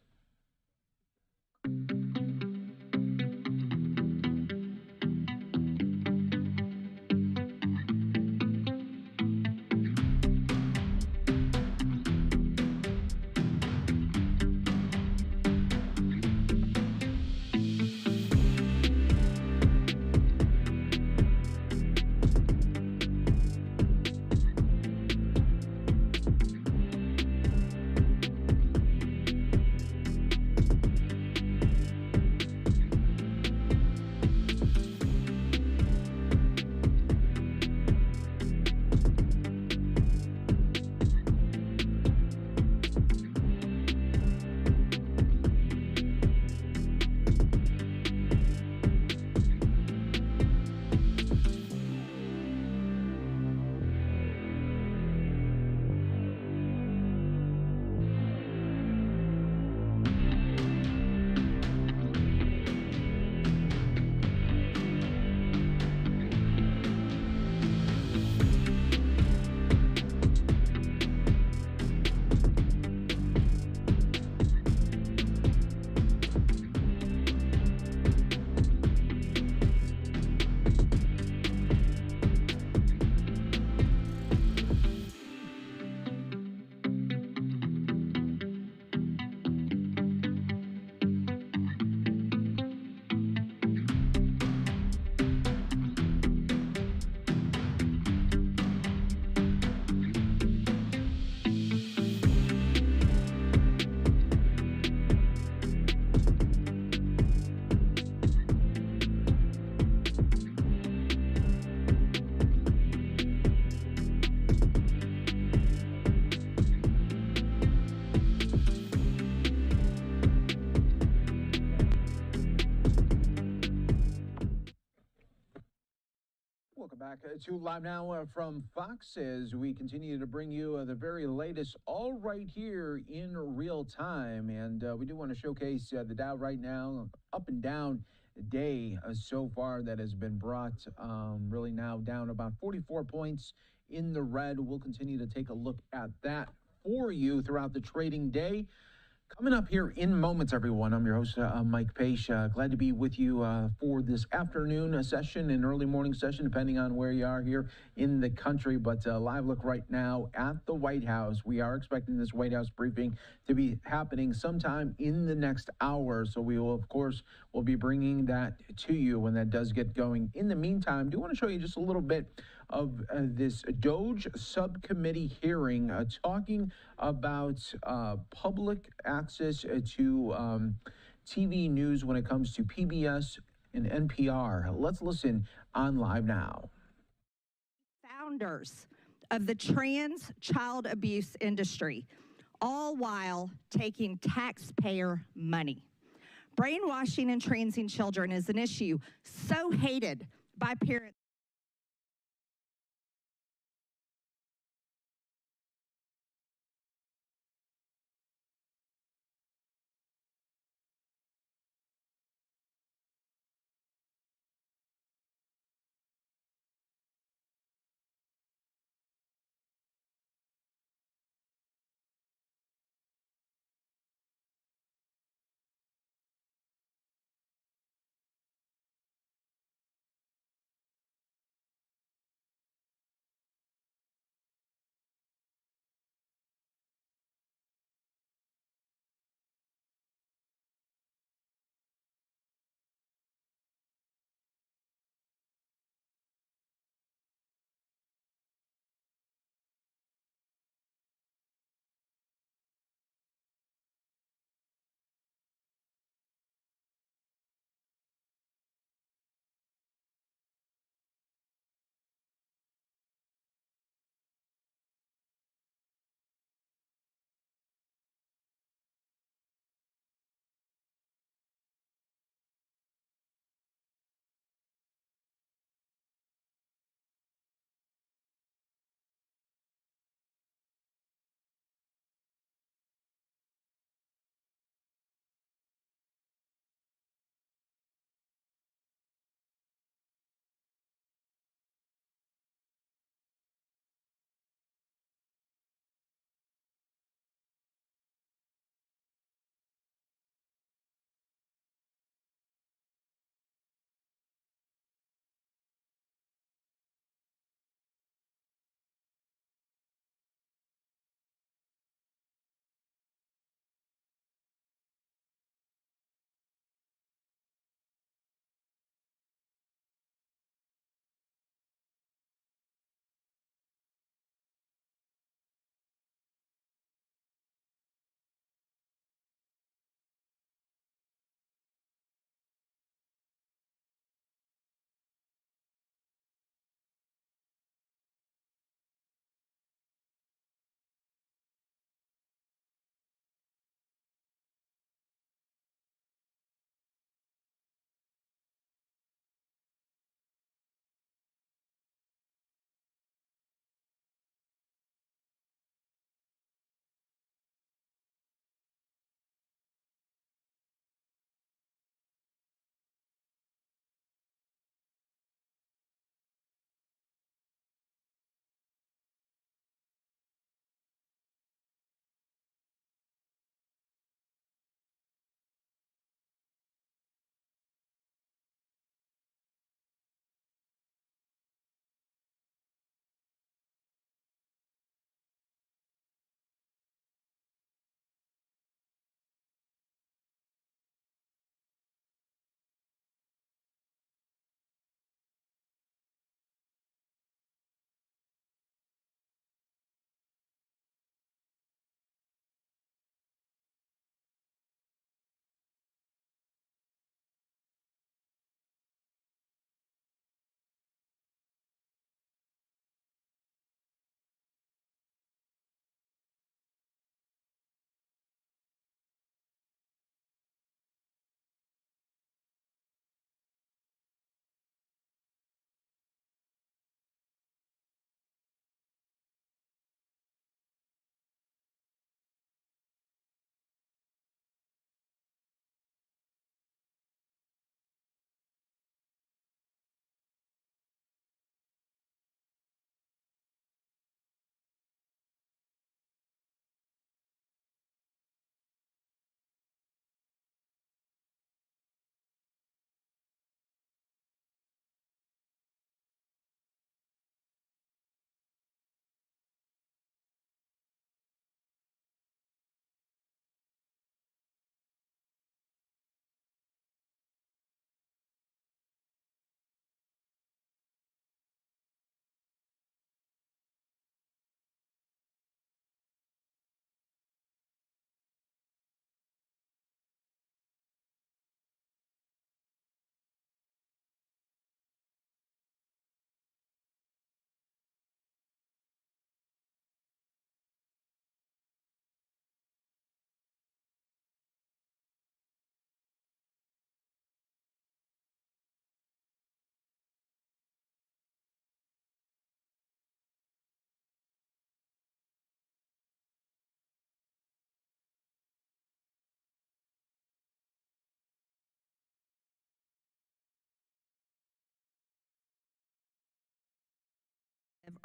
Speaker 2: Welcome back to Live Now from Fox as we continue to bring you the very latest, all right here in real time. And we do want to showcase the Dow right now, up and down day so far that has been brought really now down about 44 points in the red. We'll continue to take a look at that for you throughout the trading day. Coming up here in moments, everyone, I'm your host, Mike Pace. Glad to be with you for this afternoon session and early morning session, depending on where you are here in the country. But live look right now at the White House. We are expecting this White House briefing to be happening sometime in the next hour. So we will, of course, will be bringing that to you when that does get going. In the meantime, I do want to show you just a little bit of this DOGE subcommittee hearing talking about public access to TV news when it comes to PBS and NPR. Let's listen on Live Now.
Speaker 3: Founders of the trans child abuse industry, all while taking taxpayer money. Brainwashing and transing children is an issue so hated by parents.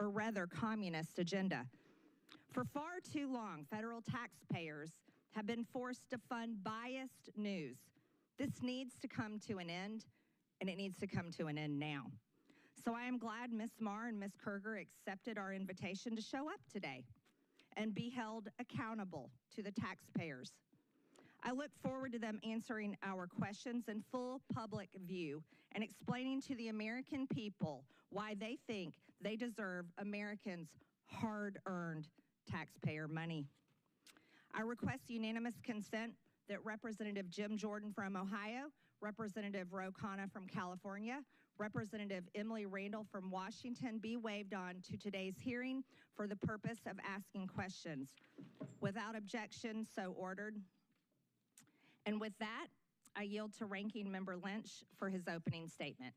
Speaker 3: or rather communist agenda. For far too long, federal taxpayers have been forced to fund biased news. This needs to come to an end, and it needs to come to an end now. So I am glad Ms. Marr and Ms. Kerger accepted our invitation to show up today and be held accountable to the taxpayers. I look forward to them answering our questions in full public view and explaining to the American people why they think they deserve Americans' hard-earned taxpayer money. I request unanimous consent that Representative Jim Jordan from Ohio, Representative Ro Khanna from California, Representative Emily Randall from Washington be waived on to today's hearing for the purpose of asking questions. Without objection, so ordered. And with that, I yield to Ranking Member Lynch for his opening statement.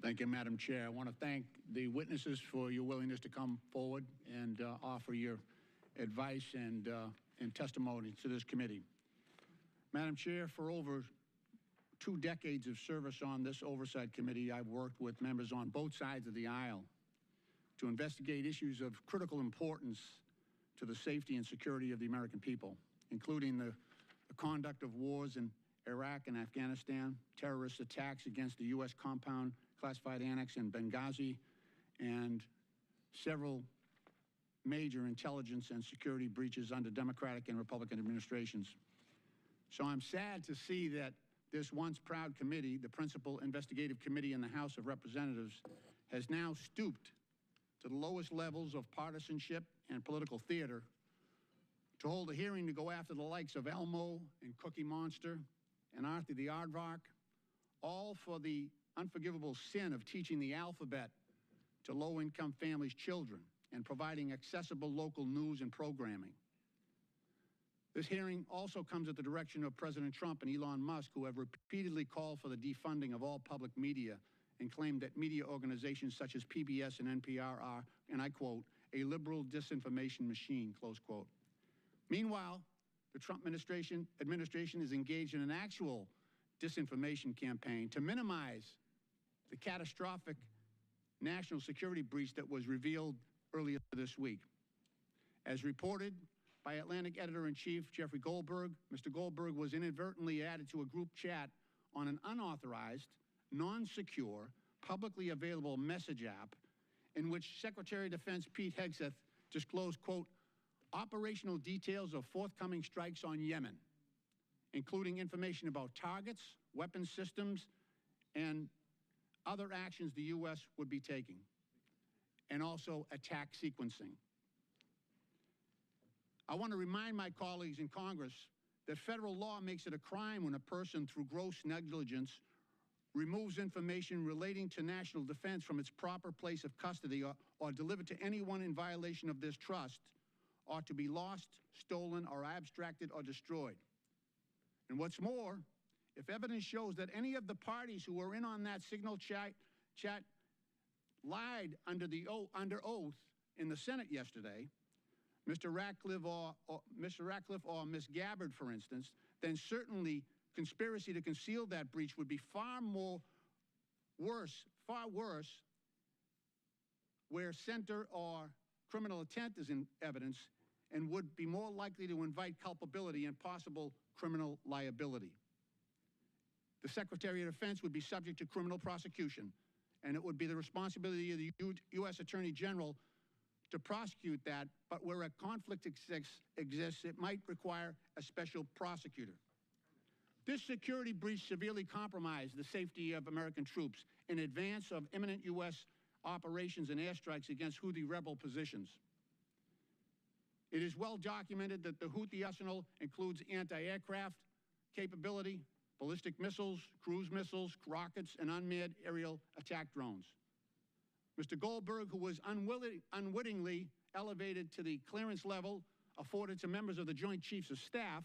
Speaker 4: Thank you, Madam Chair. I want to thank the witnesses for your willingness to come forward and offer your advice and testimony to this committee. Madam Chair, for over 2 decades of service on this Oversight Committee, I've worked with members on both sides of the aisle to investigate issues of critical importance to the safety and security of the American people, including the conduct of wars in Iraq and Afghanistan, terrorist attacks against the U.S. compound classified annex in Benghazi, and several major intelligence and security breaches under Democratic and Republican administrations. So I'm sad to see that this once proud committee, the principal investigative committee in the House of Representatives, has now stooped to the lowest levels of partisanship and political theater to hold a hearing to go after the likes of Elmo and Cookie Monster and Arthur the Aardvark, all for the unforgivable sin of teaching the alphabet to low-income families' children and providing accessible local news and programming. This hearing also comes at the direction of President Trump and Elon Musk, who have repeatedly called for the defunding of all public media and claimed that media organizations such as PBS and NPR are, and I quote, a liberal disinformation machine, close quote. Meanwhile, the Trump administration is engaged in an actual disinformation campaign to minimize the catastrophic national security breach that was revealed earlier this week. As reported by Atlantic Editor-in-Chief Jeffrey Goldberg, Mr. Goldberg was inadvertently added to a group chat on an unauthorized, non-secure, publicly available message app in which Secretary of Defense Pete Hegseth disclosed, quote, operational details of forthcoming strikes on Yemen, including information about targets, weapons systems, and other actions the U.S. would be taking, and also attack sequencing. I want to remind my colleagues in Congress that federal law makes it a crime when a person, through gross negligence, removes information relating to national defense from its proper place of custody or delivered to anyone in violation of this trust, ought to be lost, stolen, or abstracted or destroyed. And what's more, if evidence shows that any of the parties who were in on that signal chat lied under oath in the Senate yesterday, Mr. Ratcliffe or Ms. Gabbard, for instance, then certainly conspiracy to conceal that breach would be far worse, where center or criminal intent is in evidence, and would be more likely to invite culpability and possible criminal liability. The Secretary of Defense would be subject to criminal prosecution, and it would be the responsibility of the U.S. Attorney General to prosecute that, but where a conflict exists, it might require a special prosecutor. This security breach severely compromised the safety of American troops in advance of imminent U.S. operations and airstrikes against Houthi rebel positions. It is well documented that the Houthi arsenal includes anti-aircraft capability, ballistic missiles, cruise missiles, rockets, and unmanned aerial attack drones. Mr. Goldberg, who was unwittingly elevated to the clearance level afforded to members of the Joint Chiefs of Staff,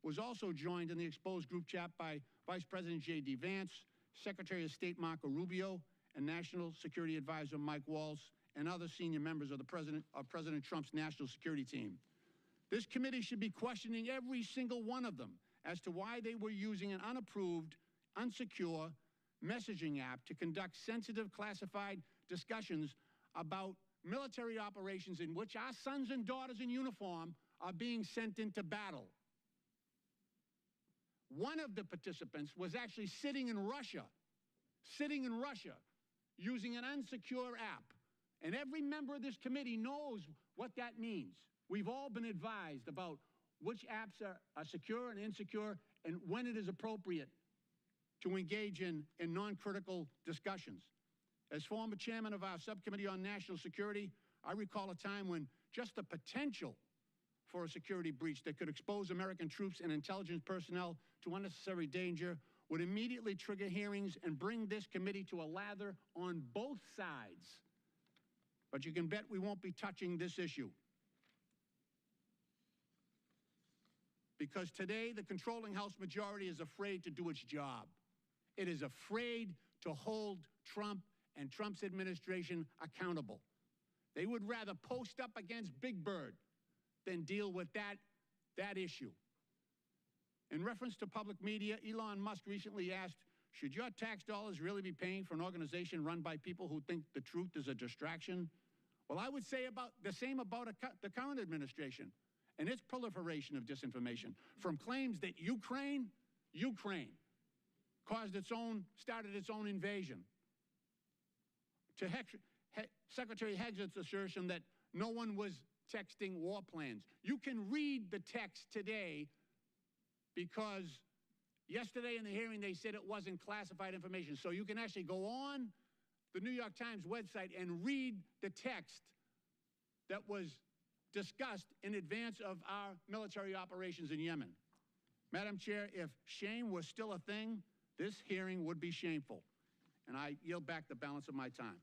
Speaker 4: was also joined in the exposed group chat by Vice President J.D. Vance, Secretary of State Marco Rubio, and National Security Advisor Mike Waltz, and other senior members of President Trump's national security team. This committee should be questioning every single one of them as to why they were using an unapproved, unsecure messaging app to conduct sensitive classified discussions about military operations in which our sons and daughters in uniform are being sent into battle. One of the participants was actually sitting in Russia, using an unsecure app. And every member of this committee knows what that means. We've all been advised about which apps are secure and insecure and when it is appropriate to engage in non-critical discussions. As former chairman of our subcommittee on national security, I recall a time when just the potential for a security breach that could expose American troops and intelligence personnel to unnecessary danger would immediately trigger hearings and bring this committee to a lather on both sides. But you can bet we won't be touching this issue. Because today, the controlling House majority is afraid to do its job. It is afraid to hold Trump and Trump's administration accountable. They would rather post up against Big Bird than deal with that issue. In reference to public media, Elon Musk recently asked, should your tax dollars really be paying for an organization run by people who think the truth is a distraction? Well, I would say about the same about the current administration and its proliferation of disinformation, from claims that Ukraine started its own invasion, to Secretary Heged's assertion that no one was texting war plans. You can read the text today because yesterday in the hearing they said it wasn't classified information. So you can actually go on the New York Times website and read the text that was discussed in advance of our military operations in Yemen. Madam Chair, if shame was still a thing, this hearing would be shameful. And I yield back the balance of my time.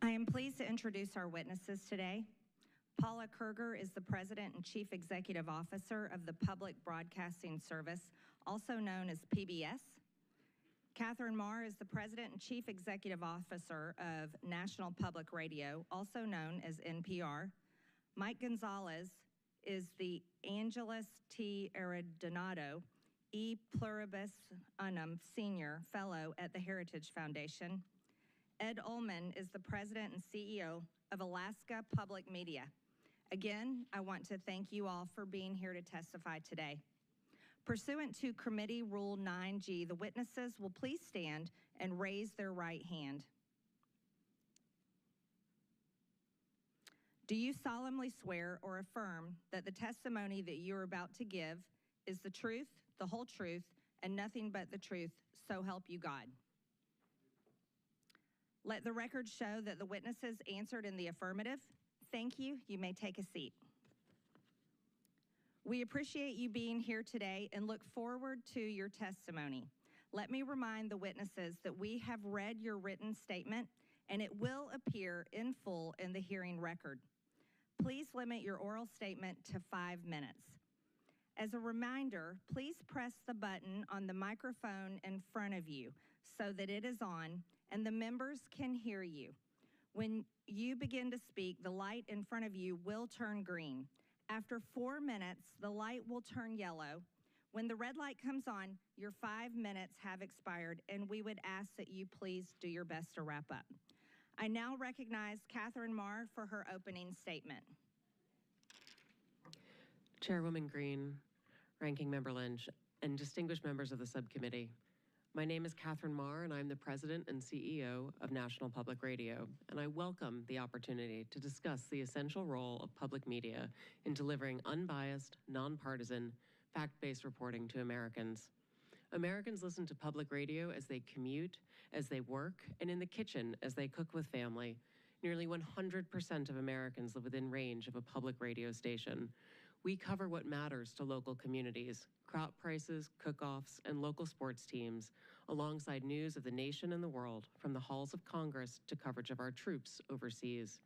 Speaker 3: I am pleased to introduce our witnesses today. Paula Kerger is the President and Chief Executive Officer of the Public Broadcasting Service, also known as PBS. Catherine Marr is the President and Chief Executive Officer of National Public Radio, also known as NPR. Mike Gonzalez is the Angelus T. Arredondo E. Pluribus Unum Senior Fellow at the Heritage Foundation. Ed Ullman is the President and CEO of Alaska Public Media. Again, I want to thank you all for being here to testify today. Pursuant to Committee Rule 9G, the witnesses will please stand and raise their right hand. Do you solemnly swear or affirm that the testimony that you are about to give is the truth, the whole truth, and nothing but the truth, so help you God? Let the record show that the witnesses answered in the affirmative. Thank you. You may take a seat. We appreciate you being here today and look forward to your testimony. Let me remind the witnesses that we have read your written statement and it will appear in full in the hearing record. Please limit your oral statement to 5 minutes. As a reminder, please press the button on the microphone in front of you so that it is on and the members can hear you. When you begin to speak, the light in front of you will turn green. After 4 minutes, the light will turn yellow. When the red light comes on, your 5 minutes have expired, and we would ask that you please do your best to wrap up. I now recognize Catherine Marr for her opening statement.
Speaker 6: Chairwoman Green, Ranking Member Lynch, and distinguished members of the subcommittee. My name is Catherine Marr, and I'm the President and CEO of National Public Radio, and I welcome the opportunity to discuss the essential role of public media in delivering unbiased, nonpartisan, fact-based reporting to Americans. Americans listen to public radio as they commute, as they work, and in the kitchen as they cook with family. Nearly 100% of Americans live within range of a public radio station. We cover what matters to local communities, crop prices, cook-offs, and local sports teams, alongside news of the nation and the world, from the halls of Congress to coverage of our troops overseas.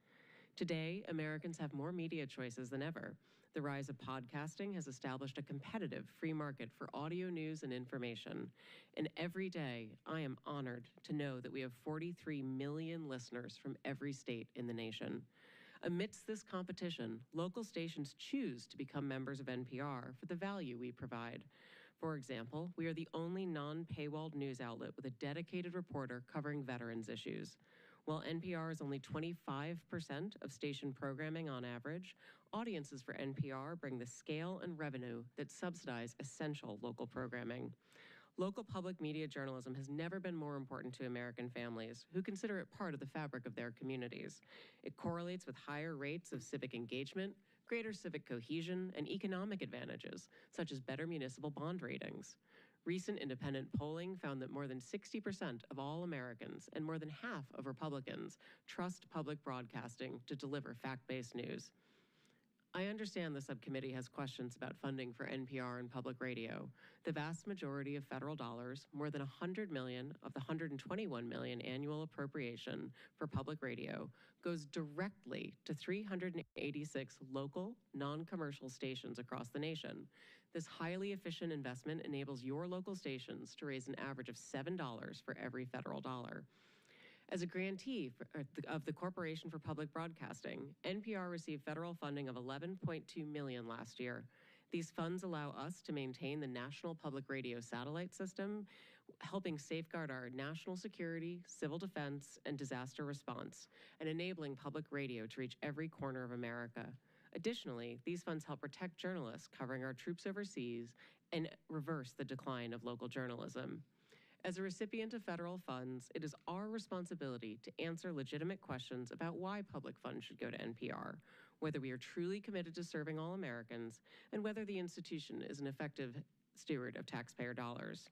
Speaker 6: Today, Americans have more media choices than ever. The rise of podcasting has established a competitive free market for audio news and information. And every day, I am honored to know that we have 43 million listeners from every state in the nation. Amidst this competition, local stations choose to become members of NPR for the value we provide. For example, we are the only non-paywalled news outlet with a dedicated reporter covering veterans issues. While NPR is only 25% of station programming on average, audiences for NPR bring the scale and revenue that subsidize essential local programming. Local public media journalism has never been more important to American families, who consider it part of the fabric of their communities. It correlates with higher rates of civic engagement, greater civic cohesion, and economic advantages, such as better municipal bond ratings. Recent independent polling found that more than 60% of all Americans and more than half of Republicans trust public broadcasting to deliver fact-based news. I understand the subcommittee has questions about funding for NPR and public radio. The vast majority of federal dollars, more than $100 million of the $121 million annual appropriation for public radio, goes directly to 386 local, non-commercial stations across the nation. This highly efficient investment enables your local stations to raise an average of $7 for every federal dollar. As a grantee of the Corporation for Public Broadcasting, NPR received federal funding of $11.2 million last year. These funds allow us to maintain the national public radio satellite system, helping safeguard our national security, civil defense, and disaster response, and enabling public radio to reach every corner of America. Additionally, these funds help protect journalists covering our troops overseas and reverse the decline of local journalism. As a recipient of federal funds, it is our responsibility to answer legitimate questions about why public funds should go to NPR, whether we are truly committed to serving all Americans, and whether the institution is an effective steward of taxpayer dollars.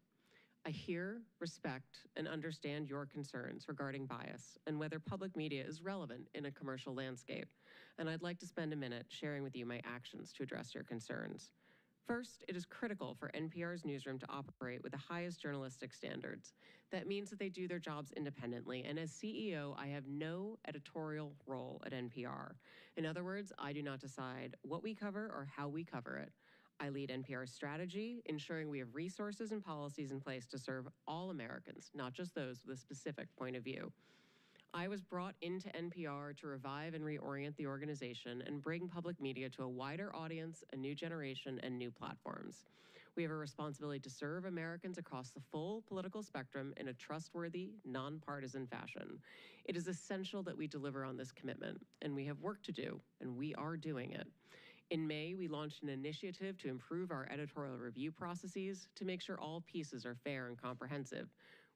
Speaker 6: I hear, respect, and understand your concerns regarding bias and whether public media is relevant in a commercial landscape, and I'd like to spend a minute sharing with you my actions to address your concerns. First, it is critical for NPR's newsroom to operate with the highest journalistic standards. That means that they do their jobs independently, and as CEO, I have no editorial role at NPR. In other words, I do not decide what we cover or how we cover it. I lead NPR's strategy, ensuring we have resources and policies in place to serve all Americans, not just those with a specific point of view. I was brought into NPR to revive and reorient the organization and bring public media to a wider audience, a new generation, and new platforms. We have a responsibility to serve Americans across the full political spectrum in a trustworthy, nonpartisan fashion. It is essential that we deliver on this commitment, and we have work to do, and we are doing it. In May, we launched an initiative to improve our editorial review processes to make sure all pieces are fair and comprehensive.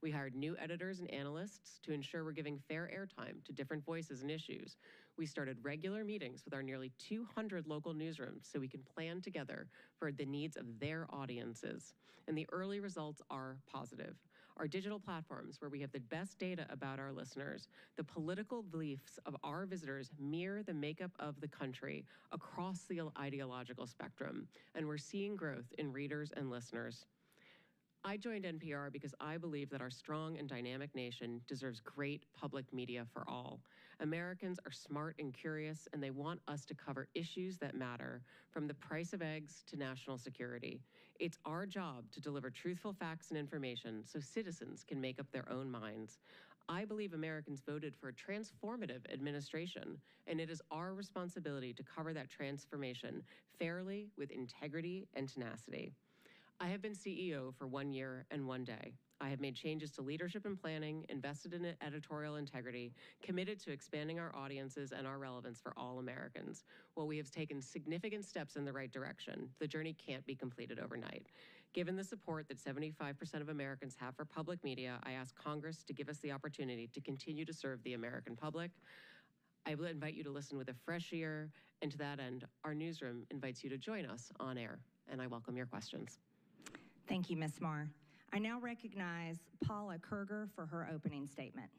Speaker 6: We hired new editors and analysts to ensure we're giving fair airtime to different voices and issues. We started regular meetings with our nearly 200 local newsrooms so we can plan together for the needs of their audiences. And the early results are positive. Our digital platforms, where we have the best data about our listeners, the political beliefs of our visitors mirror the makeup of the country across the ideological spectrum, and we're seeing growth in readers and listeners. I joined NPR because I believe that our strong and dynamic nation deserves great public media for all. Americans are smart and curious, and they want us to cover issues that matter, from the price of eggs to national security. It's our job to deliver truthful facts and information so citizens can make up their own minds. I believe Americans voted for a transformative administration, and it is our responsibility to cover that transformation fairly, with integrity and tenacity. I have been CEO for 1 year and 1 day. I have made changes to leadership and planning, invested in editorial integrity, committed to expanding our audiences and our relevance for all Americans. While we have taken significant steps in the right direction, the journey can't be completed overnight. Given the support that 75% of Americans have for public media, I ask Congress to give us the opportunity to continue to serve the American public. I will invite you to listen with a fresh ear, and to that end, our newsroom invites you to join us on air, and I welcome your questions.
Speaker 3: Thank you, Ms. Marr. I now recognize Paula Kerger for her opening statement.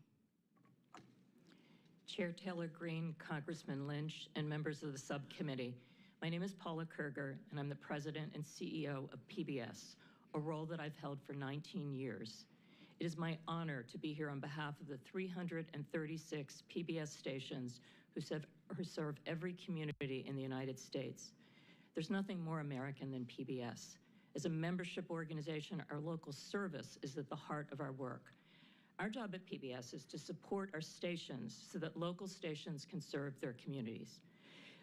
Speaker 7: Chair Taylor Greene, Congressman Lynch, and members of the subcommittee. My name is Paula Kerger, and I'm the president and CEO of PBS, a role that I've held for 19 years. It is my honor to be here on behalf of the 336 PBS stations who serve every community in the United States. There's nothing more American than PBS. As a membership organization, our local service is at the heart of our work. Our job at PBS is to support our stations so that local stations can serve their communities.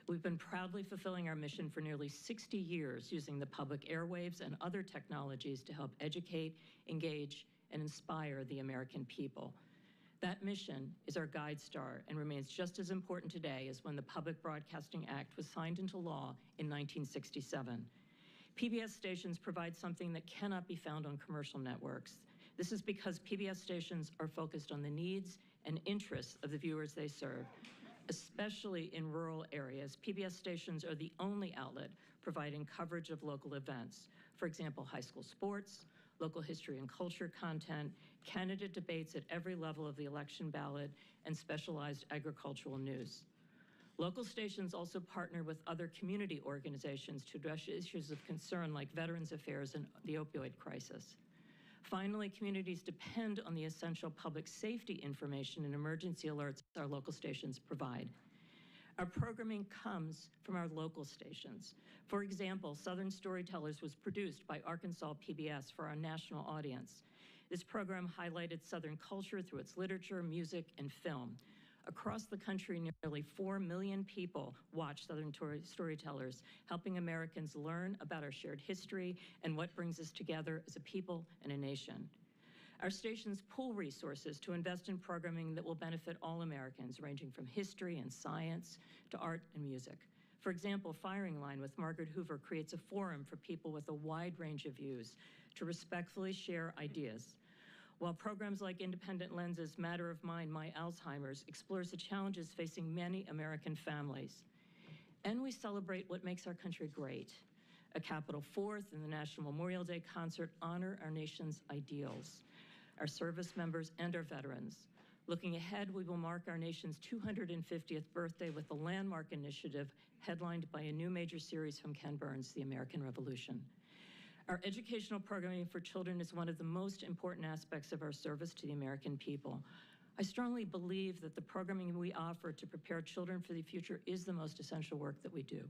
Speaker 7: We've been proudly fulfilling our mission for nearly 60 years using the public airwaves and other technologies to help educate, engage, and inspire the American people. That mission is our guide star and remains just as important today as when the Public Broadcasting Act was signed into law in 1967. PBS stations provide something that cannot be found on commercial networks. This is because PBS stations are focused on the needs and interests of the viewers they serve. Especially in rural areas, PBS stations are the only outlet providing coverage of local events. For example, high school sports, local history and culture content, candidate debates at every level of the election ballot, and specialized agricultural news. Local stations also partner with other community organizations to address issues of concern like Veterans Affairs and the opioid crisis. Finally, communities depend on the essential public safety information and emergency alerts our local stations provide. Our programming comes from our local stations. For example, Southern Storytellers was produced by Arkansas PBS for our national audience. This program highlighted Southern culture through its literature, music, and film. Across the country, nearly 4 million people watch Southern Storytellers, helping Americans learn about our shared history and what brings us together as a people and a nation. Our stations pool resources to invest in programming that will benefit all Americans, ranging from history and science to art and music. For example, Firing Line with Margaret Hoover creates a forum for people with a wide range of views to respectfully share ideas. While programs like Independent Lenses, Matter of Mind, My Alzheimer's explores the challenges facing many American families. And we celebrate what makes our country great. A Capitol Fourth and the National Memorial Day concert honor our nation's ideals, our service members, and our veterans. Looking ahead, we will mark our nation's 250th birthday with the landmark initiative headlined by a new major series from Ken Burns, The American Revolution. Our educational programming for children is one of the most important aspects of our service to the American people. I strongly believe that the programming we offer to prepare children for the future is the most essential work that we do.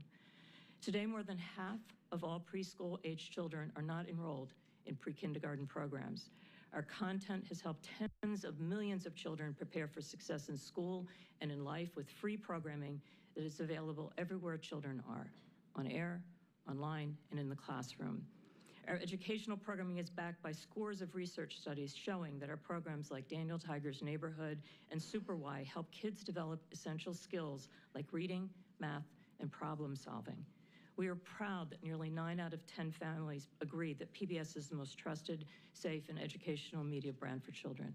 Speaker 7: Today, more than half of all preschool-age children are not enrolled in pre-kindergarten programs. Our content has helped tens of millions of children prepare for success in school and in life with free programming that is available everywhere children are, on air, online, and in the classroom. Our educational programming is backed by scores of research studies showing that our programs like Daniel Tiger's Neighborhood and Super Y help kids develop essential skills like reading, math, and problem solving. We are proud that nearly 9 out of 10 families agree that PBS is the most trusted, safe, and educational media brand for children.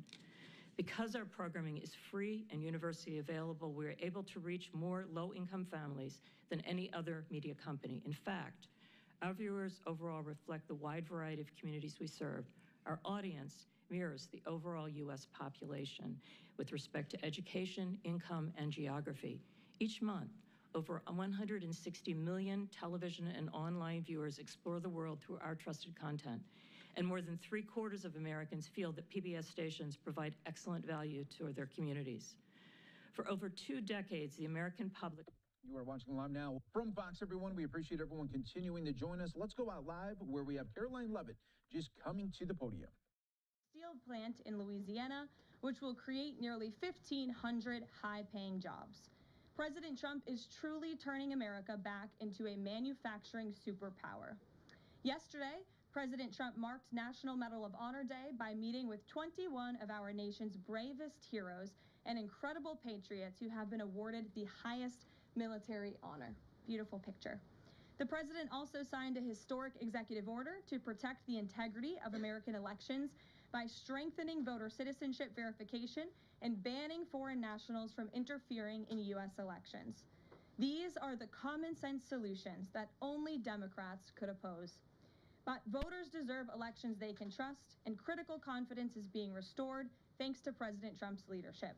Speaker 7: Because our programming is free and universally available, we are able to reach more low-income families than any other media company. In fact, our viewers overall reflect the wide variety of communities we serve. Our audience mirrors the overall U.S. population with respect to education, income, and geography. Each month, over 160 million television and online viewers explore the world through our trusted content. And more than 3/4 of Americans feel that PBS stations provide excellent value to their communities. For over 2 decades, the American public.
Speaker 2: You are watching live now from Fox, everyone. We appreciate everyone continuing to join us. Let's go out live where we have Caroline Levitt just coming to the podium.
Speaker 11: Steel plant in Louisiana, which will create nearly 1,500 high-paying jobs. President Trump is truly turning America back into a manufacturing superpower. Yesterday, President Trump marked National Medal of Honor Day by meeting with 21 of our nation's bravest heroes and incredible patriots who have been awarded the highest military honor. Beautiful picture. The president also signed a historic executive order to protect the integrity of American elections by strengthening voter citizenship verification and banning foreign nationals from interfering in U.S. elections. These are the common sense solutions that only Democrats could oppose. But voters deserve elections they can trust, and critical confidence is being restored thanks to President Trump's leadership.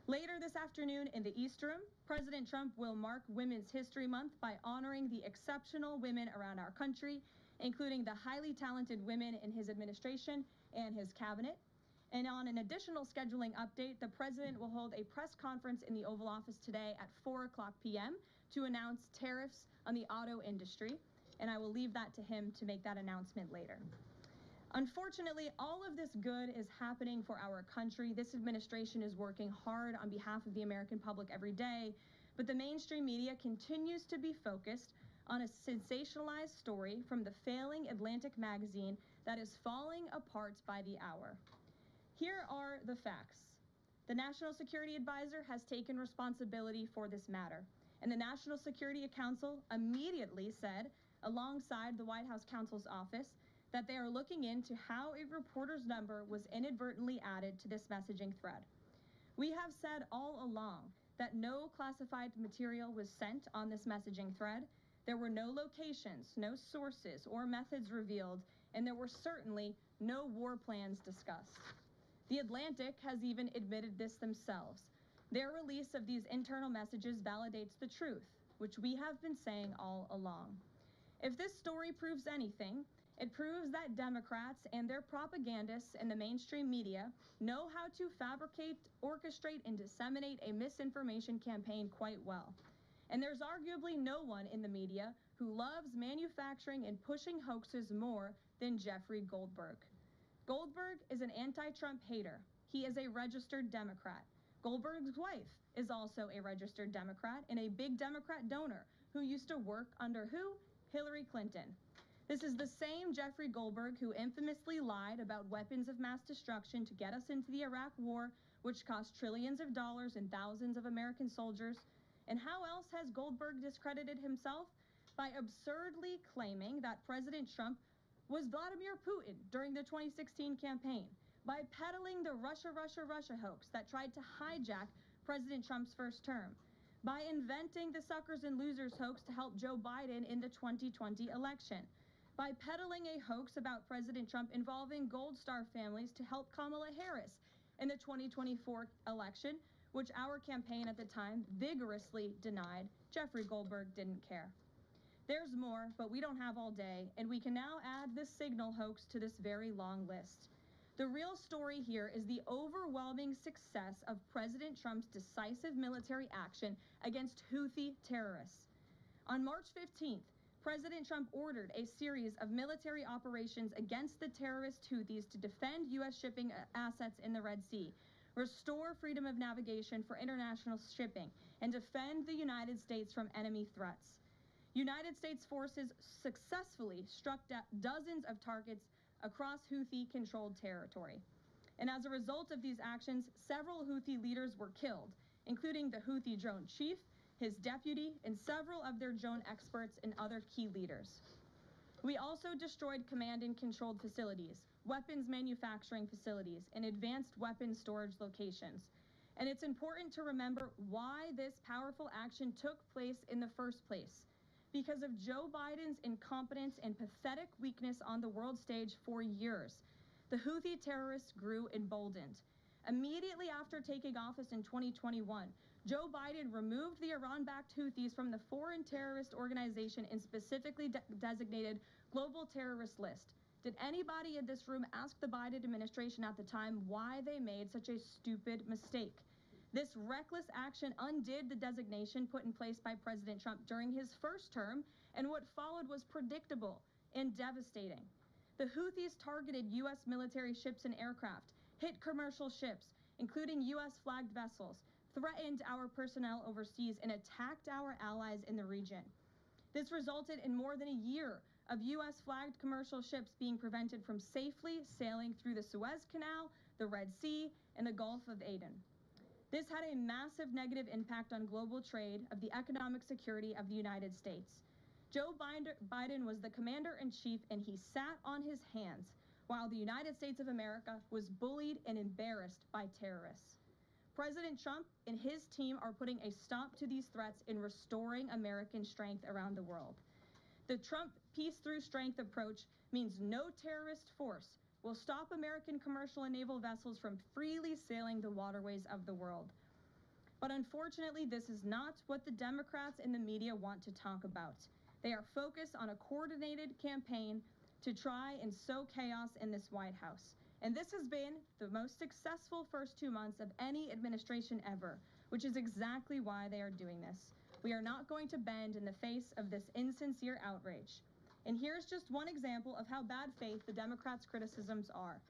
Speaker 11: Later this afternoon in the East Room, President Trump will mark Women's History Month by honoring the exceptional women around our country, including the highly talented women in his administration and his cabinet. And on an additional scheduling update, the president will hold a press conference in the Oval Office today at 4 p.m. to announce tariffs on the auto industry, and I will leave that to him to make that announcement later. Unfortunately, all of this good is happening for our country. This administration is working hard on behalf of the American public every day, but the mainstream media continues to be focused on a sensationalized story from the failing Atlantic magazine that is falling apart by the hour. Here are the facts. The National Security Advisor has taken responsibility for this matter, and the National Security Council immediately said, alongside the White House counsel's office, that they are looking into how a reporter's number was inadvertently added to this messaging thread. We have said all along that no classified material was sent on this messaging thread. There were no locations, no sources or methods revealed, and there were certainly no war plans discussed. The Atlantic has even admitted this themselves. Their release of these internal messages validates the truth, which we have been saying all along. If this story proves anything, it proves that Democrats and their propagandists in the mainstream media know how to fabricate, orchestrate, and disseminate a misinformation campaign quite well. And there's arguably no one in the media who loves manufacturing and pushing hoaxes more than Jeffrey Goldberg. Goldberg is an anti-Trump hater. He is a registered Democrat. Goldberg's wife is also a registered Democrat and a big Democrat donor who used to work under who? Hillary Clinton. This is the same Jeffrey Goldberg who infamously lied about weapons of mass destruction to get us into the Iraq War, which cost trillions of dollars and thousands of American soldiers. And how else has Goldberg discredited himself? By absurdly claiming that President Trump was Vladimir Putin during the 2016 campaign, by peddling the Russia hoax that tried to hijack President Trump's first term, by inventing the suckers and losers hoax to help Joe Biden in the 2020 election, by peddling a hoax about President Trump involving Gold Star families to help Kamala Harris in the 2024 election, which our campaign at the time vigorously denied. Jeffrey Goldberg didn't care. There's more, but we don't have all day, and we can now add this Signal hoax to this very long list. The real story here is the overwhelming success of President Trump's decisive military action against Houthi terrorists. On March 15th, President Trump ordered a series of military operations against the terrorist Houthis to defend U.S. shipping assets in the Red Sea, restore freedom of navigation for international shipping, and defend the United States from enemy threats. United States forces successfully struck dozens of targets across Houthi-controlled territory. And as a result of these actions, several Houthi leaders were killed, including the Houthi drone chief, his deputy, and several of their drone experts and other key leaders. We also destroyed command and controlled facilities, weapons manufacturing facilities, and advanced weapons storage locations. And it's important to remember why this powerful action took place in the first place. Because of Joe Biden's incompetence and pathetic weakness on the world stage for years, the Houthi terrorists grew emboldened. Immediately after taking office in 2021, Joe Biden removed the Iran-backed Houthis from the foreign terrorist organization and specifically designated global terrorist list. Did anybody in this room ask the Biden administration at the time why they made such a stupid mistake? This reckless action undid the designation put in place by President Trump during his first term, and what followed was predictable and devastating. The Houthis targeted U.S. military ships and aircraft, hit commercial ships, including U.S.-flagged vessels, threatened our personnel overseas, and attacked our allies in the region. This resulted in more than a year of U.S.-flagged commercial ships being prevented from safely sailing through the Suez Canal, the Red Sea, and the Gulf of Aden. This had a massive negative impact on global trade of the economic security of the United States. Joe Biden was the commander-in-chief, and he sat on his hands while the United States of America was bullied and embarrassed by terrorists. President Trump and his team are putting a stop to these threats and restoring American strength around the world. The Trump peace through strength approach means no terrorist force will stop American commercial and naval vessels from freely sailing the waterways of the world. But unfortunately, this is not what the Democrats and the media want to talk about. They are focused on a coordinated campaign to try and sow chaos in this White House. And this has been the most successful first 2 months of any administration ever, which is exactly why they are doing this. We are not going to bend in the face of this insincere outrage. And here's just one example of how bad faith the Democrats' criticisms are.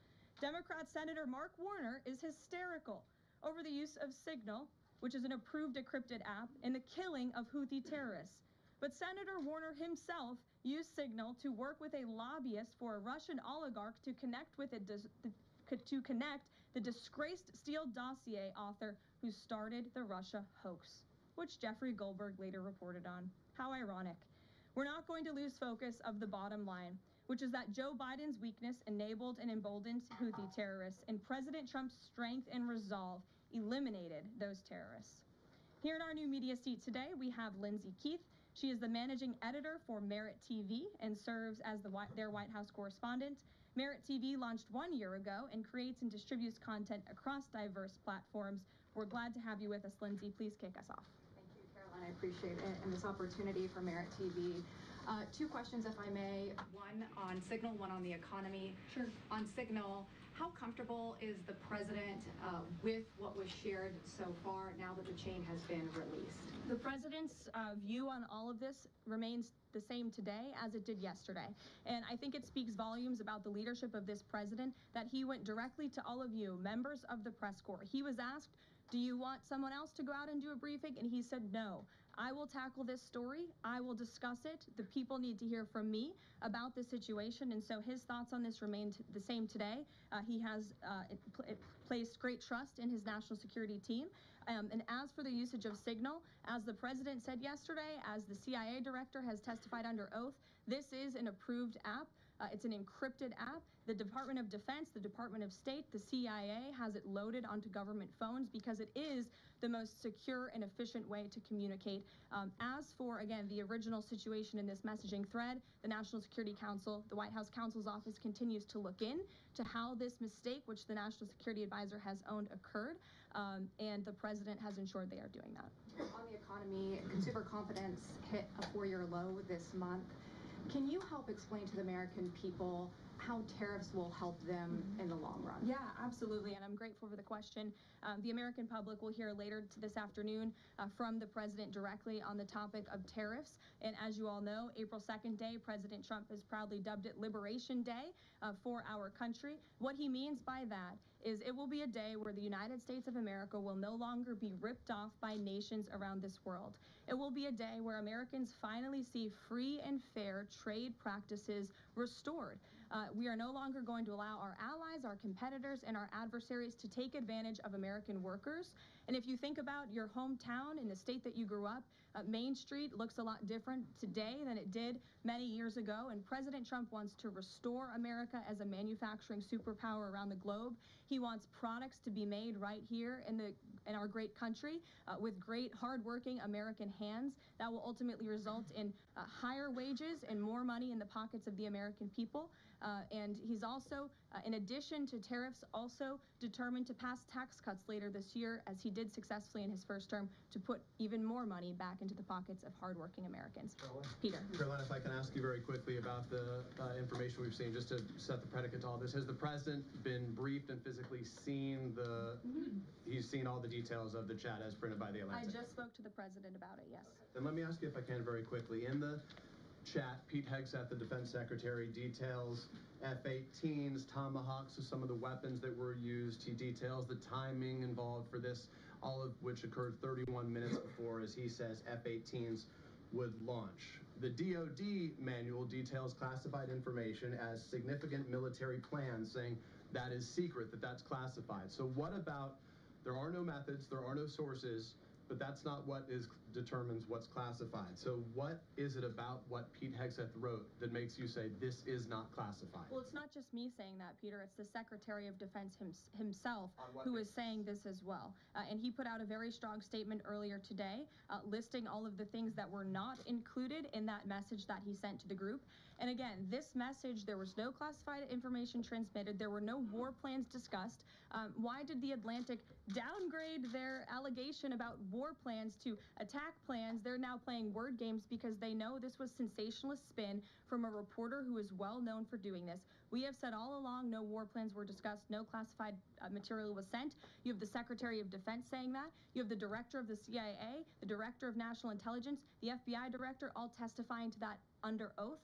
Speaker 11: Democrat Senator Mark Warner is hysterical over the use of Signal, which is an approved decrypted app, and the killing of Houthi terrorists. But Senator Warner himself used Signal to work with a lobbyist for a Russian oligarch to connect with the disgraced Steele dossier author who started the Russia hoax, which Jeffrey Goldberg later reported on. How ironic. We're not going to lose focus of the bottom line, which is that Joe Biden's weakness enabled and emboldened Houthi terrorists, and President Trump's strength and resolve eliminated those terrorists. Here in our new media seat today, we have Lindsay Keith. She is the managing editor for Merit TV and serves as their White House correspondent. Merit TV launched 1 year ago and creates and distributes content across diverse platforms. We're glad to have you with us, Lindsay. Please kick us off.
Speaker 12: Thank you, Caroline. I appreciate it and this opportunity for Merit TV. Two questions, if I may. One on Signal, one on the economy. Sure. On Signal, how comfortable is the president with what was shared so far now that the chain has been released?
Speaker 11: The president's view on all of this remains the same today as it did yesterday. And I think it speaks volumes about the leadership of this president that he went directly to all of you, members of the press corps. He was asked, do you want someone else to go out and do a briefing? And he said, no. I will tackle this story. I will discuss it. The people need to hear from me about the situation. And so his thoughts on this remained the same today. He has placed great trust in his national security team. And as for the usage of Signal, as the president said yesterday, as the CIA director has testified under oath, this is an approved app. It's an encrypted app. The Department of Defense, the Department of State, the CIA has it loaded onto government phones because it is the most secure and efficient way to communicate. As for, again, the original situation in this messaging thread, the National Security Council, the White House counsel's office continues to look in to how this mistake, which the National Security Advisor has owned, occurred, and the president has ensured they are doing that.
Speaker 12: On the economy, consumer confidence hit a 4-year low this month. Can you help explain to the American people how tariffs will help them in the long run?
Speaker 11: Yeah, absolutely, and I'm grateful for the question. The American public will hear later this afternoon from the president directly on the topic of tariffs. And as you all know, April 2nd day, President Trump has proudly dubbed it Liberation Day for our country. What he means by that is it will be a day where the United States of America will no longer be ripped off by nations around this world. It will be a day where Americans finally see free and fair trade practices restored. We are no longer going to allow our allies, our competitors, and our adversaries to take advantage of American workers. And if you think about your hometown in the state that you grew up, Main Street looks a lot different today than it did many years ago. And President Trump wants to restore America as a manufacturing superpower around the globe. He wants products to be made right here in our great country with great, hardworking American hands that will ultimately result in higher wages and more money in the pockets of the American people. And he's also, in addition to tariffs, also determined to pass tax cuts later this year, as he did successfully in his first term, to put even more money back into the pockets of hardworking Americans. Peter.
Speaker 13: Caroline, if I can ask you very quickly about the information we've seen, just to set the predicate to all this. Has the president been briefed and physically seen he's seen all the details of the chat as printed by the Atlantic?
Speaker 11: I just spoke to the president about it, yes.
Speaker 13: Then let me ask you, if I can, very quickly. In the chat, Pete Hegseth, the defense secretary, details F-18s, Tomahawks, so some of the weapons that were used. He details the timing involved for this, all of which occurred 31 minutes before, as he says, F-18s would launch. The DoD manual details classified information as significant military plans, saying that is secret, that's classified. So what about, there are no methods, there are no sources, but that's not what determines what's classified. So what is it about what Pete Hegseth wrote that makes you say this is not classified?
Speaker 11: Well, it's not just me saying that, Peter. It's the Secretary of Defense himself who is saying this as well. And he put out a very strong statement earlier today listing all of the things that were not included in that message that he sent to the group. And again, this message, there was no classified information transmitted. There were no war plans discussed. Why did the Atlantic downgrade their allegation about war plans to attack plans? They're now playing word games because they know this was sensationalist spin from a reporter who is well known for doing this. We have said all along no war plans were discussed, no classified material was sent. You have the Secretary of Defense saying that. You have the Director of the CIA, the Director of National Intelligence, the FBI Director, all testifying to that under oath,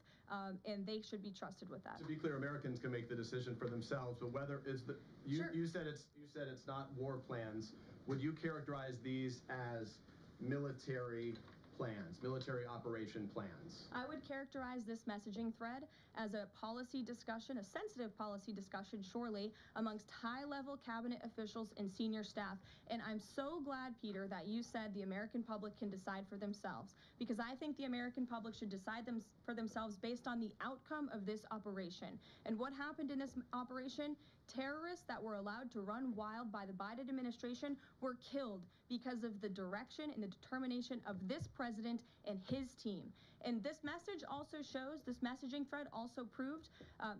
Speaker 11: and they should be trusted with that.
Speaker 13: To be clear, Americans can make the decision for themselves, but whether is the you said it's not war plans. Would you characterize these as military plans, military operation plans?
Speaker 11: I would characterize this messaging thread as a policy discussion, a sensitive policy discussion, surely, amongst high-level cabinet officials and senior staff. And I'm so glad, Peter, that you said the American public can decide for themselves, because I think the American public should decide for themselves based on the outcome of this operation. And what happened in this operation? Terrorists that were allowed to run wild by the Biden administration were killed because of the direction and the determination of this president and his team. And this message also shows, this messaging thread also proved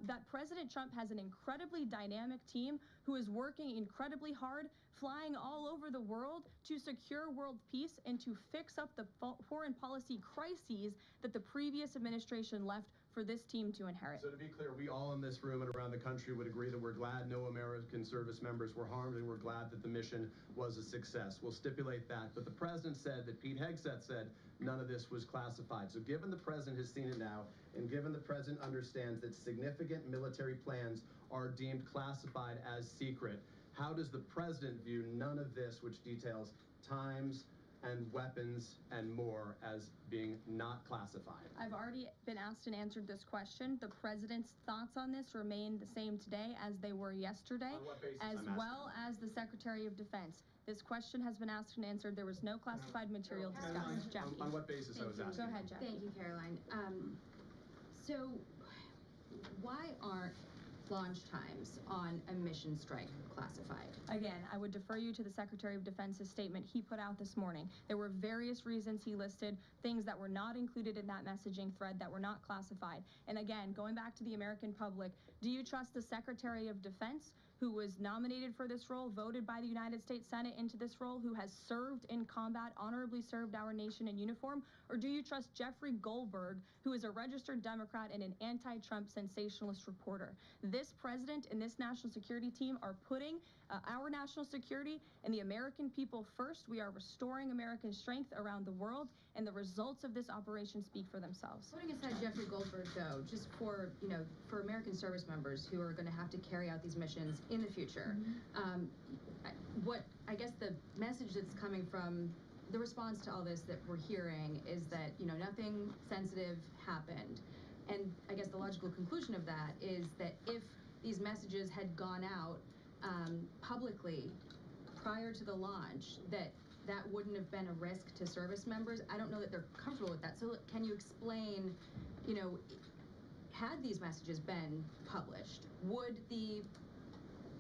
Speaker 11: that President Trump has an incredibly dynamic team who is working incredibly hard, flying all over the world to secure world peace and to fix up the foreign policy crises that the previous administration left for this team to inherit.
Speaker 13: So to be clear, we all in this room and around the country would agree that we're glad no American service members were harmed, and we're glad that the mission was a success. We'll stipulate that. But the president said that Pete Hegseth said none of this was classified. So given the president has seen it now, and given the president understands that significant military plans are deemed classified as secret, how does the president view none of this, which details times and weapons and more, as being not classified?
Speaker 11: I've already been asked and answered this question. The president's thoughts on this remain the same today as they were yesterday,
Speaker 13: On what basis,
Speaker 11: as
Speaker 13: I'm asking?
Speaker 11: well as the Secretary of Defense. This question has been asked and answered. There was no classified material discussed. Jackie.
Speaker 13: On what basis I was asking?
Speaker 11: Go ahead, Jackie.
Speaker 9: Thank you, Caroline. So why aren't launch times on a mission strike classified?
Speaker 11: Again, I would defer you to the Secretary of Defense's statement he put out this morning. There were various reasons he listed, things that were not included in that messaging thread that were not classified. And again, going back to the American public, do you trust the Secretary of Defense, who was nominated for this role, voted by the United States Senate into this role, who has served in combat, honorably served our nation in uniform? Or do you trust Jeffrey Goldberg, who is a registered Democrat and an anti-Trump sensationalist reporter? This president and this national security team are putting our national security and the American people first. We are restoring American strength around the world, and the results of this operation speak for themselves.
Speaker 9: Putting aside Jeffrey Goldberg, though, just for, for American service members who are going to have to carry out these missions in the future, what I guess the message that's coming from the response to all this that we're hearing is that, nothing sensitive happened. And I guess the logical conclusion of that is that if these messages had gone out publicly prior to the launch, that wouldn't have been a risk to service members. I don't know that they're comfortable with that. So can you explain, had these messages been published, would the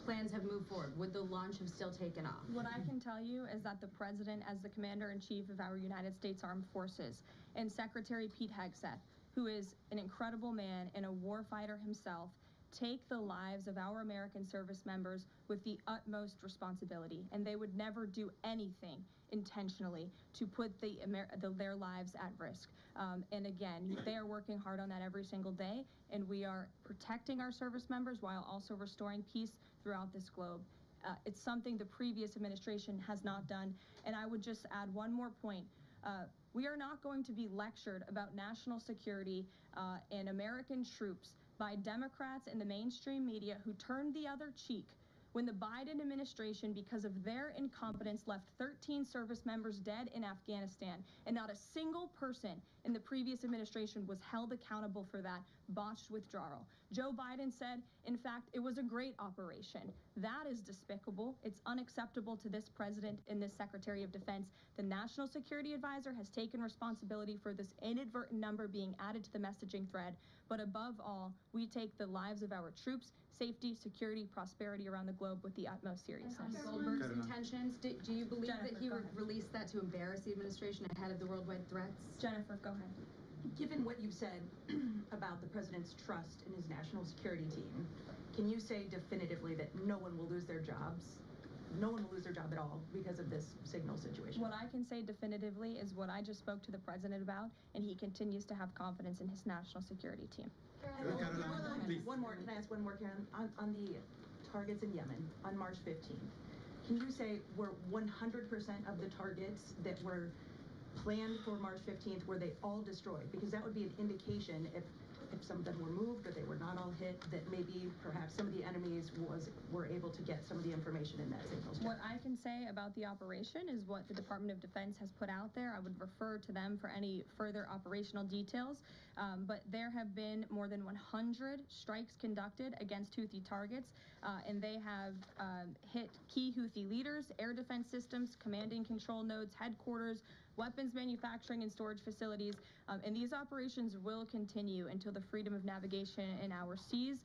Speaker 9: plans have moved forward? Would the launch have still taken off?
Speaker 11: What I can tell you is that the president, as the commander-in-chief of our United States Armed Forces, and Secretary Pete Hegseth, who is an incredible man and a warfighter himself, take the lives of our American service members with the utmost responsibility, and they would never do anything intentionally to put their lives at risk. And again, they are working hard on that every single day, and we are protecting our service members while also restoring peace throughout this globe. It's something the previous administration has not done. And I would just add one more point. We are not going to be lectured about national security and American troops by Democrats in the mainstream media who turned the other cheek when the Biden administration, because of their incompetence, left 13 service members dead in Afghanistan, and not a single person in the previous administration was held accountable for that botched withdrawal. Joe Biden said, in fact, it was a great operation. That is despicable. It's unacceptable to this president and this Secretary of Defense. The National Security Advisor has taken responsibility for this inadvertent number being added to the messaging thread. But above all, we take the lives of our troops, safety, security, prosperity around the globe with the utmost seriousness.
Speaker 9: Goldberg's intentions, do you believe that he would release that to embarrass the administration ahead of the worldwide threats?
Speaker 11: Jennifer, go ahead.
Speaker 14: Given what you've said about the president's trust in his national security team, can you say definitively that no one will lose their jobs no one will lose their job at all because of this signal situation.
Speaker 11: What I can say definitively is what I just spoke to the president about, and he continues to have confidence in his national security team.
Speaker 14: One more, can I ask one more, Karen? On the targets in Yemen on March 15th, can you say were 100% of the targets that were planned for March 15th, were they all destroyed? Because that would be an indication if some of them were moved or they were not all hit, that maybe perhaps some of the enemies were able to get some of the information in that signals.
Speaker 11: What I can say about the operation is what the Department of Defense has put out there. I would refer to them for any further operational details. But there have been more than 100 strikes conducted against Houthi targets, and they have hit key Houthi leaders, air defense systems, command and control nodes, headquarters, weapons manufacturing and storage facilities, and these operations will continue until the freedom of navigation in our seas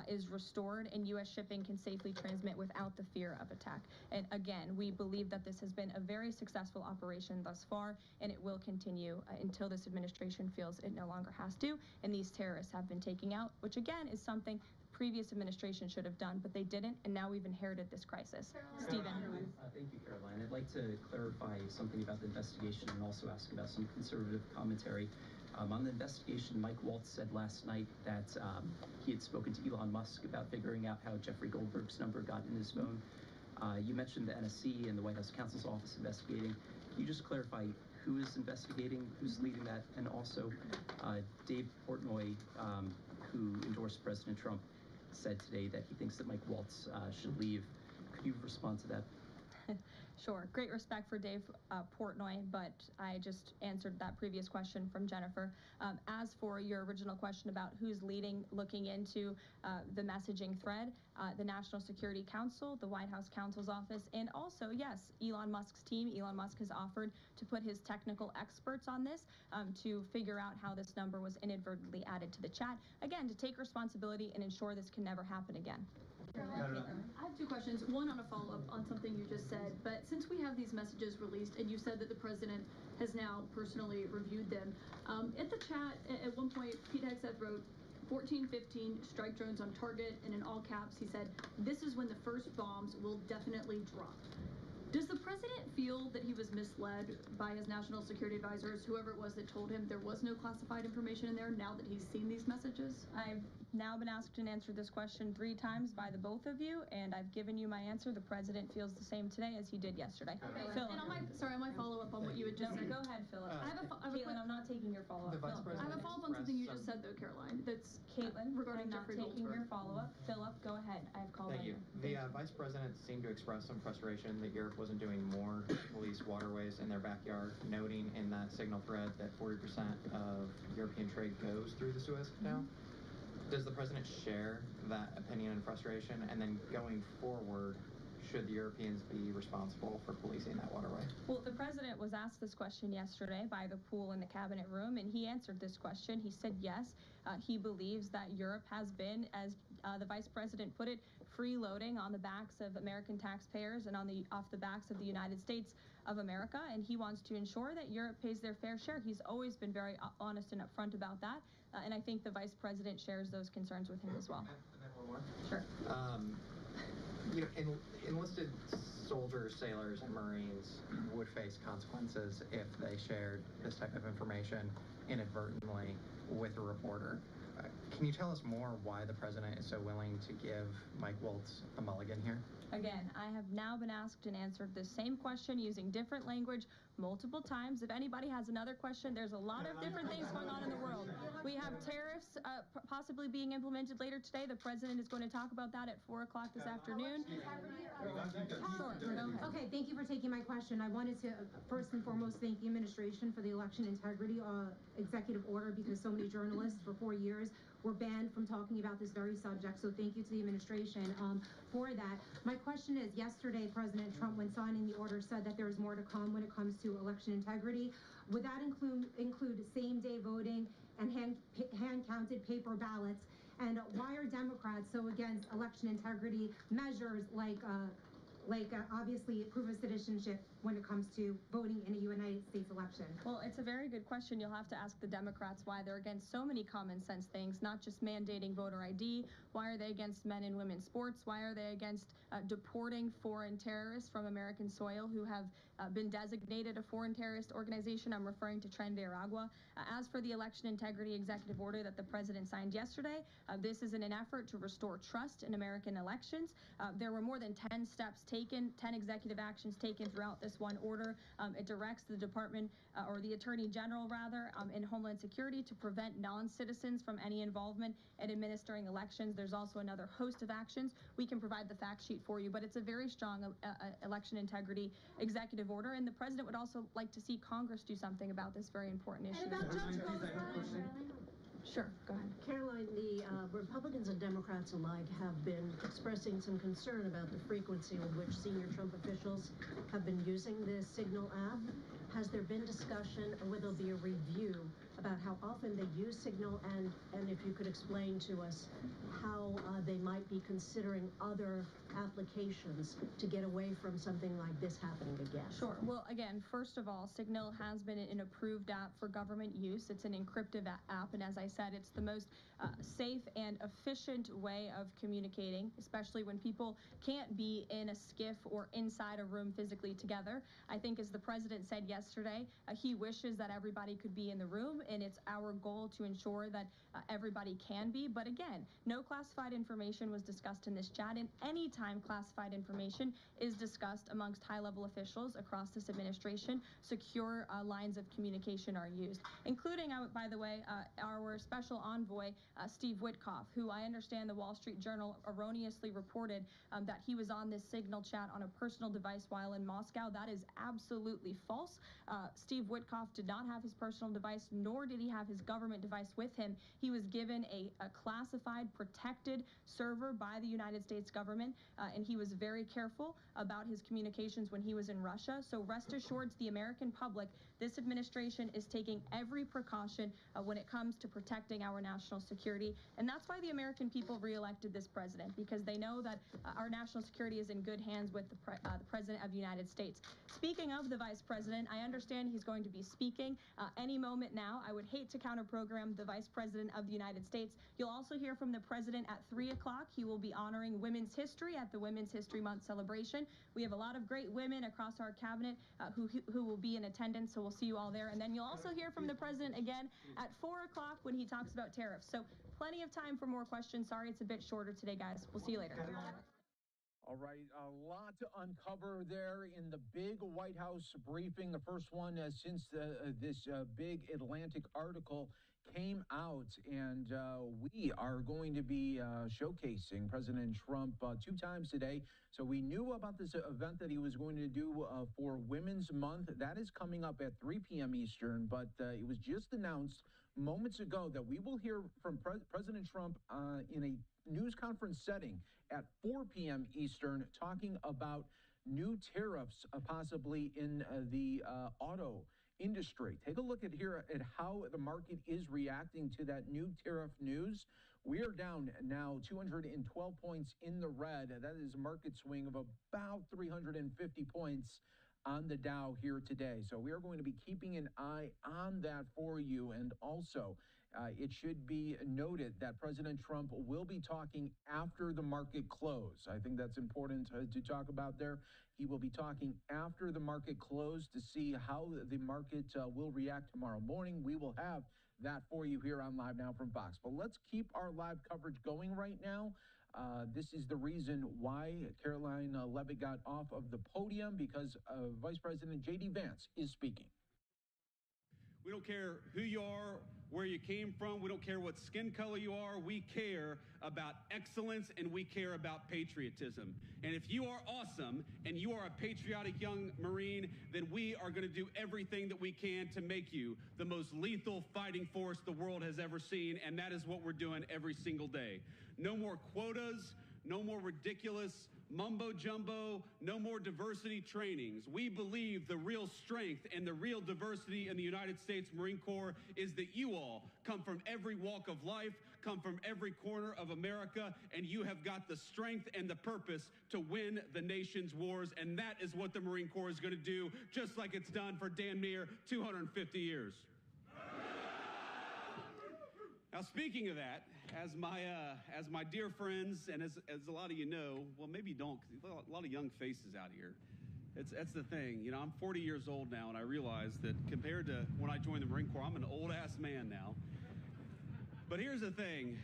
Speaker 11: is restored and U.S. shipping can safely transmit without the fear of attack. And again, we believe that this has been a very successful operation thus far, and it will continue until this administration feels it no longer has to, and these terrorists have been taken out, which again is something previous administration should have done, but they didn't, and now we've inherited this crisis. Stephen.
Speaker 8: Thank you, Caroline. I'd like to clarify something about the investigation and also ask about some conservative commentary. On the investigation, Mike Waltz said last night that he had spoken to Elon Musk about figuring out how Jeffrey Goldberg's number got in his phone. You mentioned the NSC and the White House counsel's office investigating. Can you just clarify who is investigating, who's leading that, and also Dave Portnoy, who endorsed President Trump, said today that he thinks that Mike Waltz should leave. Could you respond to that?
Speaker 11: Sure. Great respect for Dave Portnoy, but I just answered that previous question from Jennifer. As for your original question about who's looking into the messaging thread, the National Security Council, the White House counsel's office, and also, yes, Elon Musk's team. Elon Musk has offered to put his technical experts on this to figure out how this number was inadvertently added to the chat. Again, to take responsibility and ensure this can never happen again.
Speaker 10: I have two questions. One on a follow-up on something you just said, but since we have these messages released and you said that the president has now personally reviewed them, at the chat at one point Pete Hegseth wrote 1415 strike drones on target, and in all caps he said, "This is when the first bombs will definitely drop." Does the president feel that he was misled by his national security advisors, whoever it was that told him there was no classified information in there, now that he's seen these messages?
Speaker 11: I've now been asked and answered this question 3 times by the both of you, and I've given you my answer. The president feels the same today as he did yesterday.
Speaker 10: Okay.
Speaker 11: Philip.
Speaker 10: And on my follow-up on what you had just said.
Speaker 11: Go ahead, Philip.
Speaker 10: Caitlin,
Speaker 11: I'm not taking your follow-up.
Speaker 10: I have a follow-up on something you just said, though, Caroline. That's
Speaker 11: Caitlin,
Speaker 10: regarding
Speaker 11: I'm not
Speaker 10: Jeffrey
Speaker 11: taking
Speaker 10: Goldberg.
Speaker 11: your follow-up. Philip, go ahead. I have called on you.
Speaker 16: The Vice President seemed to express some frustration that Europe wasn't doing more to police waterways in their backyard, noting in that signal thread that 40% of European trade goes through the Suez Canal. Does the President share that opinion and frustration? And then going forward, should the Europeans be responsible for policing that waterway?
Speaker 11: Well, the president was asked this question yesterday by the pool in the cabinet room, and he answered this question. He said yes, he believes that Europe has been, as the vice president put it, freeloading on the backs of American taxpayers and off the backs of the United States of America, and he wants to ensure that Europe pays their fair share. He's always been very honest and upfront about that, and I think the vice president shares those concerns with him as well.
Speaker 16: And then one more.
Speaker 11: Sure.
Speaker 16: You know, enlisted soldiers, sailors, and Marines would face consequences if they shared this type of information inadvertently with a reporter. Can you tell us more why the president is so willing to give Mike Waltz a mulligan here?
Speaker 11: Again, I have now been asked and answered the same question using different language multiple times. If anybody has another question, there's a lot of different things going on in the world. We have tariffs possibly being implemented later today. The president is going to talk about that at 4 o'clock this afternoon. Sure, go ahead.
Speaker 18: Okay, thank you for taking my question. I wanted to first and foremost thank the administration for the election integrity executive order, because so many journalists for 4 years were banned from talking about this very subject. So thank you to the administration for that. My question is, yesterday President Trump, when signing the order, said that there is more to come when it comes to election integrity. Would that include same-day voting and hand-counted paper ballots? And why are Democrats so against election integrity measures like obviously proof of citizenship when it comes to voting in a United States election? election?
Speaker 11: Well, it's a very good question. You'll have to ask the Democrats why they're against so many common sense things, not just mandating voter ID. Why are they against men and women's sports? Why are they against deporting foreign terrorists from American soil who have been designated a foreign terrorist organization? I'm referring to Tren de Aragua. As for the election integrity executive order that the president signed yesterday, this is in an effort to restore trust in American elections. There were more than 10 steps taken, 10 executive actions taken throughout this one order. It directs the department, or the attorney general rather, in Homeland Security to prevent non-citizens from any involvement in administering elections. There's also another host of actions. We can provide the fact sheet for you, but it's a very strong election integrity executive order, and the president would also like to see Congress do something about this very important issue. Sure, go ahead.
Speaker 5: Caroline, the Republicans and Democrats alike have been expressing some concern about the frequency with which senior Trump officials have been using the Signal app. Has there been discussion, or will there be a review about how often they use Signal, and if you could explain to us how they might be considering other applications to get away from something like this happening again?
Speaker 11: Sure. Well, again, first of all, Signal has been an approved app for government use. It's an encrypted app, and as I said, it's the most safe and efficient way of communicating, especially when people can't be in a skiff or inside a room physically together. I think, as the president said yesterday, he wishes that everybody could be in the room, and it's our goal to ensure that everybody can be. But again, no classified information was discussed in this chat, and any time classified information is discussed amongst high-level officials across this administration, secure lines of communication are used, including, by the way, our special envoy, Steve Witkoff, who I understand the Wall Street Journal erroneously reported that he was on this Signal chat on a personal device while in Moscow. That is absolutely false. Steve Witkoff did not have his personal device, nor did he have his government device with him. He was given a classified, protected server by the United States government, and he was very careful about his communications when he was in Russia. So rest assured, to the American public, this administration is taking every precaution when it comes to protecting our national security. And that's why the American people reelected this president, because they know that our national security is in good hands with the President of the United States. Speaking of the Vice President, I understand he's going to be speaking any moment now. I would hate to counter-program the Vice President of the United States. You'll also hear from the President at 3 o'clock. He will be honoring Women's History at the Women's History Month celebration. We have a lot of great women across our cabinet who will be in attendance, so we'll see you all there. And then you'll also hear from the President again at 4 o'clock when he talks about tariffs. So plenty of time for more questions. Sorry it's a bit shorter today, guys. We'll see you later.
Speaker 2: All right, a lot to uncover there in the big White House briefing, the first one since this big Atlantic article came out, and we are going to be showcasing President Trump 2 times today. So we knew about this event that he was going to do for Women's Month. That is coming up at 3 p.m. Eastern, but it was just announced moments ago that we will hear from President Trump in a news conference setting at 4 p.m. Eastern, talking about new tariffs possibly in the auto industry. Take a look at how the market is reacting to that new tariff news. We are down now 212 points in the red. That is a market swing of about 350 points on the Dow here today. So we are going to be keeping an eye on that for you. And also, it should be noted that President Trump will be talking after the market close. I think that's important to talk about there. He will be talking after the market close to see how the market will react tomorrow morning. We will have that for you here on Live Now from Fox. But let's keep our live coverage going right now. This is the reason why Caroline Levitt got off of the podium, because Vice President J.D. Vance is speaking.
Speaker 17: We don't care who you are, where you came from. We don't care what skin color you are. We care about excellence, and we care about patriotism. And if you are awesome and you are a patriotic young Marine, then we are going to do everything that we can to make you the most lethal fighting force the world has ever seen, and that is what we're doing every single day. No more quotas, no more ridiculous mumbo jumbo, no more diversity trainings. We believe the real strength and the real diversity in the United States Marine Corps is that you all come from every walk of life, come from every corner of America, and you have got the strength and the purpose to win the nation's wars, and that is what the Marine Corps is going to do, just like it's done for damn near 250 years. Now, speaking of that, as my dear friends, and as a lot of you know, well, maybe you don't, because a lot of young faces out here. That's the thing. You know, I'm 40 years old now, and I realize that compared to when I joined the Marine Corps, I'm an old-ass man now. But here's the thing.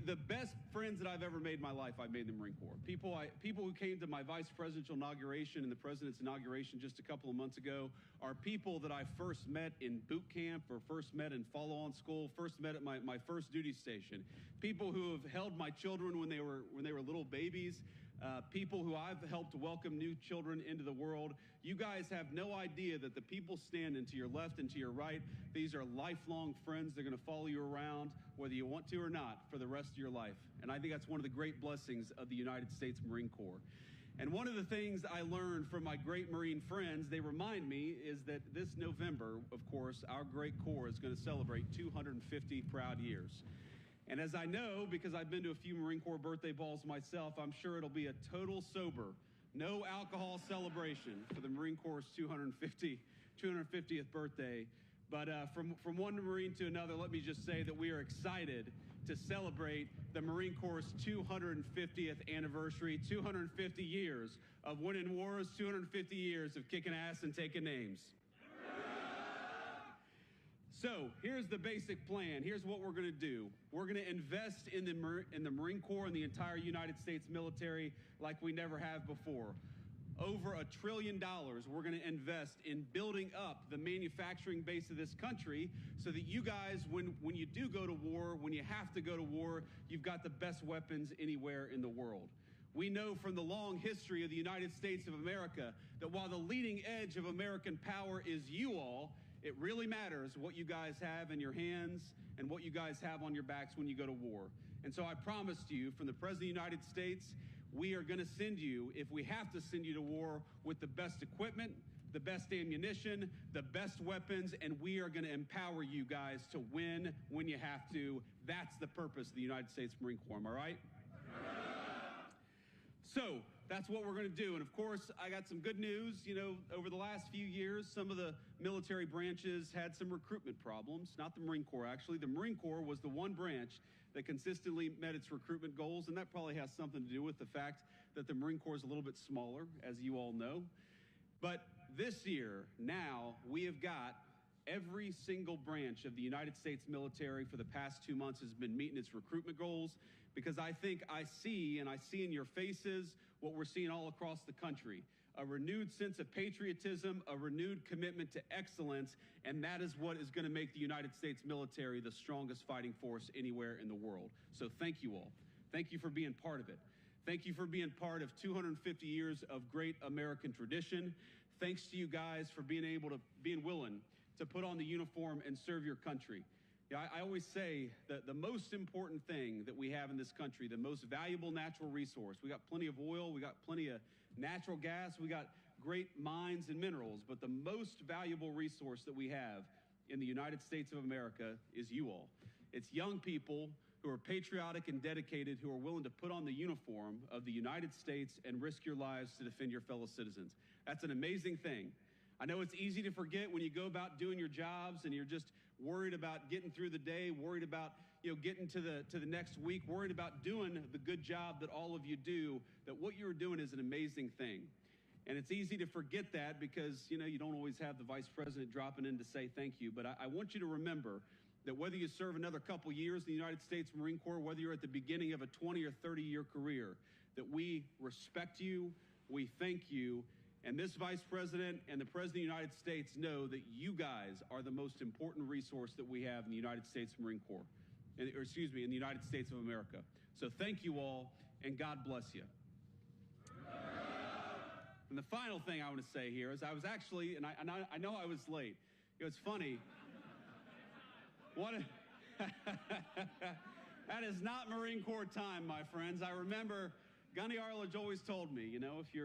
Speaker 17: The best friends that I've ever made in my life, I made in the Marine Corps. People who came to my vice presidential inauguration and the president's inauguration just a couple of months ago are people that I first met in boot camp or first met in follow-on school, first met at my first duty station. People who have held my children when they were little babies. People who I've helped welcome new children into the world. You guys have no idea that the people standing to your left and to your right, these are lifelong friends. They're going to follow you around, whether you want to or not, for the rest of your life. And I think that's one of the great blessings of the United States Marine Corps. And one of the things I learned from my great Marine friends, they remind me, is that this November, of course, our great Corps is going to celebrate 250 proud years. And as I know, because I've been to a few Marine Corps birthday balls myself, I'm sure it'll be a total sober, no alcohol celebration for the Marine Corps' 250th birthday. But from one Marine to another, let me just say that we are excited to celebrate the Marine Corps' 250th anniversary, 250 years of winning wars, 250 years of kicking ass and taking names. So here's the basic plan. Here's what we're going to do. We're going to invest in the Marine Corps and the entire United States military like we never have before. Over $1 trillion we're going to invest in building up the manufacturing base of this country so that you guys, when you do go to war, when you have to go to war, you've got the best weapons anywhere in the world. We know from the long history of the United States of America that while the leading edge of American power is you all, it really matters what you guys have in your hands and what you guys have on your backs when you go to war. And so I promised you, from the President of the United States, we are going to send you, if we have to send you to war, with the best equipment, the best ammunition, the best weapons, and we are going to empower you guys to win when you have to. That's the purpose of the United States Marine Corps, am I right? So that's what we're going to do. And of course, I got some good news. You know, over the last few years, some of the military branches had some recruitment problems. Not the Marine Corps, actually. The Marine Corps was the one branch that consistently met its recruitment goals, and that probably has something to do with the fact that the Marine Corps is a little bit smaller, as you all know. But this year, now, we have got every single branch of the United States military for the past 2 months has been meeting its recruitment goals, because I think I see in your faces what we're seeing all across the country, a renewed sense of patriotism, a renewed commitment to excellence, and that is what is going to make the United States military the strongest fighting force anywhere in the world. So thank you all. Thank you for being part of it. Thank you for being part of 250 years of great American tradition. Thanks to you guys for being willing to put on the uniform and serve your country. Yeah, I always say that the most important thing that we have in this country, the most valuable natural resource, we got plenty of oil, we got plenty of natural gas, we got great mines and minerals, but the most valuable resource that we have in the United States of America is you all. It's young people who are patriotic and dedicated, who are willing to put on the uniform of the United States and risk your lives to defend your fellow citizens. That's an amazing thing. I know it's easy to forget when you go about doing your jobs and you're just worried about getting through the day, worried about getting to the next week, worried about doing the good job that all of you do, that what you're doing is an amazing thing. And it's easy to forget that because you don't always have the vice president dropping in to say thank you. But I want you to remember that whether you serve another couple years in the United States Marine Corps, whether you're at the beginning of a 20 or 30-year career, that we respect you, we thank you, and this vice president and the president of the United States know that you guys are the most important resource that we have in the United States Marine Corps, in the United States of America. So thank you all, and God bless you. And the final thing I want to say here is I was actually, and I know I was late. It's funny. That is not Marine Corps time, my friends. I remember Gunny Arledge always told me, you know, if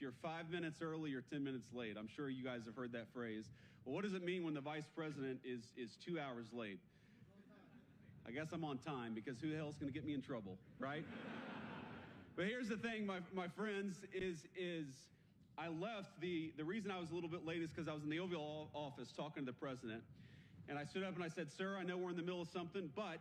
Speaker 17: you're 5 minutes early or 10 minutes late, I'm sure you guys have heard that phrase. Well, what does it mean when the vice president is 2 hours late? I guess I'm on time, because who the hell's going to get me in trouble, right? But here's the thing, my friends, is I left, the reason I was a little bit late is because I was in the Oval Office talking to the president, and I stood up and I said, sir, I know we're in the middle of something, but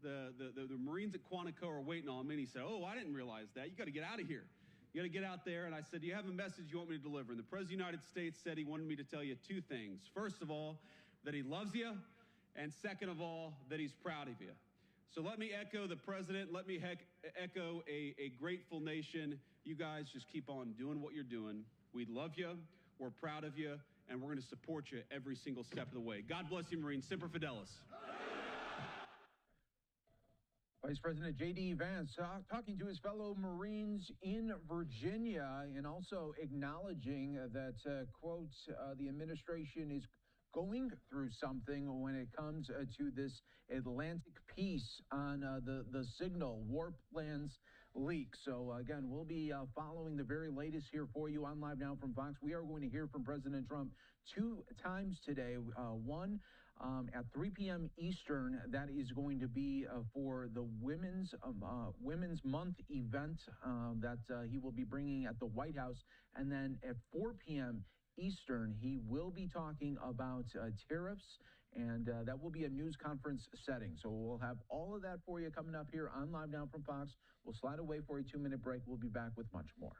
Speaker 17: the Marines at Quantico are waiting on me. And he said, oh, I didn't realize that. You got to get out of here. You got to get out there. And I said, do you have a message you want me to deliver? And the President of the United States said he wanted me to tell you two things. First of all, that he loves you. And second of all, that he's proud of you. So let me echo the president. Let me echo a grateful nation. You guys just keep on doing what you're doing. We love you. We're proud of you. And we're going to support you every single step of the way. God bless you, Marines. Semper Fidelis.
Speaker 2: Vice President J.D. Vance talking to his fellow Marines in Virginia, and also acknowledging that, quote, the administration is going through something when it comes to this Atlantic piece on the signal warp plans leak. So again, we'll be following the very latest here for you on Live Now from Fox. We are going to hear from President Trump 2 times today. One at 3 p.m. Eastern, that is going to be for the Women's Month event that he will be bringing at the White House. And then at 4 p.m. Eastern, he will be talking about tariffs, and that will be a news conference setting. So we'll have all of that for you coming up here on Live Now from Fox. We'll slide away for a 2-minute break. We'll be back with much more.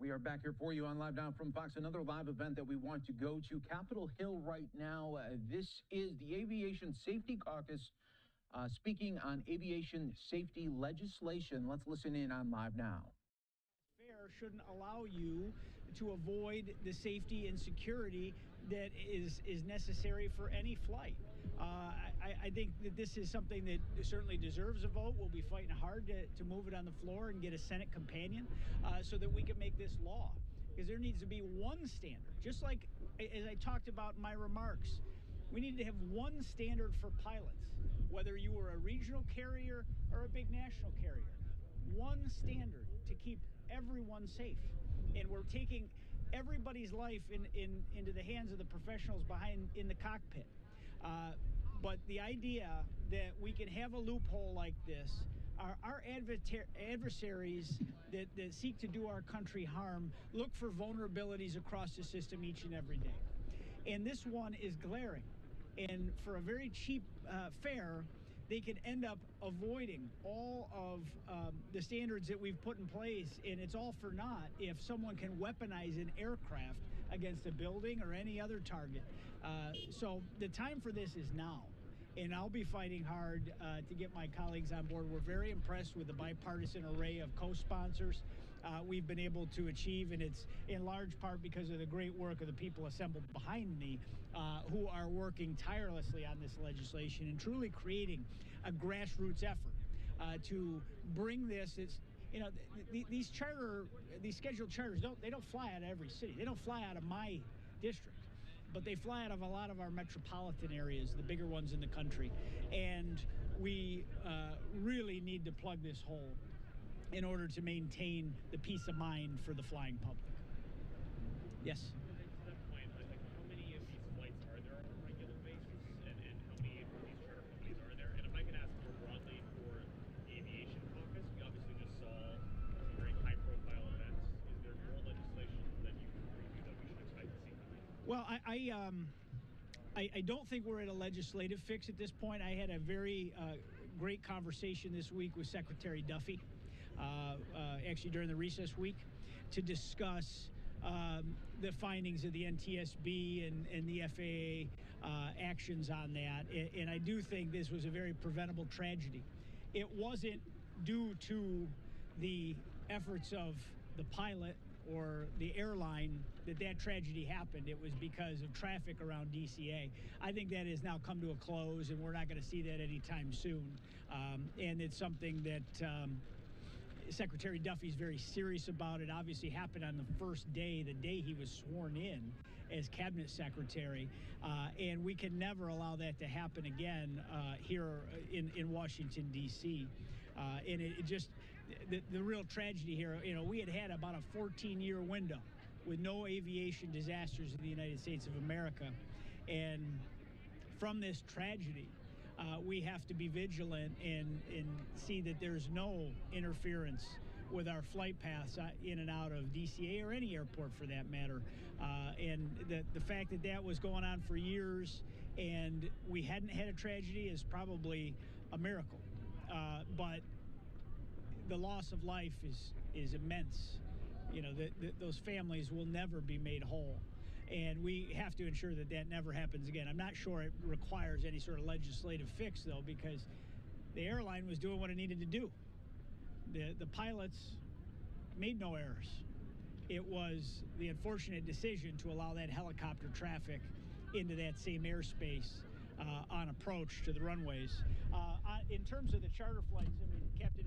Speaker 2: We are back here for you on Live Now from Fox. Another live event that we want to go to Capitol Hill right now. This is the Aviation Safety Caucus speaking on aviation safety legislation. Let's listen in on Live Now.
Speaker 19: Fair shouldn't allow you to avoid the safety and security that is necessary for any flight. I think that this is something that certainly deserves a vote. We'll be fighting hard to move it on the floor and get a Senate companion so that we can make this law. Because there needs to be one standard. Just like, as I talked about in my remarks, we need to have one standard for pilots, whether you were a regional carrier or a big national carrier. One standard to keep everyone safe. And we're taking everybody's life into the hands of the professionals in the cockpit. But the idea that we can have a loophole like this, our adversaries that seek to do our country harm look for vulnerabilities across the system each and every day. And this one is glaring. And for a very cheap fare, they can end up avoiding all of the standards that we've put in place, and it's all for naught if someone can weaponize an aircraft against a building or any other target. So the time for this is now, and I'll be fighting hard to get my colleagues on board. We're very impressed with the bipartisan array of co-sponsors we've been able to achieve, and it's in large part because of the great work of the people assembled behind me who are working tirelessly on this legislation and truly creating a grassroots effort to bring this. It's, you know, these scheduled charters don't fly out of every city. They don't fly out of my district, but they fly out of a lot of our metropolitan areas, the bigger ones in the country. And we really need to plug this hole in order to maintain the peace of mind for the flying public. Yes?
Speaker 15: To that point, like, how many of these flights are there on a regular basis, and how many of these charter companies are there? And if I can ask more broadly for the aviation caucus, we obviously just saw some very high-profile events. Is there more legislation that you can preview that we should expect to see?
Speaker 19: Well, I don't think we're at a legislative fix at this point. I had a very great conversation this week with Secretary Duffy, actually during the recess week, to discuss the findings of the NTSB and the FAA actions on that. And I do think this was a very preventable tragedy. It wasn't due to the efforts of the pilot or the airline that tragedy happened. It was because of traffic around DCA. I think that has now come to a close, and we're not going to see that anytime soon. And it's something that Secretary Duffy's very serious about. It obviously happened on the first day, the day he was sworn in as cabinet secretary, and we can never allow that to happen again here in Washington, D.C. And it just, the real tragedy here, you know, we had about a 14-year window with no aviation disasters in the United States of America, and from this tragedy, we have to be vigilant and see that there's no interference with our flight paths in and out of DCA or any airport for that matter. And the fact that that was going on for years and we hadn't had a tragedy is probably a miracle. But the loss of life is immense. You know, those families will never be made whole. And we have to ensure that that never happens again. I'm not sure it requires any sort of legislative fix, though, because the airline was doing what it needed to do. The pilots made no errors. It was the unfortunate decision to allow that helicopter traffic into that same airspace on approach to the runways. In terms of the charter flights, I mean, Captain